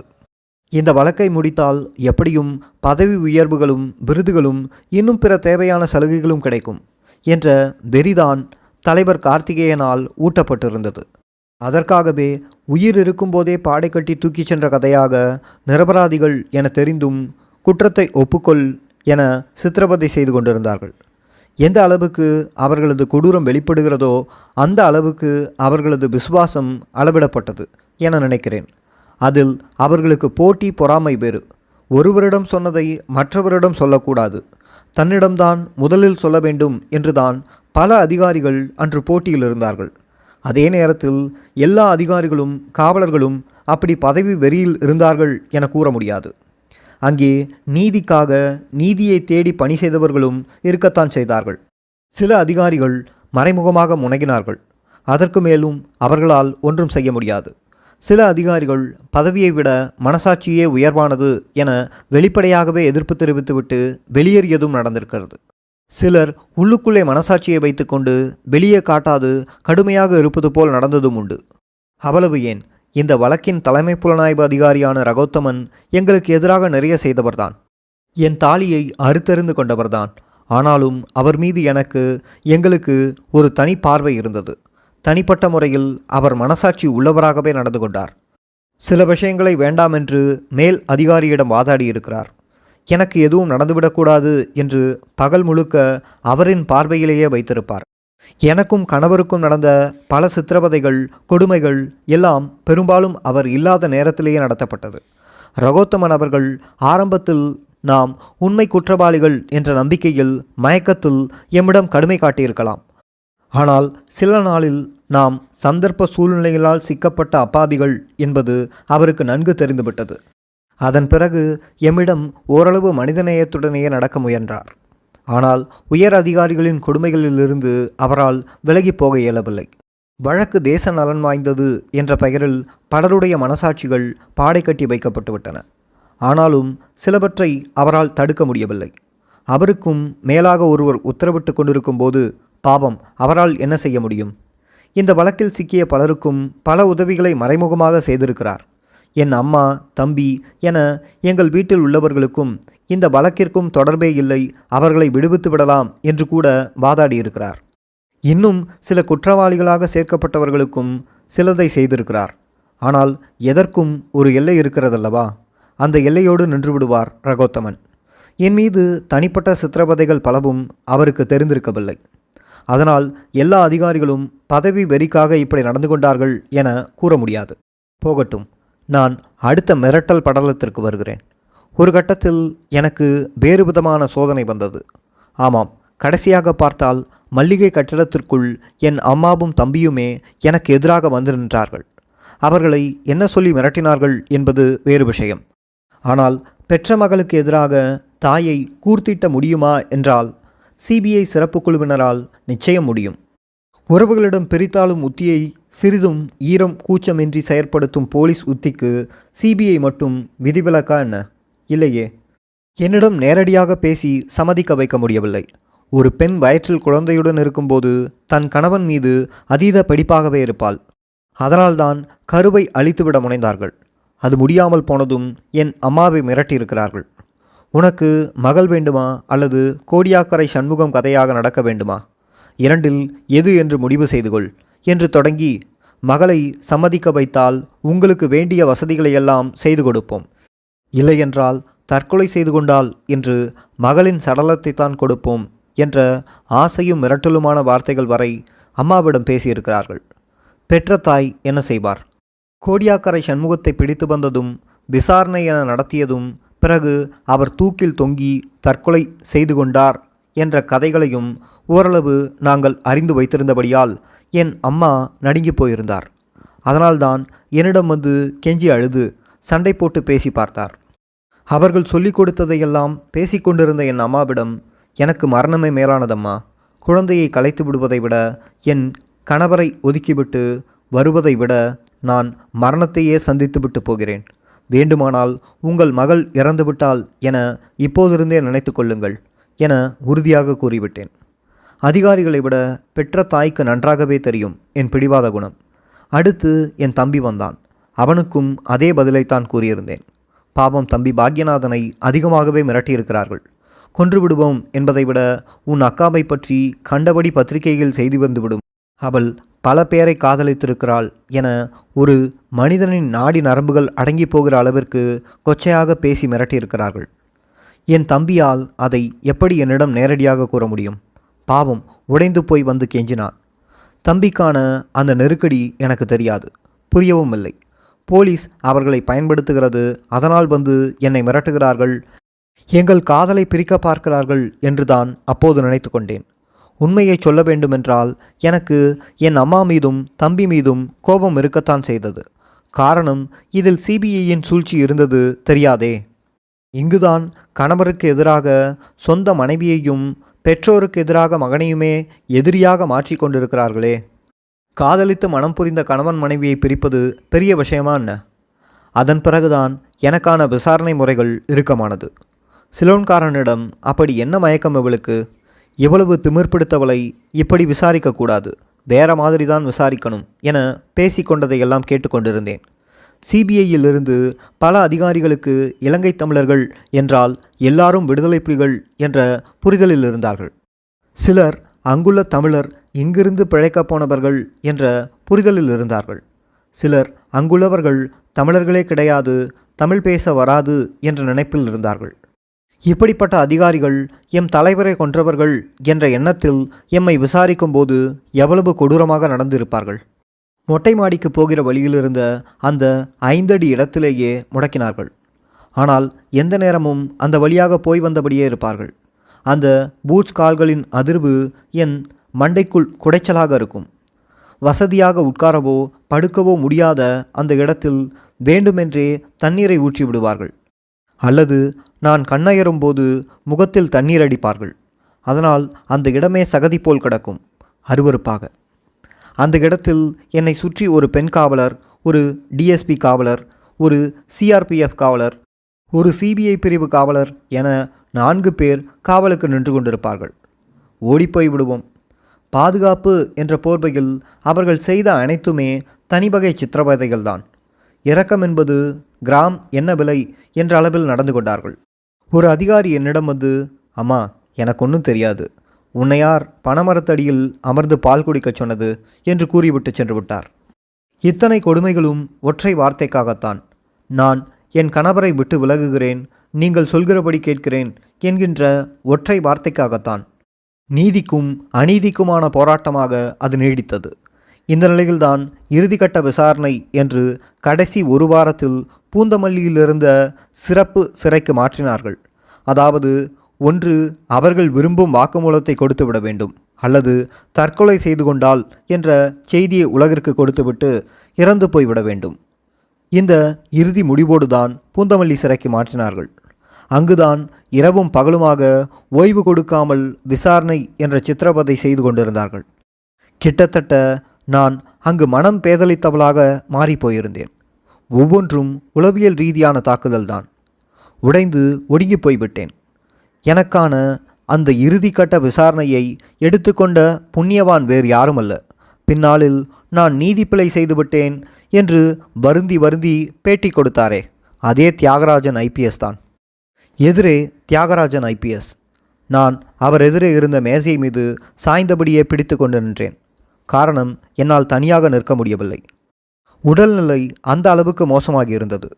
இந்த வழக்கை முடித்தால் எப்படியும் பதவி உயர்வுகளும் விருதுகளும் இன்னும் பிற தேவையான சலுகைகளும் கிடைக்கும் என்ற வெறிதான் தலைவர் கார்த்திகேயனால் ஊட்டப்பட்டிருந்தது. அதற்காகவே உயிர் இருக்கும்போதே பாடை கட்டி தூக்கிச் சென்ற கதையாக நிரபராதிகள் என தெரிந்தும் குற்றத்தை ஒப்புக்கொள் என சித்திரவதை செய்து கொண்டிருந்தார்கள். எந்த அளவுக்கு அவர்களது கொடூரம் வெளிப்படுகிறதோ அந்த அளவுக்கு அவர்களது விசுவாசம் அளவிடப்பட்டது என நினைக்கிறேன். அதில் அவர்களுக்கு போட்டி பொறாமை வேறு. ஒருவரிடம் சொன்னதை மற்றவரிடம் சொல்லக்கூடாது, தன்னிடம்தான் முதலில் சொல்ல வேண்டும் என்றுதான் பல அதிகாரிகள் அன்று போட்டியில் இருந்தார்கள். அதே நேரத்தில் எல்லா அதிகாரிகளும் காவலர்களும் அப்படி பதவி வெறியில் இருந்தார்கள் என கூற முடியாது. அங்கே நீதிக்காக நீதியை தேடி பணி செய்தவர்களும் இருக்கத்தான் செய்தார்கள். சில அதிகாரிகள் மறைமுகமாக முனகினார்கள். அதற்கு மேலும் அவர்களால் ஒன்றும் செய்ய முடியாது. சில அதிகாரிகள் பதவியை விட மனசாட்சியே உயர்வானது என வெளிப்படையாகவே எதிர்ப்பு தெரிவித்துவிட்டு வெளியேறியதும் நடந்திருக்கிறது. சிலர் உள்ளுக்குள்ளே மனசாட்சியை வைத்துக்கொண்டு வெளியே காட்டாது கடுமையாக இருப்பது போல் நடந்ததும் உண்டு. அவ்வளவு ஏன், இந்த வழக்கின் தலைமை புலனாய்வு அதிகாரியான ரகோத்தமன் எங்களுக்கு எதிராக நிறைய செய்தவர்தான். என் தாலியை அறுத்தறிந்து கொண்டவர்தான். ஆனாலும் அவர் மீது எங்களுக்கு ஒரு தனி பார்வை இருந்தது. தனிப்பட்ட முறையில் அவர் மனசாட்சி உள்ளவராகவே நடந்து கொண்டார். சில விஷயங்களை வேண்டாமென்று மேல் அதிகாரியிடம் வாதாடி இருக்கிறார். எனக்கு எதுவும் நடந்துவிடக்கூடாது என்று பகல் முழுக்க அவரின் பார்வையிலேயே வைத்திருப்பார். எனக்கும் கணவருக்கும் நடந்த பல சித்திரவதைகள் கொடுமைகள் எல்லாம் பெரும்பாலும் அவர் இல்லாத நேரத்திலேயே நடத்தப்பட்டது. ரகோத்தமன் அவர்கள் ஆரம்பத்தில் நாம் உண்மை குற்றவாளிகள் என்ற நம்பிக்கையில் மயக்கத்தில் எம்மிடம் கடுமை காட்டியிருக்கலாம். ஆனால் சில நாளில் நாம் சந்தர்ப்ப சூழ்நிலைகளால் சிக்கப்பட்ட அப்பாவிகள் என்பது அவருக்கு நன்கு தெரிந்துவிட்டது. அதன் பிறகு எம்மிடம் ஓரளவு மனிதநேயத்துடனேயே நடக்க முயன்றார். ஆனால் உயர் அதிகாரிகளின் கொடுமைகளிலிருந்து அவரால் விலகி போக இயலவில்லை. வழக்கு தேச நலன் வாய்ந்தது என்ற பெயரில் பலருடைய மனசாட்சிகள் பாடை கட்டி வைக்கப்பட்டுவிட்டன. ஆனாலும் சிலவற்றை அவரால் தடுக்க முடியவில்லை. அவருக்கும் மேலாக ஒருவர் உத்தரவிட்டு கொண்டிருக்கும் போது பாவம் அவரால் என்ன செய்ய முடியும்? இந்த வழக்கில் சிக்கிய பலருக்கும் பல உதவிகளை மறைமுகமாக செய்திருக்கிறார். என் அம்மா, தம்பி என எங்கள் வீட்டில் உள்ளவர்களுக்கும் இந்த வழக்கிற்கும் தொடர்பே இல்லை, அவர்களை விடுவித்து விடலாம் என்று கூட வாதாடியிருக்கிறார். இன்னும் சில குற்றவாளிகளாக சேர்க்கப்பட்டவர்களுக்கும் சிலதை செய்திருக்கிறார். ஆனால் எதற்கும் ஒரு எல்லை இருக்கிறதல்லவா? அந்த எல்லையோடு நின்று விடுவார் ரகோத்தமன். என் மீது தனிப்பட்ட சித்திரவதைகள் பலவும் அவருக்கு தெரிந்திருக்கவில்லை. அதனால் எல்லா அதிகாரிகளும் பதவி வெறிக்காக இப்படி நடந்து கொண்டார்கள் என கூற முடியாது. போகட்டும், நான் அடுத்த மிரட்டல் படலத்திற்கு வருகிறேன். ஒரு கட்டத்தில் எனக்கு வேறு விதமான சோதனை வந்தது. ஆமாம், கடைசியாக பார்த்தால் மல்லிகை கட்டிடத்திற்குள் என் அம்மாவும் தம்பியுமே எனக்கு எதிராக வந்து நின்றார்கள். அவர்களை என்ன சொல்லி மிரட்டினார்கள் என்பது வேறு விஷயம். ஆனால் பெற்ற மகளுக்கு எதிராக தாயை கூர்த்திட்ட முடியுமா என்றால் சிபிஐ சிறப்பு குழுவினரால் நிச்சயம் முடியும். உறவுகளிடம் பிரித்தாலும் உத்தியை சிறிதும் ஈரம் கூச்சமின்றி செயற்படுத்தும் போலீஸ் உத்திக்கு சிபிஐ மட்டும் விதிவிலக்கா என்ன? இல்லையே. என்னிடம் நேரடியாக பேசி சம்மதிக்க வைக்க முடியவில்லை. ஒரு பெண் வயிற்றில் குழந்தையுடன் இருக்கும்போது தன் கணவன் மீது அதீத பிடிப்பாகவே இருப்பாள். அதனால்தான் கருவை அழித்துவிட முனைந்தார்கள். அது முடியாமல் போனதும் என் அம்மாவை மிரட்டியிருக்கிறார்கள். உனக்கு மகள் வேண்டுமா அல்லது கோடியாக்கரை சண்முகம் கதையாக நடக்க வேண்டுமா? இரண்டில் எது என்று முடிவு செய்து கொள் என்று தொடங்கி, மகளை சம்மதிக்க வைத்தால் உங்களுக்கு வேண்டிய வசதிகளையெல்லாம் செய்து கொடுப்போம், இல்லையென்றால் தற்கொலை செய்து கொண்டால் என்று மகளின் சடலத்தைத்தான் கொடுப்போம் என்ற ஆசையும் மிரட்டலுமான வார்த்தைகள் வரை அம்மாவிடம் பேசியிருக்கிறார்கள். பெற்ற தாய் என்ன செய்வார்? கோடியாக்கரை சண்முகத்தை பிடித்து வந்ததும் விசாரணை என நடத்தியதும் பிறகு அவர் தூக்கில் தொங்கி தற்கொலை செய்து கொண்டார் என்ற கதைகளையும் ஓரளவு நாங்கள் அறிந்து வைத்திருந்தபடியால் என் அம்மா நடுங்கி போயிருந்தார். அதனால்தான் என்னிடம் வந்து கெஞ்சி அழுது சண்டை போட்டு பேசி பார்த்தார். அவர்கள் சொல்லிக் கொடுத்ததையெல்லாம் பேசிக்கொண்டிருந்த என் அம்மாவிடம், எனக்கு மரணமே மேலானதம்மா, குழந்தையை கலைத்து விடுவதை விட, என் கணவரை ஒதுக்கிவிட்டு வருவதை விட நான் மரணத்தையே சந்தித்துவிட்டு போகிறேன். வேண்டுமானால் உங்கள் மகள் இறந்துவிட்டால் என இப்போதிருந்தே நினைத்து கொள்ளுங்கள் என உறுதியாக கூறிவிட்டேன். அதிகாரிகளை விட பெற்ற தாய்க்கு நன்றாகவே தெரியும் என் பிடிவாத குணம். அடுத்து என் தம்பி வந்தான். அவனுக்கும் அதே பதிலைத்தான் கூறியிருந்தேன். பாவம் தம்பி பாக்யநாதனை அதிகமாகவே மிரட்டியிருக்கிறார்கள். கொன்று விடுவோம் என்பதை விட உன் அக்காவை பற்றி கண்டபடி பத்திரிகையில் செய்தி வந்துவிடும், அவள் பல பேரை காதலித்திருக்கிறாள் என ஒரு மனிதனின் நாடி நரம்புகள் அடங்கி போகிற அளவிற்கு கொச்சையாக பேசி மிரட்டியிருக்கிறார்கள். என் தம்பியால் அதை எப்படி என்னிடம் நேரடியாக கூற முடியும்? பாவம் உடைந்து போய் வந்து கெஞ்சினான். தம்பிக்கான அந்த நெருக்கடி எனக்கு தெரியாது, புரியவும் இல்லை. போலீஸ் அவர்களை பயன்படுத்துகிறது, அதனால் வந்து என்னை மிரட்டுகிறார்கள், எங்கள் காதலை பிரிக்க பார்க்கிறார்கள் என்றுதான் அப்போது நினைத்து கொண்டேன். உண்மையை சொல்ல வேண்டுமென்றால் எனக்கு என் அம்மா மீதும் தம்பி மீதும் கோபம் இருக்கத்தான் செய்தது. காரணம், இதில் சிபிஐயின் சூழ்ச்சி இருந்தது தெரியாதே. இங்குதான் கணவருக்கு எதிராக சொந்த மனைவியையும் பெற்றோருக்கு எதிராக மகனையுமே எதிரியாக மாற்றி கொண்டிருக்கிறார்களே. காதலித்து மனம் புரிந்த கணவன் மனைவியை பிரிப்பது பெரிய விஷயமா என்ன? அதன் பிறகுதான் எனக்கான விசாரணை முறைகள் இறுக்கமானது. சிலோன்காரனிடம் அப்படி என்ன மயக்கம் இவளுக்கு? எவ்வளவு திமிர் பிடித்தவளை இப்படி விசாரிக்கக்கூடாது, வேற மாதிரி தான் விசாரிக்கணும் என பேசிக்கொண்டதையெல்லாம் கேட்டுக்கொண்டிருந்தேன். சிபிஐயிலிருந்து பல அதிகாரிகளுக்கு இலங்கை தமிழர்கள் என்றால் எல்லாரும் விடுதலை புலிகள் என்ற புரிதலில் இருந்தார்கள். சிலர் அங்குள்ள தமிழர் இங்கிருந்து பிழைக்கப் போனவர்கள் என்ற புரிதலில் இருந்தார்கள். சிலர் அங்குள்ளவர்கள் தமிழர்களே கிடையாது, தமிழ் பேச வராது என்ற நினைப்பில் இருந்தார்கள். இப்படிப்பட்ட அதிகாரிகள் எம் தலைவரை கொன்றவர்கள் என்ற எண்ணத்தில் எம்மை விசாரிக்கும் போது எவ்வளவு கொடூரமாக நடந்திருப்பார்கள். மொட்டை மாடிக்கு போகிற வழியில் இருந்த அந்த 5 அடி இடத்திலேயே முடக்கினார்கள். ஆனால் எந்த நேரமும் அந்த வழியாக போய் வந்தபடியே இருப்பார்கள். அந்த பூட்ஸ் கால்களின் அதிர்வு என் மண்டைக்குள் குடைச்சலாக இருக்கும். வசதியாக உட்காரவோ படுக்கவோ முடியாத அந்த இடத்தில் வேண்டுமென்றே தண்ணீரை ஊற்றி விடுவார்கள். அல்லது நான் கண்ணயரும் போது முகத்தில் தண்ணீர் அடிப்பார்கள். அதனால் அந்த இடமே சகதி போல் கிடக்கும், அருவருப்பாக. அந்த இடத்தில் என்னை சுற்றி ஒரு பெண் காவலர், ஒரு டிஎஸ்பி காவலர், ஒரு சிஆர்பிஎஃப் காவலர், ஒரு சிபிஐ பிரிவு காவலர் என 4 பேர் காவலுக்கு நின்று கொண்டிருப்பார்கள். ஓடிப்போய் விடுவோம். பாதுகாப்பு என்ற போர்வையில் அவர்கள் செய்த அனைத்துமே தனிவகை சித்திரவதைகள்தான். இரக்கம் என்பது கிராம் என்ன விலை என்ற அளவில் நடந்து கொண்டார்கள். ஒரு அதிகாரி என்னிடம் வந்து, அம்மா எனக்கு ஒன்றும் தெரியாது, உன்னை யார் பனைமரத்தடியில் அமர்ந்து பால் குடிக்கச் சொன்னது என்று கூறிவிட்டு சென்று விட்டார். இத்தனை கொடுமைகளும் ஒற்றை வார்த்தைக்காகத்தான். நான் என் கணவரை விட்டு விலகுகிறேன், நீங்கள் சொல்கிறபடி கேட்கிறேன் என்கின்ற ஒற்றை வார்த்தைக்காகத்தான். நீதிக்கும் அநீதிக்குமான போராட்டமாக அது நீடித்தது. இந்த நிலையில்தான் இறுதிக்கட்ட விசாரணை என்று கடைசி 1 வாரத்தில் பூந்தமல்லியில் இருந்த சிறப்பு சிறைக்கு மாற்றினார்கள். அதாவது, ஒன்று அவர்கள் விரும்பும் வாக்குமூலத்தை கொடுத்துவிட வேண்டும், அல்லது தற்கொலை செய்து கொண்டால் என்ற செய்தியை உலகிற்கு கொடுத்துவிட்டு இறந்து போய்விட வேண்டும். இந்த இறுதி முடிவோடுதான் பூந்தமல்லி சிறைக்கு மாற்றினார்கள். அங்குதான் இரவும் பகலுமாக ஓய்வு கொடுக்காமல் விசாரணை என்ற சித்திரவதை செய்து கொண்டிருந்தார்கள். கிட்டத்தட்ட நான் அங்கு மனம் பேதலித்தவளாக மாறிப்போயிருந்தேன். ஒவ்வொன்றும் உளவியல் ரீதியான தாக்குதல்தான். உடைந்து ஒடுங்கி போய்விட்டேன். எனக்கான அந்த இறுதிக்கட்ட விசாரணையை எடுத்துக்கொண்ட புண்ணியவான் வேறு யாரும் அல்ல. பின்னாளில் நான் நீதிப்பிழை செய்துவிட்டேன் என்று வருந்தி வருந்தி பேட்டி கொடுத்தாரே, அதே தியாகராஜன் ஐபிஎஸ் தான். எதிரே தியாகராஜன் ஐபிஎஸ். நான் அவர் எதிரே இருந்த மேசை மீது சாய்ந்தபடியே பிடித்து கொண்டு நின்றேன். காரணம், என்னால் தனியாக நிற்க முடியவில்லை. உடல்நிலை அந்த அளவுக்கு மோசமாகி இருந்தது.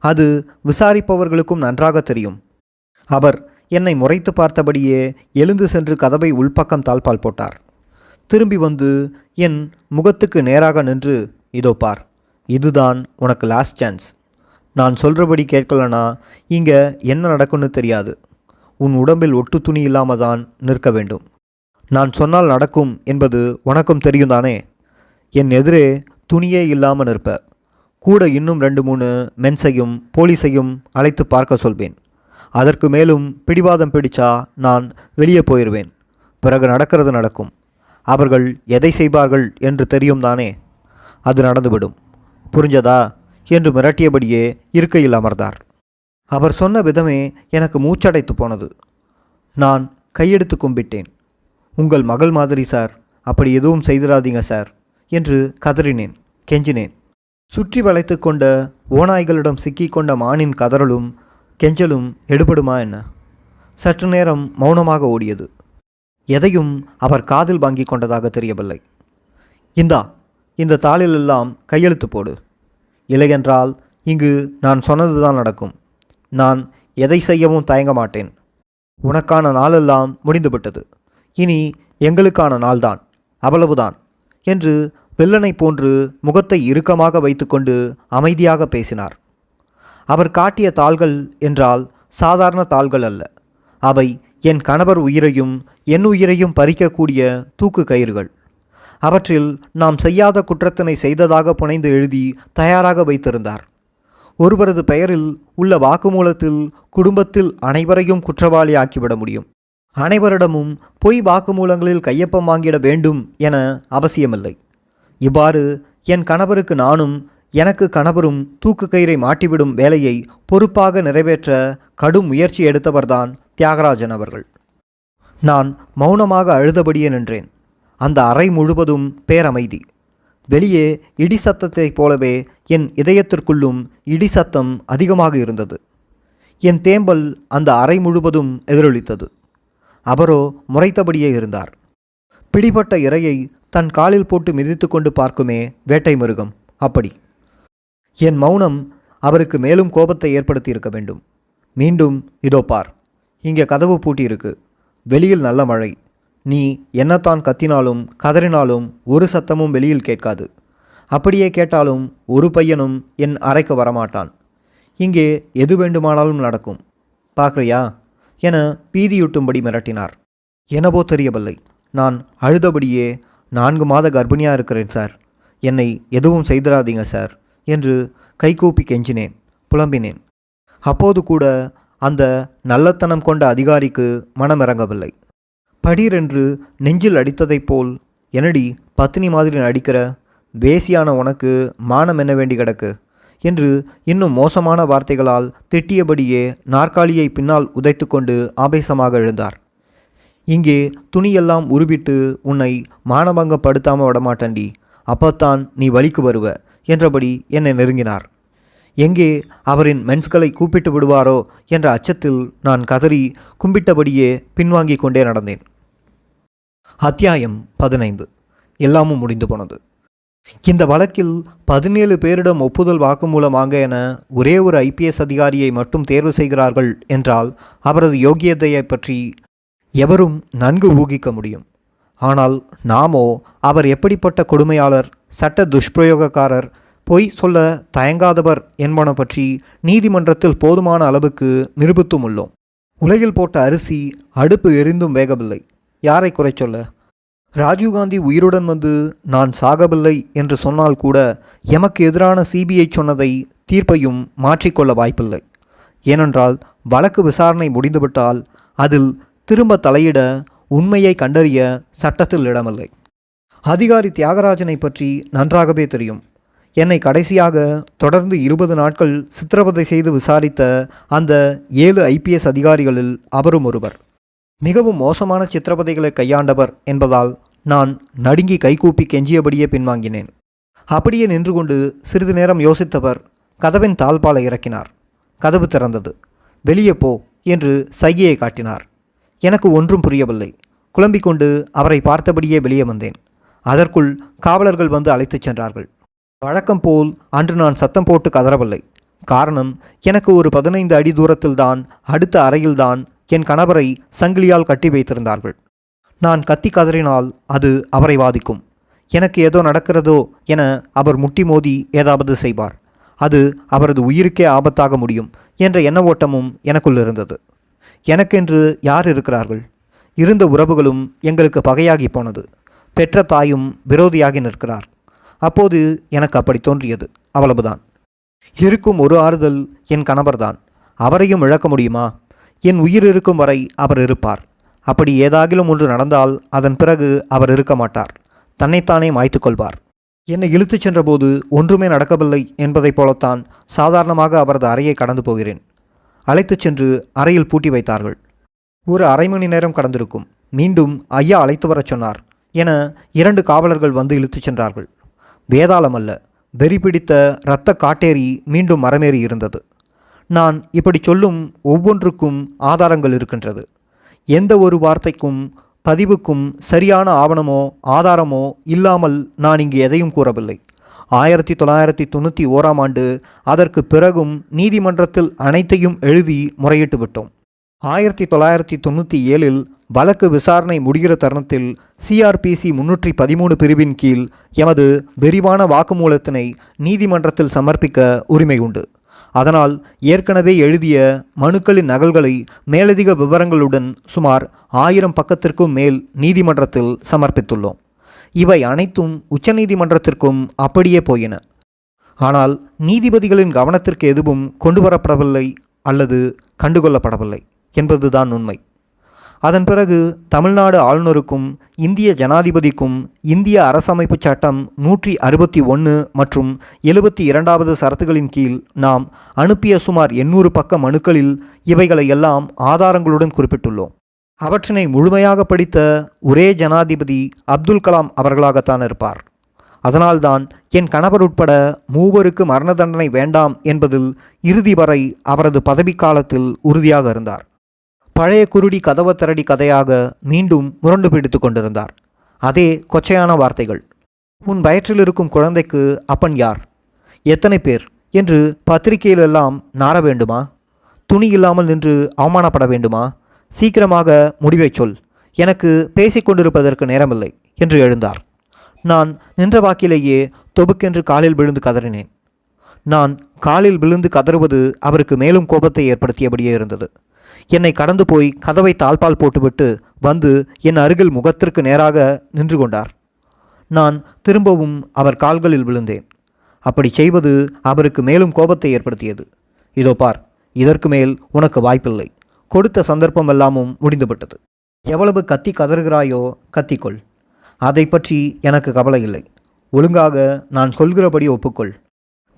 அது விசாரிப்பவர்களுக்கும் நன்றாக தெரியும். அவர் என்னை முறைத்து பார்த்தபடியே எழுந்து சென்று கதவை உள்பக்கம் தாழ்பால் போட்டார். திரும்பி வந்து என் முகத்துக்கு நேராக நின்று, இதோ பார், இதுதான் உனக்கு லாஸ்ட் சான்ஸ். நான் சொல்கிறபடி கேட்கலனா இங்கே என்ன நடக்கும்னு தெரியாது. உன் உடம்பில் ஒட்டு துணி இல்லாமல் தான் நிற்க வேண்டும். நான் சொன்னால் நடக்கும் என்பது உனக்கும் தெரியும் தானே. என் எதிரே துணியே இல்லாமல் நிற்ப. கூட இன்னும் 2-3 மென்ஸையும் போலீஸையும் அழைத்து பார்க்க சொல்வேன். அதற்கு மேலும் பிடிவாதம் பிடிச்சா நான் வெளியே போயிடுவேன். பிறகு நடக்கிறது நடக்கும். அவர்கள் எதை செய்வார்கள் என்று தெரியும் தானே. அது நடந்துவிடும். புரிஞ்சதா என்று மிரட்டியபடியே இருக்கையில் அமர்ந்தார். அவர் சொன்ன விதமே எனக்கு மூச்சடைத்து போனது. நான் கையெடுத்து கும்பிட்டேன். உங்கள் மகள் மாதிரி சார், அப்படி எதுவும் செய்திடாதீங்க சார் என்று கதறினேன், கெஞ்சினேன். சுற்றி வளைத்து கொண்ட ஓநாய்களிடம் சிக்கிக்கொண்ட மானின் கதறலும் கெஞ்சலும் எடுபடுமா என்ன? சற்று நேரம் மௌனமாக ஓடியது. எதையும் அவர் காதில் வாங்கி கொண்டதாக தெரியவில்லை. இந்த தாளிலெல்லாம் கையெழுத்து போடு. இல்லையென்றால் இங்கு நான் சொன்னதுதான் நடக்கும். நான் எதை செய்யவும் தயங்க மாட்டேன். உனக்கான நாளெல்லாம் முடிந்துவிட்டது. இனி எங்களுக்கான நாள்தான், அவ்வளவுதான் என்று வில்லனை போன்று முகத்தை இறுக்கமாக வைத்துக்கொண்டு அமைதியாக பேசினார். அவர் காட்டிய தாள்கள் என்றால் சாதாரண தாள்கள் அல்ல. அவை என் கணவர் உயிரையும் என் உயிரையும் பறிக்கக்கூடிய தூக்கு கயிறுகள். அவற்றில் நாம் செய்யாத குற்றத்தினை செய்ததாக புனைந்து எழுதி தயாராக வைத்திருந்தார். ஒருவரது பெயரில் உள்ள வாக்குமூலத்தில் குடும்பத்தில் அனைவரையும் குற்றவாளி ஆக்கிவிட முடியும். அனைவரிடமும் பொய் வாக்குமூலங்களில் கையொப்பம் வாங்கிட வேண்டும் என அவசியமில்லை. இவ்வாறு என் கணவருக்கு நானும் எனக்கு கணவரும் தூக்கு கயிறை மாட்டிவிடும் வேலையை பொறுப்பாக நிறைவேற்ற கடும் முயற்சி எடுத்தவர்தான் தியாகராஜன் அவர்கள். நான் மௌனமாக அழுதபடியே நின்றேன். அந்த அறை முழுவதும் பேரமைதி. வெளியே இடி சத்தத்தைப் போலவே என் இதயத்திற்குள்ளும் இடி சத்தம் அதிகமாக இருந்தது. என் தேம்பல் அந்த அறை முழுவதும் எதிரொலித்தது. அவரோ முறைத்தபடியே இருந்தார். பிடிபட்ட இரையை தன் காலில் போட்டு மிதித்து கொண்டு பார்க்குமே வேட்டை மிருகம், அப்படி. என் மௌனம் அவருக்கு மேலும் கோபத்தை ஏற்படுத்தி இருக்க வேண்டும். மீண்டும், இதோ பார், இங்கே கதவு பூட்டியிருக்கு, வெளியில் நல்ல மழை, நீ என்னத்தான் கத்தினாலும் கதறினாலும் ஒரு சத்தமும் வெளியில் கேட்காது. அப்படியே கேட்டாலும் ஒரு பையனும் என் அறைக்கு வரமாட்டான். இங்கே எது வேண்டுமானாலும் நடக்கும், பார்க்குறியா என பீதியூட்டும்படி மிரட்டினார். எனவோ தெரியவில்லை. நான் அழுதபடியே 4 மாத கர்ப்பிணியாக இருக்கிறேன் சார், என்னை எதுவும் செய்திடாதீங்க சார் என்று கைகூப்பி கெஞ்சினேன், புலம்பினேன். அப்போது கூட அந்த நல்லத்தனம் கொண்ட அதிகாரிக்கு மனமிறங்கவில்லை. படீரென்று நெஞ்சில் அடித்ததைப் போல், என்னடி பத்தினி மாதிரி நடிக்கிற, வேசியான உனக்கு மானம் என்ன வேண்டி கிடக்கு என்று இன்னும் மோசமான வார்த்தைகளால் திட்டியபடியே நாற்காலியை பின்னால் உதைத்து கொண்டு ஆவேசமாக எழுந்தார். இங்கே துணியெல்லாம் உருவிட்டு உன்னை மானபங்கப்படுத்தாமல் விடமாட்டண்டி, அப்பத்தான் நீ வழிக்கு வருவ என்றபடி என்னை நெருங்கினார். எங்கே அவரின் மென்ஸ்களை கூப்பிட்டு விடுவாரோ என்ற அச்சத்தில் நான் கதறி கும்பிட்டபடியே பின்வாங்கி கொண்டே நடந்தேன். அத்தியாயம் 15. எல்லாமும் முடிந்து போனது. இந்த வழக்கில் 17 பேரிடம் ஒப்புதல் வாக்குமூலம் வாங்க என ஒரே ஒரு IPS அதிகாரியை மட்டும் தேர்வு செய்கிறார்கள் என்றால் அவரது யோகியதையை பற்றி எவரும் நன்கு ஊகிக்க முடியும். ஆனால் நாமோ அவர் எப்படிப்பட்ட கொடுமையாளர், சட்ட துஷ்பிரயோகக்காரர், பொய் சொல்ல தயங்காதவர் என்பன பற்றி நீதிமன்றத்தில் போதுமான அளவுக்கு நிரூபித்தும் உள்ளோம். உலகில் போட்ட அரிசி அடுப்பு எரிந்தும் வேகவில்லை. யாரை குறை சொல்ல? ராஜீவ்காந்தி உயிருடன் வந்து நான் சாகவில்லை என்று சொன்னால் கூட எமக்கு எதிரான CBI சொன்னதை தீர்ப்பையும் மாற்றிக்கொள்ள வாய்ப்பில்லை. ஏனென்றால் வழக்கு விசாரணை முடிந்துவிட்டால் அதில் திரும்ப தலையிட, உண்மையை கண்டறிய சட்டத்தில் இடமில்லை. அதிகாரி தியாகராஜனை பற்றி நன்றாகவே தெரியும். என்னை கடைசியாக தொடர்ந்து 20 நாட்கள் சித்திரவதை செய்து விசாரித்த அந்த 7 IPS அதிகாரிகளில் அவரும் ஒருவர். மிகவும் மோசமான சித்திரவதைகளை கையாண்டவர் என்பதால் நான் நடுங்கி கைகூப்பி கெஞ்சியபடியே பின்வாங்கினேன். அப்படியே நின்று கொண்டு சிறிது நேரம் யோசித்தவர் கதவின் தாழ்பாலை இறக்கினார். கதவு திறந்தது. வெளியே போ என்று சைகையை காட்டினார். எனக்கு ஒன்றும் புரியவில்லை. குழம்பிக் கொண்டு அவரை பார்த்தபடியே வெளியே வந்தேன். அதற்குள் காவலர்கள் வந்து அழைத்துச் சென்றார்கள். வழக்கம் போல் அன்று நான் சத்தம் போட்டு கதறவில்லை. காரணம், எனக்கு ஒரு 15 அடி தூரத்தில்தான், அடுத்த அறையில்தான் என் கணவரை சங்கிலியால் கட்டி வைத்திருந்தார்கள். நான் கத்தி கதறினால் அது அவரை பாதிக்கும். எனக்கு ஏதோ நடக்கிறதோ என அவர் முட்டி மோதி ஏதாவது செய்வார். அது அவரது உயிருக்கே ஆபத்தாக முடியும் என்ற எண்ண ஓட்டமும் எனக்குள் இருந்தது. எனக்கென்று யார் இருக்கிறார்கள்? இருந்த உறவுகளும் எங்களுக்கு பகையாகி போனது. பெற்ற தாயும் விரோதியாகி நிற்கிறார். அப்போது எனக்கு அப்படி தோன்றியது, அவ்வளவுதான். இருக்கும் ஒரு ஆறுதல் என் கணவர்தான். அவரையும் இழக்க முடியுமா? என் உயிர் இருக்கும் வரை அவர் இருப்பார். அப்படி ஏதாகிலும் ஒன்று நடந்தால் அதன் பிறகு அவர் இருக்க மாட்டார். தன்னைத்தானே மாய்த்து கொள்வார். என்னை இழுத்துச் சென்றபோது ஒன்றுமே நடக்கவில்லை என்பதைப் போலத்தான் சாதாரணமாக அவரது அறையை கடந்து போகிறேன். அழைத்துச் சென்று அறையில் பூட்டி வைத்தார்கள். ஒரு அரை மணி நேரம் கடந்திருக்கும். மீண்டும் ஐயா அழைத்து வரச் சொன்னார் என 2 காவலர்கள் வந்து இழுத்துச் சென்றார்கள். வேதாளம் அல்ல, வெறி பிடித்த இரத்த காட்டேரி மீண்டும் மரமேறி இருந்தது. நான் இப்படி சொல்லும் ஒவ்வொன்றுக்கும் ஆதாரங்கள் இருக்கின்றது. எந்த ஒரு வார்த்தைக்கும் பதிவுக்கும் சரியான ஆவணமோ ஆதாரமோ இல்லாமல் நான் இங்கு எதையும் கூறவில்லை. 1991ஆம் ஆண்டு அதற்கு பிறகும் நீதிமன்றத்தில் அனைத்தையும் எழுதி முறையிட்டு விட்டோம். 1997இல் வழக்கு விசாரணை முடிகிற தருணத்தில் சிஆர்பிசி 313 பிரிவின் கீழ் எமது விரிவான வாக்குமூலத்தினை நீதிமன்றத்தில் சமர்ப்பிக்க உரிமை உண்டு. அதனால் ஏற்கனவே எழுதிய மனுக்களின் நகல்களை மேலதிக விவரங்களுடன் சுமார் 1000 பக்கத்திற்கும் மேல் நீதிமன்றத்தில் சமர்ப்பித்துள்ளோம். இவை அனைத்தும் உச்சநீதிமன்றத்திற்கும் அப்படியே போயின. ஆனால் நீதிபதிகளின் கவனத்திற்கு எதுவும் கொண்டுவரப்படவில்லை அல்லது கண்டுகொள்ளப்படவில்லை என்பதுதான் உண்மை. அதன் பிறகு தமிழ்நாடு ஆளுநருக்கும் இந்திய ஜனாதிபதிக்கும் இந்திய அரசமைப்பு சட்டம் 161 மற்றும் 72வது சரத்துகளின் கீழ் நாம் அனுப்பிய சுமார் 800 பக்க மனுக்களில் இவைகளை எல்லாம் ஆதாரங்களுடன் குறிப்பிட்டுள்ளோம். அவற்றினை முழுமையாக படித்த ஒரே ஜனாதிபதி அப்துல் கலாம் அவர்களாகத்தான் இருப்பார். அதனால்தான் என் கணவர் உட்பட 3 மரண தண்டனை வேண்டாம் என்பதில் இறுதி வரை அவரது பதவிக்காலத்தில் உறுதியாக இருந்தார். பழைய குருடி கதவ திரடி கதையாக மீண்டும் முரண்டு பிடித்து கொண்டிருந்தார். அதே கொச்சையான வார்த்தைகள். உன் வயிற்றில் இருக்கும் குழந்தைக்கு அப்பன் யார், எத்தனை பேர் என்று பத்திரிகையிலெல்லாம் நார வேண்டுமா? துணி இல்லாமல் நின்று அவமானப்பட வேண்டுமா? சீக்கிரமாக முடிவை சொல், எனக்கு பேசிக்கொண்டிருப்பதற்கு நேரமில்லை என்று எழுந்தார். நான் நின்ற வாக்கிலேயே தொபுக்கென்று காலில் விழுந்து கதறினேன். நான் காலில் விழுந்து கதறுவது அவருக்கு மேலும் கோபத்தை ஏற்படுத்தியபடியே இருந்தது. என்னை கடந்து போய் கதவை தாழ்பால் போட்டுவிட்டு வந்து என் அருகில் முகத்திற்கு நேராக நின்று கொண்டார். நான் திரும்பவும் அவர் கால்களில் விழுந்தேன். அப்படி செய்வது அவருக்கு மேலும் கோபத்தை ஏற்படுத்தியது. இதோ பார், இதற்கு மேல் உனக்கு வாய்ப்பில்லை. கொடுத்த சந்தர்ப்பம் எல்லாமும் முடிந்துவிட்டது. எவ்வளவு கத்தி கதறுகிறாயோ கத்திக்கொள், அதை பற்றி எனக்கு கவலை இல்லை. ஒழுங்காக நான் சொல்கிறபடி ஒப்புக்கொள்.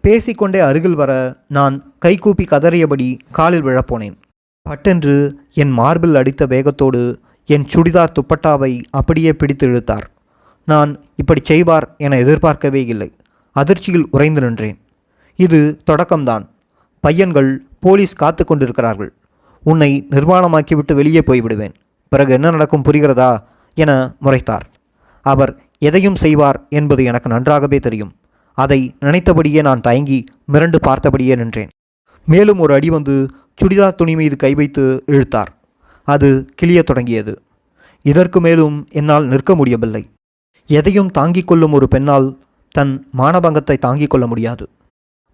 பேசிக்கொண்டே அருகில் வர நான் கைகூப்பி கதறியபடி காலில் விழப்போனேன். பட்டென்று என் மார்பில் அடித்த வேகத்தோடு என் சுடிதார் துப்பட்டாவை அப்படியே பிடித்து இழுத்தார். நான் இப்படி செய்வார் என எதிர்பார்க்கவே இல்லை. அதிர்ச்சியில் உறைந்து நின்றேன். இது தொடக்கம்தான். பையன்கள் போலீஸ் காத்து கொண்டிருக்கிறார்கள். உன்னை நிர்வாணமாக்கிவிட்டு வெளியே போய்விடுவேன். பிறகு என்ன நடக்கும் புரிகிறதா என முறைத்தார். அவர் எதையும் செய்வார் என்பது எனக்கு நன்றாகவே தெரியும். அதை நினைத்தபடியே நான் தயங்கி மிரண்டு பார்த்தபடியே நின்றேன். மேலும் ஒரு அடி வந்து சுடிதார் துணி மீது கை வைத்து இழுத்தார். அது கிளியத் தொடங்கியது. இதற்கு மேலும் என்னால் நிற்க முடியவில்லை. எதையும் தாங்கிக் கொள்ளும் ஒரு பெண்ணால் தன் மானபங்கத்தை தாங்கிக் கொள்ள முடியாது.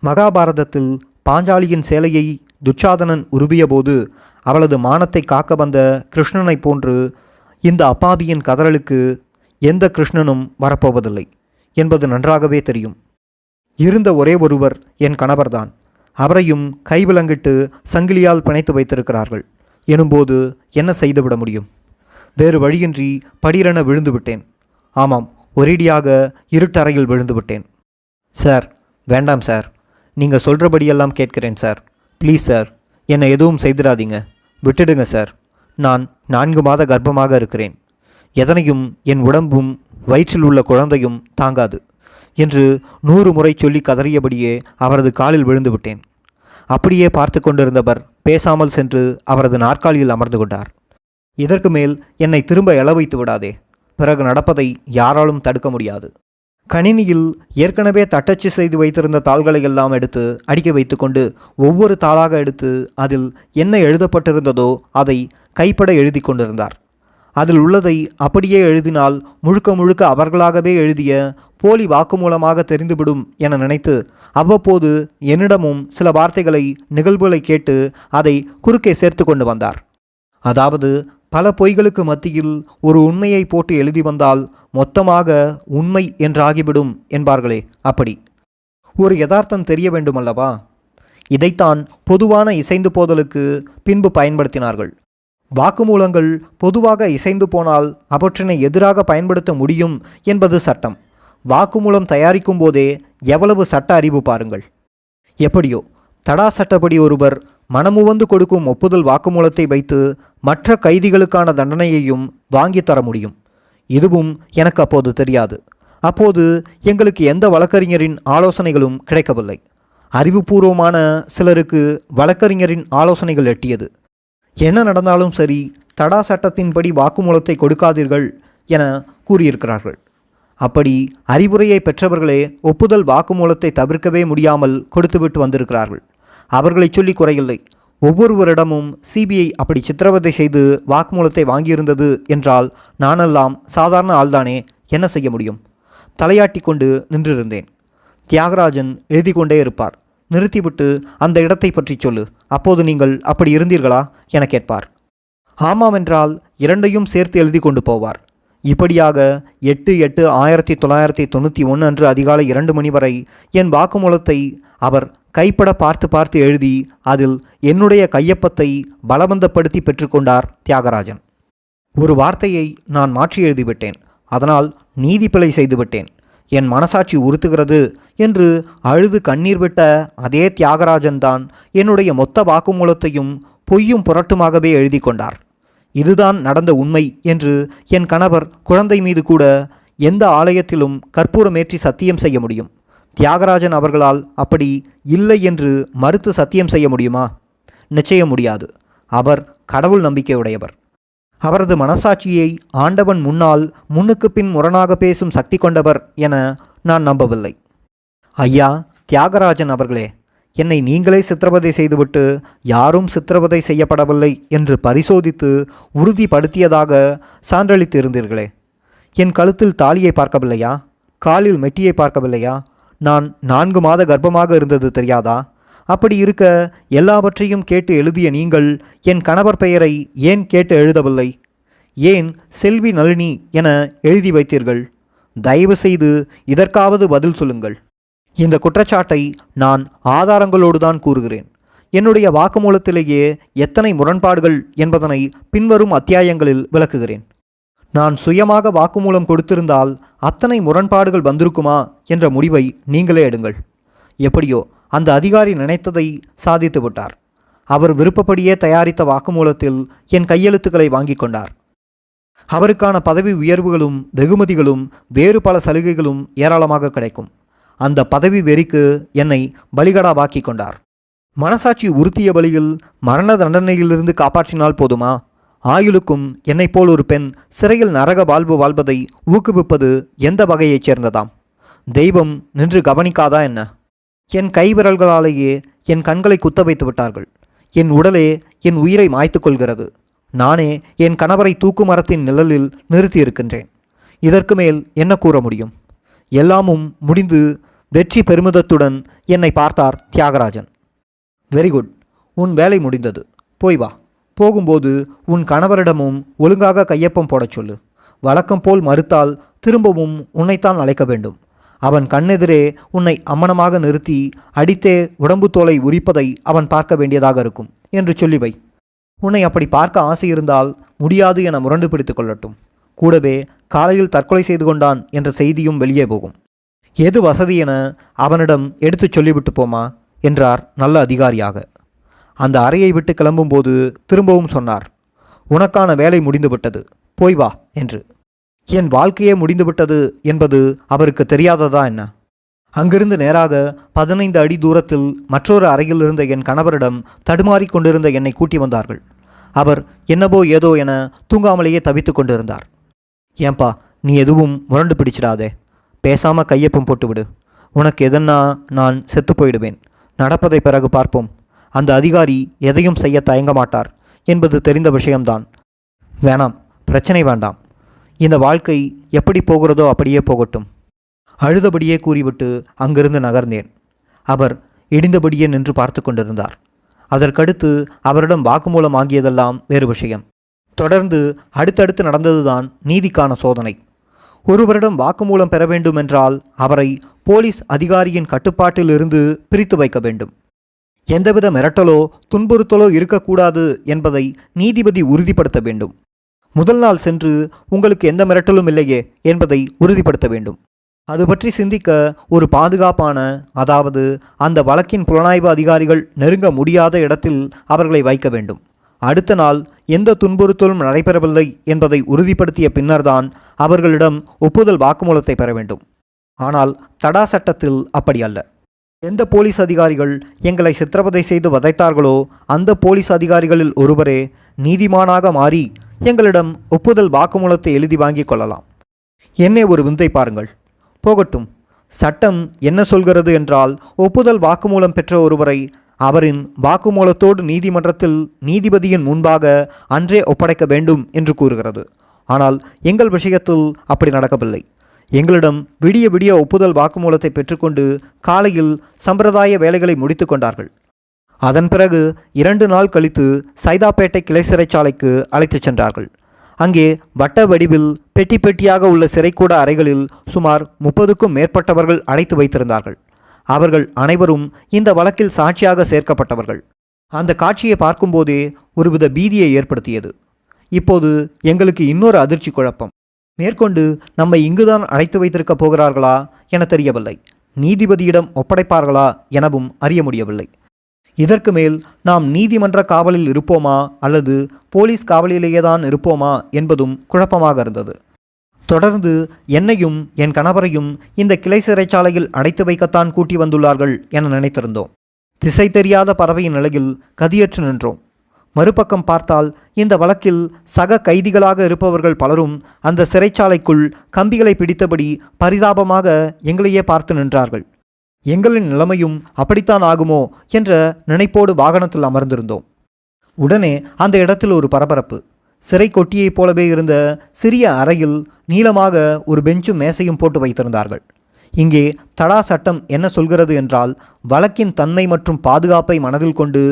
மகாபாரதத்தில் பாஞ்சாலியின் சேலையை துச்சாதனன் உருவியபோது அவளது மானத்தை காக்க வந்த கிருஷ்ணனைப் போன்று இந்த அப்பாவியின் கதறலுக்கு எந்த கிருஷ்ணனும் வரப்போவதில்லை என்பது நன்றாகவே தெரியும். இருந்த ஒரே ஒருவர் என் கணவர்தான். அவரையும் கைவிலங்கிட்டு சங்கிலியால் பிணைத்து வைத்திருக்கிறார்கள் எனும்போது என்ன செய்துவிட முடியும்? வேறு வழியின்றி படீரென விழுந்து விட்டேன். ஆமாம், ஒரேடியாக இருட்டறையில் விழுந்து விட்டேன். சார், வேண்டாம் சார், நீங்கள் சொல்கிறபடியெல்லாம் கேட்கிறேன் சார். ப்ளீஸ் சார், என்னை எதுவும் செய்திடாதீங்க, விட்டுடுங்க சார். நான் 4 மாத கர்ப்பமாக இருக்கிறேன். எதனையும் என் உடம்பும் வயிற்றில் உள்ள குழந்தையும் தாங்காது என்று 100 முறை சொல்லி கதறியபடியே அவரது காலில் விழுந்து விட்டேன். அப்படியே பார்த்து கொண்டிருந்தவர் பேசாமல் சென்று அவரது நாற்காலியில் அமர்ந்து கொண்டார். இதற்கு மேல் என்னை திரும்ப எழ வைத்து விடாதே, பிறகு நடப்பதை யாராலும் தடுக்க முடியாது. கணினியில் ஏற்கனவே தட்டச்சு செய்து வைத்திருந்த தாள்களை எல்லாம் எடுத்து அடிக்க வைத்து கொண்டு ஒவ்வொரு தாளாக எடுத்து அதில் என்ன எழுதப்பட்டிருந்ததோ அதை கைப்பட எழுதி கொண்டிருந்தார். அதில் உள்ளதை அப்படியே எழுதினால் முழுக்க முழுக்க அவர்களாகவே எழுதிய போலி வாக்குமூலமாக தெரிந்துவிடும் என நினைத்து அவ்வப்போது என்னிடமும் சில வார்த்தைகளை நிகழ்வுகளை கேட்டு அதை குறுக்கே சேர்த்து கொண்டு வந்தார். அதாவது பல பொய்களுக்கு மத்தியில் ஒரு உண்மையை போட்டு எழுதி வந்தால் மொத்தமாக உண்மை என்றாகிவிடும் என்பார்களே, அப்படி ஒரு யதார்த்தம் தெரிய வேண்டுமல்லவா? இதைத்தான் பொதுவான இசைந்து போதலுக்கு பின்பு பயன்படுத்தினார்கள். வாக்குமூலங்கள் பொதுவாக இசைந்து போனால் அவற்றினை எதிராக பயன்படுத்த முடியும் என்பது சட்டம். வாக்குமூலம் தயாரிக்கும் போதே எவ்வளவு சட்ட அறிவு பாருங்கள். எப்படியோ தடா சட்டப்படி ஒருவர் மனமுவந்து கொடுக்கும் ஒப்புதல் வாக்குமூலத்தை வைத்து மற்ற கைதிகளுக்கான தண்டனையையும் வாங்கி தர முடியும். இதுவும் எனக்கு அப்போது தெரியாது. அப்போது எங்களுக்கு எந்த வழக்கறிஞரின் ஆலோசனைகளும் கிடைக்கவில்லை. அறிவுபூர்வமான சிலருக்கு வழக்கறிஞரின் ஆலோசனைகள் எட்டியது. என்ன நடந்தாலும் சரி, தடா சட்டத்தின்படி வாக்குமூலத்தை கொடுக்காதீர்கள் என கூறியிருக்கிறார்கள். அப்படி அறிவுரையை பெற்றவர்களே ஒப்புதல் வாக்குமூலத்தை தவிர்க்கவே முடியாமல் கொடுத்துவிட்டு வந்திருக்கிறார்கள். அவர்களை சொல்லி குறையில்லை. ஒவ்வொருவரிடமும் சிபிஐ அப்படி சித்திரவதை செய்து வாக்குமூலத்தை வாங்கியிருந்தது என்றால் நானெல்லாம் சாதாரண ஆள்தானே, என்ன செய்ய முடியும்? தலையாட்டி கொண்டு நின்றிருந்தேன். தியாகராஜன் எழுதி கொண்டே இருப்பார். நிறுத்திவிட்டு அந்த இடத்தை பற்றி சொல்லு, அப்போது நீங்கள் அப்படி இருந்தீர்களா என கேட்பார். ஆமாம் என்றால் இரண்டையும் சேர்த்து எழுதி கொண்டு போவார். இப்படியாக 8/8/1991 அன்று அதிகாலை 2 மணி வரை என் வாக்குமூலத்தை அவர் கைப்பட பார்த்து பார்த்து எழுதி அதில் என்னுடைய கையொப்பத்தை பலவந்தப்படுத்தி பெற்றுக்கொண்டார் தியாகராஜன். ஒரு வார்த்தையை நான் மாற்றி எழுதிவிட்டேன், அதனால் நீதி பிழை செய்துவிட்டேன், என் மனசாட்சி உறுத்துகிறது என்று அழுது கண்ணீர் விட்ட அதே தியாகராஜன் தான் என்னுடைய மொத்த வாக்குமூலத்தையும் பொய்யும் புரட்டுமாகவே எழுதி கொண்டார். இதுதான் நடந்த உண்மை என்று என் கணவர் குழந்தை மீது கூட எந்த ஆலயத்திலும் கற்பூரமேற்றி சத்தியம் செய்ய முடியும். தியாகராஜன் அவர்களால் அப்படி இல்லை என்று மறுத்து சத்தியம் செய்ய முடியுமா? நிச்சயம் முடியாது. அவர் கடவுள் நம்பிக்கையுடையவர். அவரது மனசாட்சியை ஆண்டவன் முன்னால் முன்னுக்கு பின் முரணாக பேசும் சக்தி கொண்டவர் என நான் நம்பவில்லை. ஐயா தியாகராஜன் அவர்களே, என்னை நீங்களே சித்திரவதை செய்துவிட்டு யாரும் சித்திரவதை செய்யப்படவில்லை என்று பரிசோதித்து உறுதிப்படுத்தியதாக சான்றளித்து இருந்தீர்களே. என் கழுத்தில் தாலியை பார்க்கவில்லையா? காலில் மெட்டியை பார்க்கவில்லையா? நான் 4 மாத கர்ப்பமாக இருந்தது தெரியாதா? அப்படி இருக்க எல்லாவற்றையும் கேட்டு எழுதிய நீங்கள் என் கணவர் பெயரை ஏன் கேட்டு எழுதவில்லை? ஏன் செல்வி நளினி என எழுதி வைத்தீர்கள்? தயவு செய்து இதற்காவது பதில் சொல்லுங்கள். இந்த குற்றச்சாட்டை நான் ஆதாரங்களோடு தான் கூறுகிறேன். என்னுடைய வாக்குமூலத்திலேயே எத்தனை முரண்பாடுகள் என்பதனை பின்வரும் அத்தியாயங்களில் விளக்குகிறேன். நான் சுயமாக வாக்குமூலம் கொடுத்திருந்தால் அத்தனை முரண்பாடுகள் வந்திருக்குமா என்ற முடிவை நீங்களே எடுங்கள். எப்படியோ அந்த அதிகாரி நினைத்ததை சாதித்து விட்டார். அவர் விருப்பப்படியே தயாரித்த வாக்குமூலத்தில் என் கையெழுத்துக்களை வாங்கி கொண்டார். அவருக்கான பதவி உயர்வுகளும் வெகுமதிகளும் வேறு பல சலுகைகளும் ஏராளமாக கிடைக்கும். அந்த பதவி வெறிக்கு என்னை பலிகடாவாக்கி கொண்டார். மனசாட்சி உறுத்திய பலியில் மரண தண்டனையிலிருந்து காப்பாற்றினால் போதுமா? ஆயுளுக்கும் என்னைப் போல் ஒரு பெண் சிறையில் நரக வாழ்வு வாழ்வதை ஊக்குவிப்பது எந்த வகையைச் சேர்ந்ததாம்? தெய்வம் நின்று கவனிக்காதா என்ன? என் கைவிரல்களாலேயே என் கண்களை குத்த வைத்து விட்டார்கள். என் உடலே என் உயிரை மாய்த்து கொள்கிறது. நானே என் கணவரை தூக்கு மரத்தின் நிழலில் நிறுத்தியிருக்கின்றேன். இதற்கு மேல் என்ன கூற முடியும்? எல்லாமும் முடிந்து வெற்றி பெருமிதத்துடன் என்னை பார்த்தார் தியாகராஜன். வெரி குட், உன் வேலை முடிந்தது, போய் வா. போகும்போது உன் கணவரிடமும் ஒழுங்காக கையொப்பம் போடச் சொல்லு. வழக்கம் போல் மறுத்தால் திரும்பவும் உன்னைத்தான் அழைக்க வேண்டும். அவன் கண்ணெதிரே உன்னை அம்மனமாக நிறுத்தி அடித்தே உடம்பு தோலை உரிப்பதை அவன் பார்க்க வேண்டியதாக இருக்கும் என்று சொல்லி வை. உன்னை அப்படி பார்க்க ஆசை இருந்தால் முடியாது என முரண்டு பிடித்து கொள்ளட்டும். கூடவே காலையில் தற்கொலை செய்து கொண்டான் என்ற செய்தியும் வெளியே போகும். எது வசதி என அவனிடம் எடுத்துச் சொல்லிவிட்டு போமா என்றார் நல்ல அதிகாரியாக. அந்த அறையை விட்டு கிளம்பும்போது திரும்பவும் சொன்னார், உனக்கான வேலை முடிந்துவிட்டது, போய் வா என்று. என் வாழ்க்கையே முடிந்துவிட்டது என்பது அவருக்கு தெரியாததா என்ன? அங்கிருந்து நேராக 15 அடி தூரத்தில் மற்றொரு அறையில் இருந்த என் கணவரிடம் தடுமாறி கொண்டிருந்த என்னை கூட்டி வந்தார்கள். அவர் என்னவோ ஏதோ என தூங்காமலேயே தவித்து கொண்டிருந்தார். ஏன்பா, நீ எதுவும் முரண்டு பிடிச்சிடாதே, பேசாமல் கையொப்பம் போட்டுவிடு. உனக்கு எதன்னா நான் செத்து போயிடுவேன். நடப்பதை பிறகு பார்ப்போம். அந்த அதிகாரி எதையும் செய்ய தயங்க மாட்டார் என்பது தெரிந்த விஷயம்தான். வேணாம், பிரச்சனை வேண்டாம். இந்த வாழ்க்கை எப்படி போகிறதோ அப்படியே போகட்டும். அழுதபடியே கூறிவிட்டு அங்கிருந்து நகர்ந்தேன். அவர் இடிந்தபடியே நின்று பார்த்து கொண்டிருந்தார். அதற்கடுத்து அவரிடம் வாக்குமூலம் ஆகியதெல்லாம் வேறு விஷயம். தொடர்ந்து அடுத்தடுத்து நடந்ததுதான் நீதிக்கான சோதனை. ஒருவரிடம் வாக்குமூலம் பெற வேண்டும் என்றால் அவரை போலீஸ் அதிகாரியின் கட்டுப்பாட்டிலிருந்து பிரித்து வைக்க வேண்டும். எந்தவித மிரட்டலோ துன்புறுத்தலோ இருக்கக்கூடாது என்பதை நீதிபதி உறுதிப்படுத்த வேண்டும். முதல் நாள் சென்று உங்களுக்கு எந்த மிரட்டலும் இல்லையே என்பதை உறுதிப்படுத்த வேண்டும். அது பற்றி சிந்திக்க ஒரு பாதுகாப்பான, அதாவது அந்த வழக்கின் புலனாய்வு அதிகாரிகள் நெருங்க முடியாத இடத்தில் அவர்களை வைக்க வேண்டும். அடுத்த நாள் எந்த துன்புறுத்தலும் நடைபெறவில்லை என்பதை உறுதிப்படுத்திய பின்னர்தான் அவர்களிடம் ஒப்புதல் வாக்குமூலத்தை பெற வேண்டும். ஆனால் தடா சட்டத்தில் அப்படி அல்ல. எந்த போலீஸ் அதிகாரிகள் எங்களை சித்திரவதை செய்து வதைத்தார்களோ அந்த போலீஸ் அதிகாரிகளில் ஒருவரே நீதிமானாக மாறி எங்களிடம் ஒப்புதல் வாக்குமூலத்தை எழுதி வாங்கிக் கொள்ளலாம். என்னே ஒரு விந்தை பாருங்கள். போகட்டும், சட்டம் என்ன சொல்கிறது என்றால் ஒப்புதல் வாக்குமூலம் பெற்ற ஒருவரை அவரின் வாக்குமூலத்தோடு நீதிமன்றத்தில் நீதிபதியின் முன்பாக அன்றே ஒப்படைக்க வேண்டும் என்று கூறுகிறது. ஆனால் எங்கள் விஷயத்தில் அப்படி நடக்கவில்லை. எங்களிடம் விடிய விடிய ஒப்புதல் வாக்குமூலத்தை பெற்றுக்கொண்டு காலையில் சம்பிரதாய வேலைகளை முடித்து கொண்டார்கள். அதன் பிறகு 2 நாள் கழித்து சைதாப்பேட்டை கிளை சிறைச்சாலைக்கு அழைத்துச் சென்றார்கள். அங்கே வட்ட வடிவில் பெட்டி பெட்டியாக உள்ள சிறைக்கூட அறைகளில் சுமார் 30க்கும் மேற்பட்டவர்கள் அடைத்து வைத்திருந்தார்கள். அவர்கள் அனைவரும் இந்த வழக்கில் சாட்சியாக சேர்க்கப்பட்டவர்கள். அந்த காட்சியை பார்க்கும்போதே ஒருவித பீதியை ஏற்படுத்தியது. இப்போது எங்களுக்கு இன்னொரு அதிர்ச்சி குழப்பம். மேற்கொண்டு நம்மை இங்குதான் அடைத்து வைத்திருக்கப் போகிறார்களா என தெரியவில்லை. நீதிபதியிடம் ஒப்படைப்பார்களா எனவும் அறிய முடியவில்லை. இதற்கு மேல் நாம் நீதிமன்ற காவலில் இருப்போமா அல்லது போலீஸ் காவலிலேயேதான் இருப்போமா என்பதும் குழப்பமாக இருந்தது. தொடர்ந்து என்னையும் என் கணவரையும் இந்த கிளை சிறைச்சாலையில் அடைத்து வைக்கத்தான் கூட்டி வந்துள்ளார்கள் என நினைத்திருந்தோம். திசை தெரியாத பறவையின் நிலையில் கதியற்று நின்றோம். மறுபக்கம் பார்த்தால் இந்த வழக்கில் சக கைதிகளாக இருப்பவர்கள் பலரும் அந்த சிறைச்சாலைக்குள் கம்பிகளை பிடித்தபடி பரிதாபமாக எங்களையே பார்த்து நின்றார்கள். எங்களின் நிலைமையும் அப்படித்தான் ஆகுமோ என்ற நினைப்போடு வாகனத்தில் அமர்ந்திருந்தோம். உடனே அந்த இடத்தில் ஒரு பரபரப்பு. சிறை கொட்டியைப் போலவே இருந்த சிறிய அறையில் நீளமாக ஒரு பெஞ்சும் மேசையும் போட்டு வைத்திருந்தார்கள். இங்கே தடா சட்டம் என்ன சொல்கிறது என்றால், வழக்கின் தன்மை மற்றும் பாதுகாப்பை மனதில் கொண்டு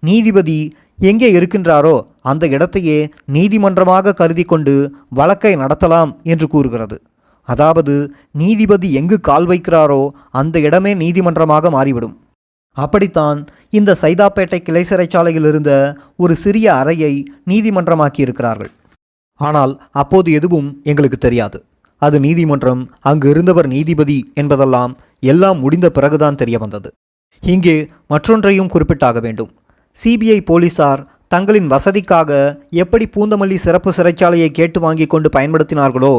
நீதிபதி எங்கே இருக்கின்றாரோ அந்த இடத்தையே நீதிமன்றமாக கருதி கொண்டு வழக்கை நடத்தலாம் என்று கூறுகிறது. அதாவது நீதிபதி எங்கு கால் வைக்கிறாரோ அந்த இடமே நீதிமன்றமாக மாறிவிடும். அப்படித்தான் இந்த சைதாப்பேட்டை கிளை சிறைச்சாலையில் இருந்த ஒரு சிறிய அறையை நீதிமன்றமாக்கி இருக்கிறார்கள். ஆனால் அப்போது எதுவும் எங்களுக்கு தெரியாது. அது நீதிமன்றம், அங்கு இருந்தவர் நீதிபதி என்பதெல்லாம் எல்லாம் முடிந்த பிறகுதான் தெரிய வந்தது. இங்கே மற்றொன்றையும் குறிப்பிட்டாக வேண்டும். சிபிஐ போலீசார் தங்களின் வசதிக்காக எப்படி பூந்தமல்லி சிறப்பு சிறைச்சாலையை கேட்டு வாங்கி கொண்டு பயன்படுத்தினார்களோ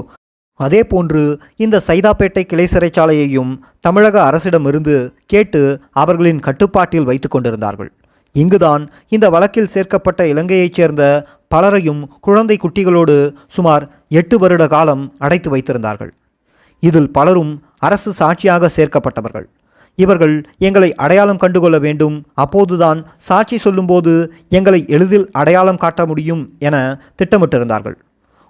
அதே போன்று இந்த சைதாப்பேட்டை கிளை சிறைச்சாலையையும் தமிழக அரசிடமிருந்து கேட்டு அவர்களின் கட்டுப்பாட்டில் வைத்து கொண்டிருந்தார்கள். இங்குதான் இந்த வழக்கில் சேர்க்கப்பட்ட இலங்கையைச் சேர்ந்த பலரையும் குழந்தை குட்டிகளோடு சுமார் 8 வருட காலம் அடைத்து வைத்திருந்தார்கள். இதில் பலரும் அரசு சாட்சியாக சேர்க்கப்பட்டவர்கள். இவர்கள் எங்களை அடையாளம் கண்டுகொள்ள வேண்டும், அப்போதுதான் சாட்சி சொல்லும்போது எங்களை எளிதில் அடையாளம் காட்ட முடியும் என திட்டமிட்டிருந்தார்கள்.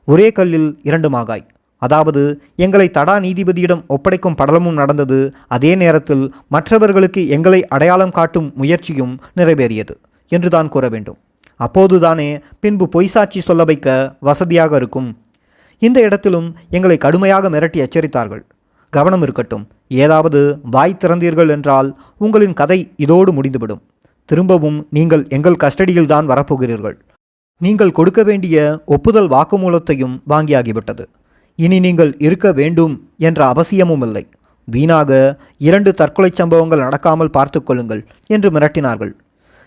ஒரே கல்லில் 2 மாங்காய். அதாவது எங்களை தடா நீதிபதியிடம் ஒப்படைக்கும் படலமும் நடந்தது, அதே நேரத்தில் மற்றவர்களுக்கு எங்களை அடையாளம் காட்டும் முயற்சியும் நிறைவேறியது என்றுதான் கூற வேண்டும். அப்போதுதானே பின்பு பொய்சாட்சி சொல்ல வைக்க வசதியாக இருக்கும். இந்த இடத்திலும் எங்களை கடுமையாக மிரட்டி எச்சரித்தார்கள். கவனம் இருக்கட்டும், ஏதாவது வாய் திறந்தீர்கள் என்றால் உங்களின் கதை இதோடு முடிந்துவிடும். திரும்பவும் நீங்கள் எங்கள் கஸ்டடியில்தான் வரப்போகிறீர்கள். நீங்கள் கொடுக்க வேண்டிய ஒப்புதல் வாக்குமூலத்தையும் வாங்கியாகிவிட்டது. இனி நீங்கள் இருக்க வேண்டும் என்ற அவசியமும் இல்லை. வீணாக 2 தற்கொலை சம்பவங்கள் நடக்காமல் பார்த்து கொள்ளுங்கள் என்று மிரட்டினார்கள்.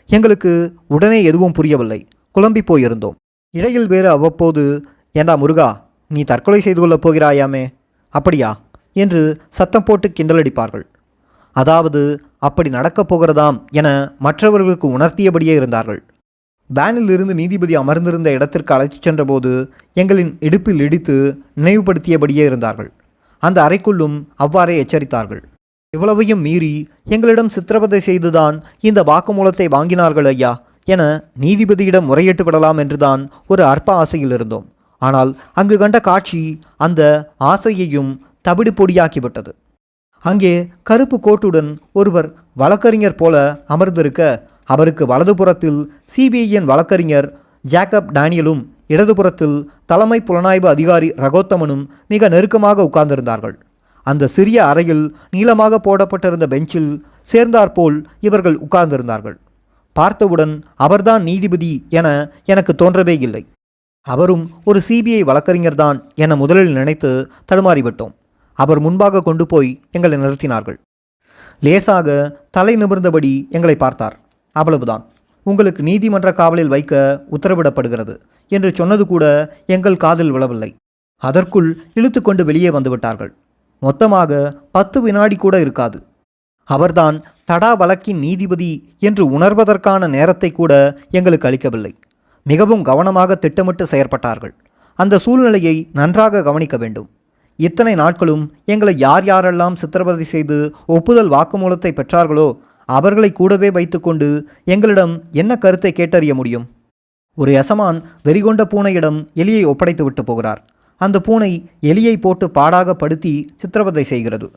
எங்களுக்கு உடனே எதுவும் புரியவில்லை. குழம்பி போயிருந்தோம். இடையில் வேறு அவ்வப்போது, ஏண்டா முருகா, நீ தற்கொலை செய்து கொள்ளப் போகிறாயாமே, அப்படியா என்று சத்தம் போட்டு கிண்டலடிப்பார்கள். அதாவது அப்படி நடக்கப் போகிறதாம் என மற்றவர்களுக்கு உணர்த்தியபடியே இருந்தார்கள். வேனில் இருந்து நீதிபதி அமர்ந்திருந்த இடத்திற்கு அழைத்துச் சென்றபோது எங்களின் இடுப்பில் இடித்து நினைவுபடுத்தியபடியே இருந்தார்கள். அந்த அறைக்குள்ளும் அவ்வாறே எச்சரித்தார்கள். இவ்வளவையும் மீறி எங்களிடம் சித்திரவதை செய்துதான் இந்த வாக்குமூலத்தை வாங்கினார்கள் ஐயா என நீதிபதியிடம் முறையிட்டு விடலாம் என்றுதான் ஒரு அற்ப ஆசையில் இருந்தோம். ஆனால் அங்கு கண்ட காட்சி அந்த ஆசையையும் தவிடு பொடியாக்கிவிட்டது. அங்கே கருப்பு கோட்டுடன் ஒருவர் வழக்கறிஞர் போல அமர்ந்திருக்க, அவருக்கு வலதுபுறத்தில் சிபிஐயின் வழக்கறிஞர் ஜேக்கப் டேனியலும் இடதுபுறத்தில் தலைமை புலனாய்வு அதிகாரி ரகோத்தமனும் மிக நெருக்கமாக உட்கார்ந்திருந்தார்கள். அந்த சிறிய அறையில் நீளமாக போடப்பட்டிருந்த பெஞ்சில் சேர்ந்தாற்போல் இவர்கள் உட்கார்ந்திருந்தார்கள். பார்த்தவுடன் அவர்தான் நீதிபதி என எனக்கு தோன்றவே இல்லை. அவரும் ஒரு சிபிஐ வழக்கறிஞர்தான் என முதலில் நினைத்து தடுமாறிவிட்டோம். அவர் முன்பாக கொண்டு போய் எங்களை நிறுத்தினார்கள். லேசாக தலை நிமிர்ந்தபடி எங்களை பார்த்தார். அவ்வளவுதான். உங்களுக்கு நீதிமன்ற காவலில் வைக்க உத்தரவிடப்படுகிறது என்று சொன்னது கூட எங்கள் காதில் விழவில்லை. அதற்குள் இழுத்து கொண்டு வெளியே வந்துவிட்டார்கள். மொத்தமாக 10 வினாடி கூட இருக்காது. அவர்தான் தடா வழக்கின் நீதிபதி என்று உணர்வதற்கான நேரத்தை கூட எங்களுக்கு அளிக்கவில்லை. மிகவும் கவனமாக திட்டமிட்டு செயற்பட்டார்கள். அந்த சூழ்நிலையை நன்றாக கவனிக்க வேண்டும். இத்தனை நாட்களும் எங்களை யார் யாரெல்லாம் சித்திரவதை செய்து ஒப்புதல் வாக்குமூலத்தை பெற்றார்களோ அவர்களை கூடவே வைத்துக்கொண்டு எங்களிடம் என்ன கருத்தை கேட்டறிய முடியும்? ஒரு எசமான் வெறிகொண்ட பூனையிடம் எலியை ஒப்படைத்து விட்டு போகிறார். அந்த பூனை எலியை போட்டு பாடாக படுத்தி சித்திரவதை செய்கிறது.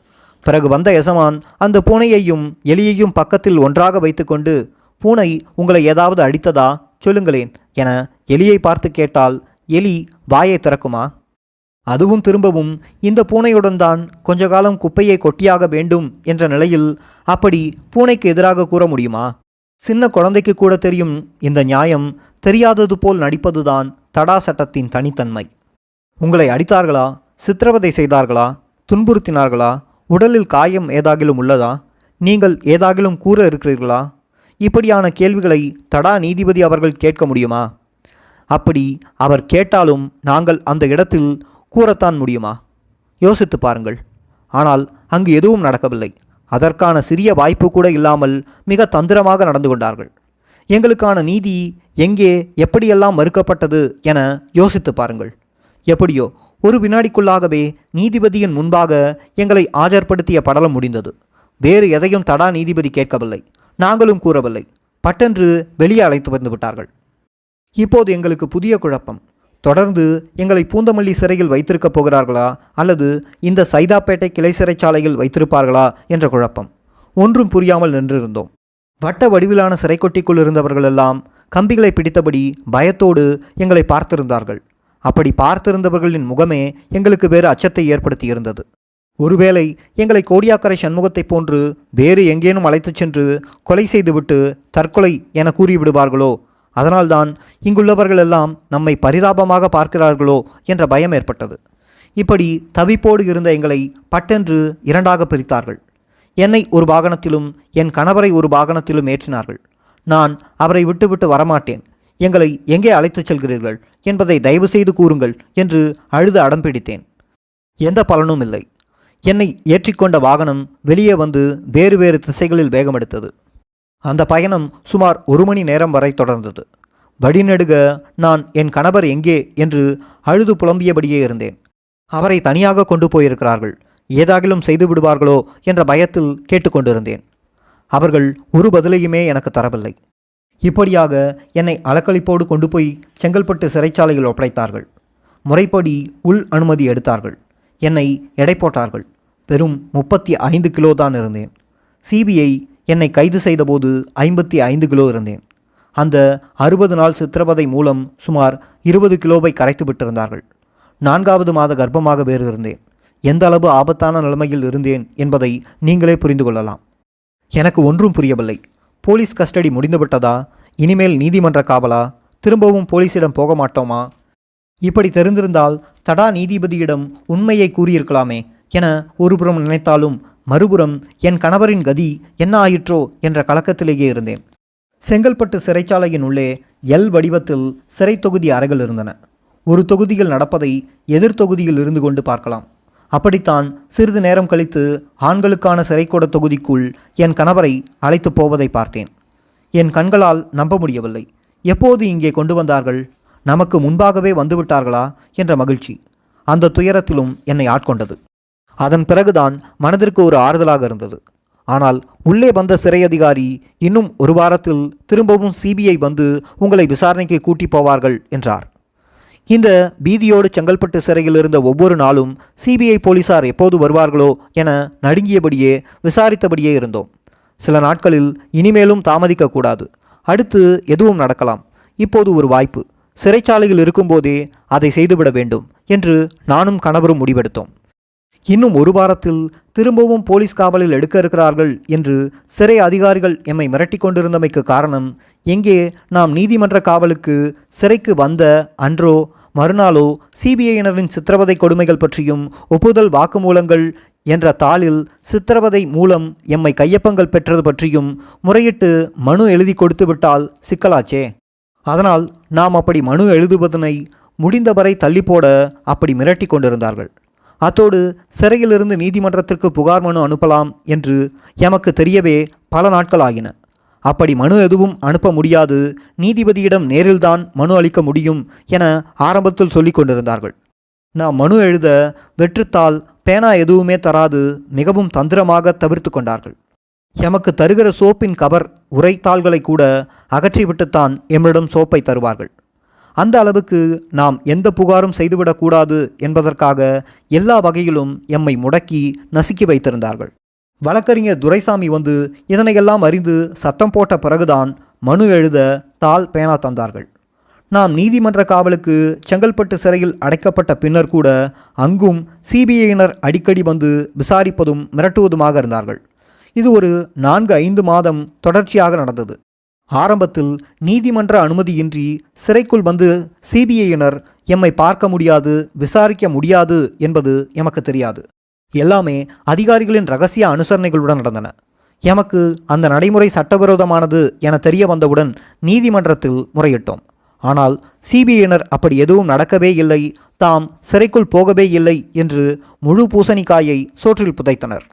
பிறகு வந்த எசமான் அந்த பூனையையும் எலியையும் பக்கத்தில் ஒன்றாக வைத்துக்கொண்டு, பூனை உங்களை ஏதாவது அடித்ததா சொல்லுங்களேன் என எலியை பார்த்து கேட்டால் எலி வாயை திறக்குமா? அதுவும் திரும்பவும் இந்த பூனையுடன் தான் கொஞ்ச காலம் குப்பையை கொட்டியாக வேண்டும் என்ற நிலையில் அப்படி பூனைக்கு எதிராக கூற முடியுமா? சின்ன குழந்தைக்கு கூட தெரியும் இந்த நியாயம். தெரியாதது போல் நடிப்பதுதான் தடா சட்டத்தின் தனித்தன்மை. உங்களை அடித்தார்களா? சித்திரவதை செய்தார்களா? துன்புறுத்தினார்களா? உடலில் காயம் ஏதாகிலும் உள்ளதா? நீங்கள் ஏதாகிலும் கூற இருக்கிறீர்களா? இப்படியான கேள்விகளை தடா நீதிபதி அவர்கள் கேட்க முடியுமா? அப்படி அவர் கேட்டாலும் நாங்கள் அந்த இடத்தில் கூறத்தான் முடியுமா? யோசித்து பாருங்கள். ஆனால் அங்கு எதுவும் நடக்கவில்லை. அதற்கான சிறிய வாய்ப்பு கூட இல்லாமல் மிக தந்திரமாக நடந்து கொண்டார்கள். எங்களுக்கான நீதி எங்கே எப்படியெல்லாம் மறுக்கப்பட்டது என யோசித்து பாருங்கள். எப்படியோ ஒரு வினாடிக்குள்ளாகவே நீதிபதியின் முன்பாக எங்களை ஆஜர்படுத்திய படலம் முடிந்தது. வேறு எதையும் தடா நீதிபதி கேட்கவில்லை. நாங்களும் கூறவில்லை. பட்டென்று வெளியே அழைத்து வந்து விட்டார்கள். இப்போது எங்களுக்கு புதிய குழப்பம். தொடர்ந்து எங்களை பூந்தமல்லி சிறையில் வைத்திருக்கப் போகிறார்களா அல்லது இந்த சைதாப்பேட்டை கிளை சிறைச்சாலையில் வைத்திருப்பார்களா என்ற குழப்பம். ஒன்றும் புரியாமல் நின்றிருந்தோம். வட்ட வடிவிலான சிறைக்கொட்டிக்குள் இருந்தவர்களெல்லாம் கம்பிகளை பிடித்தபடி பயத்தோடு எங்களை பார்த்திருந்தார்கள். அப்படி பார்த்திருந்தவர்களின் முகமே எங்களுக்கு வேறு அச்சத்தை ஏற்படுத்தியிருந்தது. ஒருவேளை எங்களை கோடியாக்கரை சண்முகத்தை போன்று வேறு எங்கேனும் அழைத்துச் சென்று கொலை செய்துவிட்டு தற்கொலை என கூறிவிடுவார்களோ, அதனால்தான் இங்குள்ளவர்களெல்லாம் நம்மை பரிதாபமாக பார்க்கிறார்களோ என்ற பயம் ஏற்பட்டது. இப்படி தவிப்போடு இருந்த எங்களை பட்டென்று இரண்டாக பிரித்தார்கள். என்னை ஒரு வாகனத்திலும் என் கணவரை ஒரு வாகனத்திலும் ஏற்றினார்கள். நான் அவரை விட்டுவிட்டு வரமாட்டேன், எங்களை எங்கே அழைத்துச் செல்கிறீர்கள் என்பதை தயவு செய்து கூறுங்கள் என்று அழுது அடம்பிடித்தேன். எந்த பலனும் இல்லை. என்னை ஏற்றிக்கொண்ட வாகனம் வெளியே வந்து வேறு வேறு திசைகளில் வேகமெடுத்தது. அந்த பயணம் சுமார் 1 மணி நேரம் வரை தொடர்ந்தது. வழிநெடுக நான் என் கணவர் எங்கே என்று அழுது புலம்பியபடியே இருந்தேன். அவரை தனியாக கொண்டு போயிருக்கிறார்கள், ஏதாகிலும் செய்து விடுவார்களோ என்ற பயத்தில் கேட்டுக்கொண்டிருந்தேன். அவர்கள் ஒரு பதிலையுமே எனக்கு தரவில்லை. இப்படியாக என்னை அலக்களிப்போடு கொண்டு போய் செங்கல்பட்டு சிறைச்சாலையில் ஒப்படைத்தார்கள். முறைப்படி உள் அனுமதி எடுத்தார்கள். என்னை எடை போட்டார்கள். வெறும் 35 கிலோ தான் இருந்தேன். சிபிஐ என்னை கைது செய்தபோது 55 கிலோ இருந்தேன். அந்த 60 நாள் சித்திரவதை மூலம் சுமார் 20 கிலோவை கரைத்து விட்டிருந்தார்கள். 4வது மாத கர்ப்பமாக வேறு இருந்தேன். எந்த அளவு ஆபத்தான நிலைமையில் இருந்தேன் என்பதை நீங்களே புரிந்து கொள்ளலாம். எனக்கு ஒன்றும் புரியவில்லை. போலீஸ் கஸ்டடி முடிந்துவிட்டதா? இனிமேல் நீதிமன்ற காவலா? திரும்பவும் போலீஸிடம் போக மாட்டோமா? இப்படி தெரிந்திருந்தால் தடா நீதிபதியிடம் உண்மையை கூறியிருக்கலாமே என ஒருபுறம் நினைத்தாலும் மறுபுறம் என் கணவரின் கதி என்ன ஆயிற்றோ என்ற கலக்கத்திலேயே இருந்தேன். செங்கல்பட்டு சிறைச்சாலையின் உள்ளே எல் வடிவத்தில் சிறை தொகுதி அறைகள் இருந்தன. ஒரு தொகுதியில் நடப்பதை எதிர் தொகுதியில் இருந்து கொண்டு பார்க்கலாம். அப்படித்தான் சிறிது நேரம் கழித்து ஆண்களுக்கான சிறைக்கூட தொகுதிக்குள் என் கணவரை அழைத்து போவதை பார்த்தேன். என் கண்களால் நம்ப முடியவில்லை. எப்போது இங்கே கொண்டு வந்தார்கள்? நமக்கு முன்பாகவே வந்துவிட்டார்களா என்ற மகிழ்ச்சி அந்த துயரத்திலும் என்னை ஆட்கொண்டது. அதன் பிறகுதான் மனதிற்கு ஒரு ஆறுதலாக இருந்தது. ஆனால் உள்ளே வந்த சிறை அதிகாரி இன்னும் 1 வாரத்தில் திரும்பவும் சிபிஐ வந்து உங்களை விசாரணைக்கு கூட்டி போவார்கள் என்றார். இந்த பீதியோடு செங்கல்பட்டு சிறையில் இருந்த ஒவ்வொரு நாளும் சிபிஐ போலீசார் எப்போது வருவார்களோ என நடுங்கியபடியே விசாரித்தபடியே இருந்தோம். சில நாட்களில் இனிமேலும் தாமதிக்கக்கூடாது. அடுத்து எதுவும் நடக்கலாம். இப்போது ஒரு வாய்ப்பு. சிறைச்சாலையில் இருக்கும்போதே அதை செய்துவிட வேண்டும் என்று நானும் கணவரும் முடிவெடுத்தோம். இன்னும் ஒரு வாரத்தில் திரும்பவும் போலீஸ் காவலில் எடுக்க இருக்கிறார்கள் என்று சிறை அதிகாரிகள் எம்மை மிரட்டி கொண்டிருந்தமைக்கு காரணம், எங்கே நாம் நீதிமன்ற காவலுக்கு சிறைக்கு வந்த அன்றோ மறுநாளோ சிபிஐயினரின் சித்திரவதை கொடுமைகள் பற்றியும் ஒப்புதல் வாக்குமூலங்கள் என்ற தாளில் சித்திரவதை மூலம் எம்மை கையொப்பங்கள் பெற்றது பற்றியும் முறையிட்டு மனு எழுதி கொடுத்துவிட்டால் சிக்கலாச்சே. அதனால் நாம் அப்படி மனு எழுதுவதனை முடிந்தவரை தள்ளி போட அப்படி மிரட்டி கொண்டிருந்தார்கள். அத்தோடு சிறையிலிருந்து நீதிமன்றத்திற்கு புகார் மனு அனுப்பலாம் என்று எமக்கு தெரியவே பல நாட்கள் ஆகின. அப்படி மனு எதுவும் அனுப்ப முடியாது, நீதிபதியிடம் நேரில்தான் மனு அளிக்க முடியும் என ஆரம்பத்தில் சொல்லி கொண்டிருந்தார்கள். நாம் மனு எழுத வெற்றுத்தாள் பேனா எதுவுமே தராது மிகவும் தந்திரமாக தவிர்த்து கொண்டார்கள். எமக்கு தருகிற சோப்பின் கவர் உரைத்தாள்களை கூட அகற்றிவிட்டுத்தான் எம்மிடம் சோப்பை தருவார்கள். அந்த அளவுக்கு நாம் எந்த புகாரும் செய்துவிடக்கூடாது என்பதற்காக எல்லா வகையிலும் எம்மை முடக்கி நசுக்கி வைத்திருந்தார்கள். வழக்கறிஞர் துரைசாமி வந்து இதனையெல்லாம் அறிந்து சத்தம் போட்ட பிறகுதான் மனு எழுத தாள் பேனா தந்தார்கள். நாம் நீதிமன்ற காவலுக்கு செங்கல்பட்டு சிறையில் அடைக்கப்பட்ட பின்னர் கூட அங்கும் சிபிஐயினர் அடிக்கடி வந்து விசாரிப்பதும் மிரட்டுவதுமாக இருந்தார்கள். இது ஒரு 4-5 மாதம் தொடர்ச்சியாக நடந்தது. ஆரம்பத்தில் நீதிமன்ற அனுமதியின்றி சிறைக்குள் வந்து சிபிஐயினர் எம்மை பார்க்க முடியாது, விசாரிக்க முடியாது என்பது எமக்கு தெரியாது. எல்லாமே அதிகாரிகளின் இரகசிய அனுசரணைகளுடன் நடந்தன. எமக்கு அந்த நடைமுறை சட்டவிரோதமானது என தெரிய வந்தவுடன் நீதிமன்றத்தில் முறையிட்டோம். ஆனால் சிபிஐயினர் அப்படி எதுவும் நடக்கவே இல்லை, தாம் சிறைக்குள் போகவே இல்லை என்று முழு பூசணிக்காயை சோற்றில் புதைத்தனர்.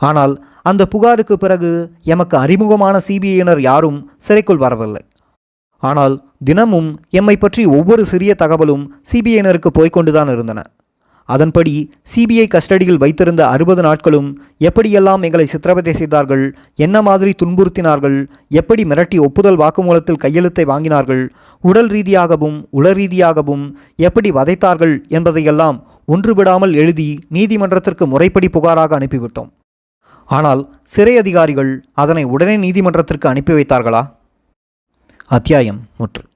ஆனால் அந்த புகாருக்கு பிறகு எமக்கு அறிமுகமான சிபிஐயினர் யாரும் சிறைக்குள் வரவில்லை. ஆனால் தினமும் எம்மை பற்றி ஒவ்வொரு சிறிய தகவலும் சிபிஐயினருக்கு போய்கொண்டுதான் இருந்தன. அதன்படி சிபிஐ கஸ்டடியில் வைத்திருந்த 60 நாட்களும் எப்படியெல்லாம் எங்களை சித்திரவதை செய்தார்கள், என்ன மாதிரி துன்புறுத்தினார்கள், எப்படி மிரட்டி ஒப்புதல் வாக்குமூலத்தில் கையெழுத்தை வாங்கினார்கள், உடல் ரீதியாகவும் உள ரீதியாகவும் எப்படி வதைத்தார்கள் என்பதையெல்லாம் ஒன்றுவிடாமல் எழுதி நீதிமன்றத்திற்கு முறைப்படி புகாராக அனுப்பிவிட்டோம். ஆனால் சிறை அதிகாரிகள் அதனை உடனே நீதிமன்றத்திற்கு அனுப்பி வைத்தார்களா? அத்தியாயம் 3.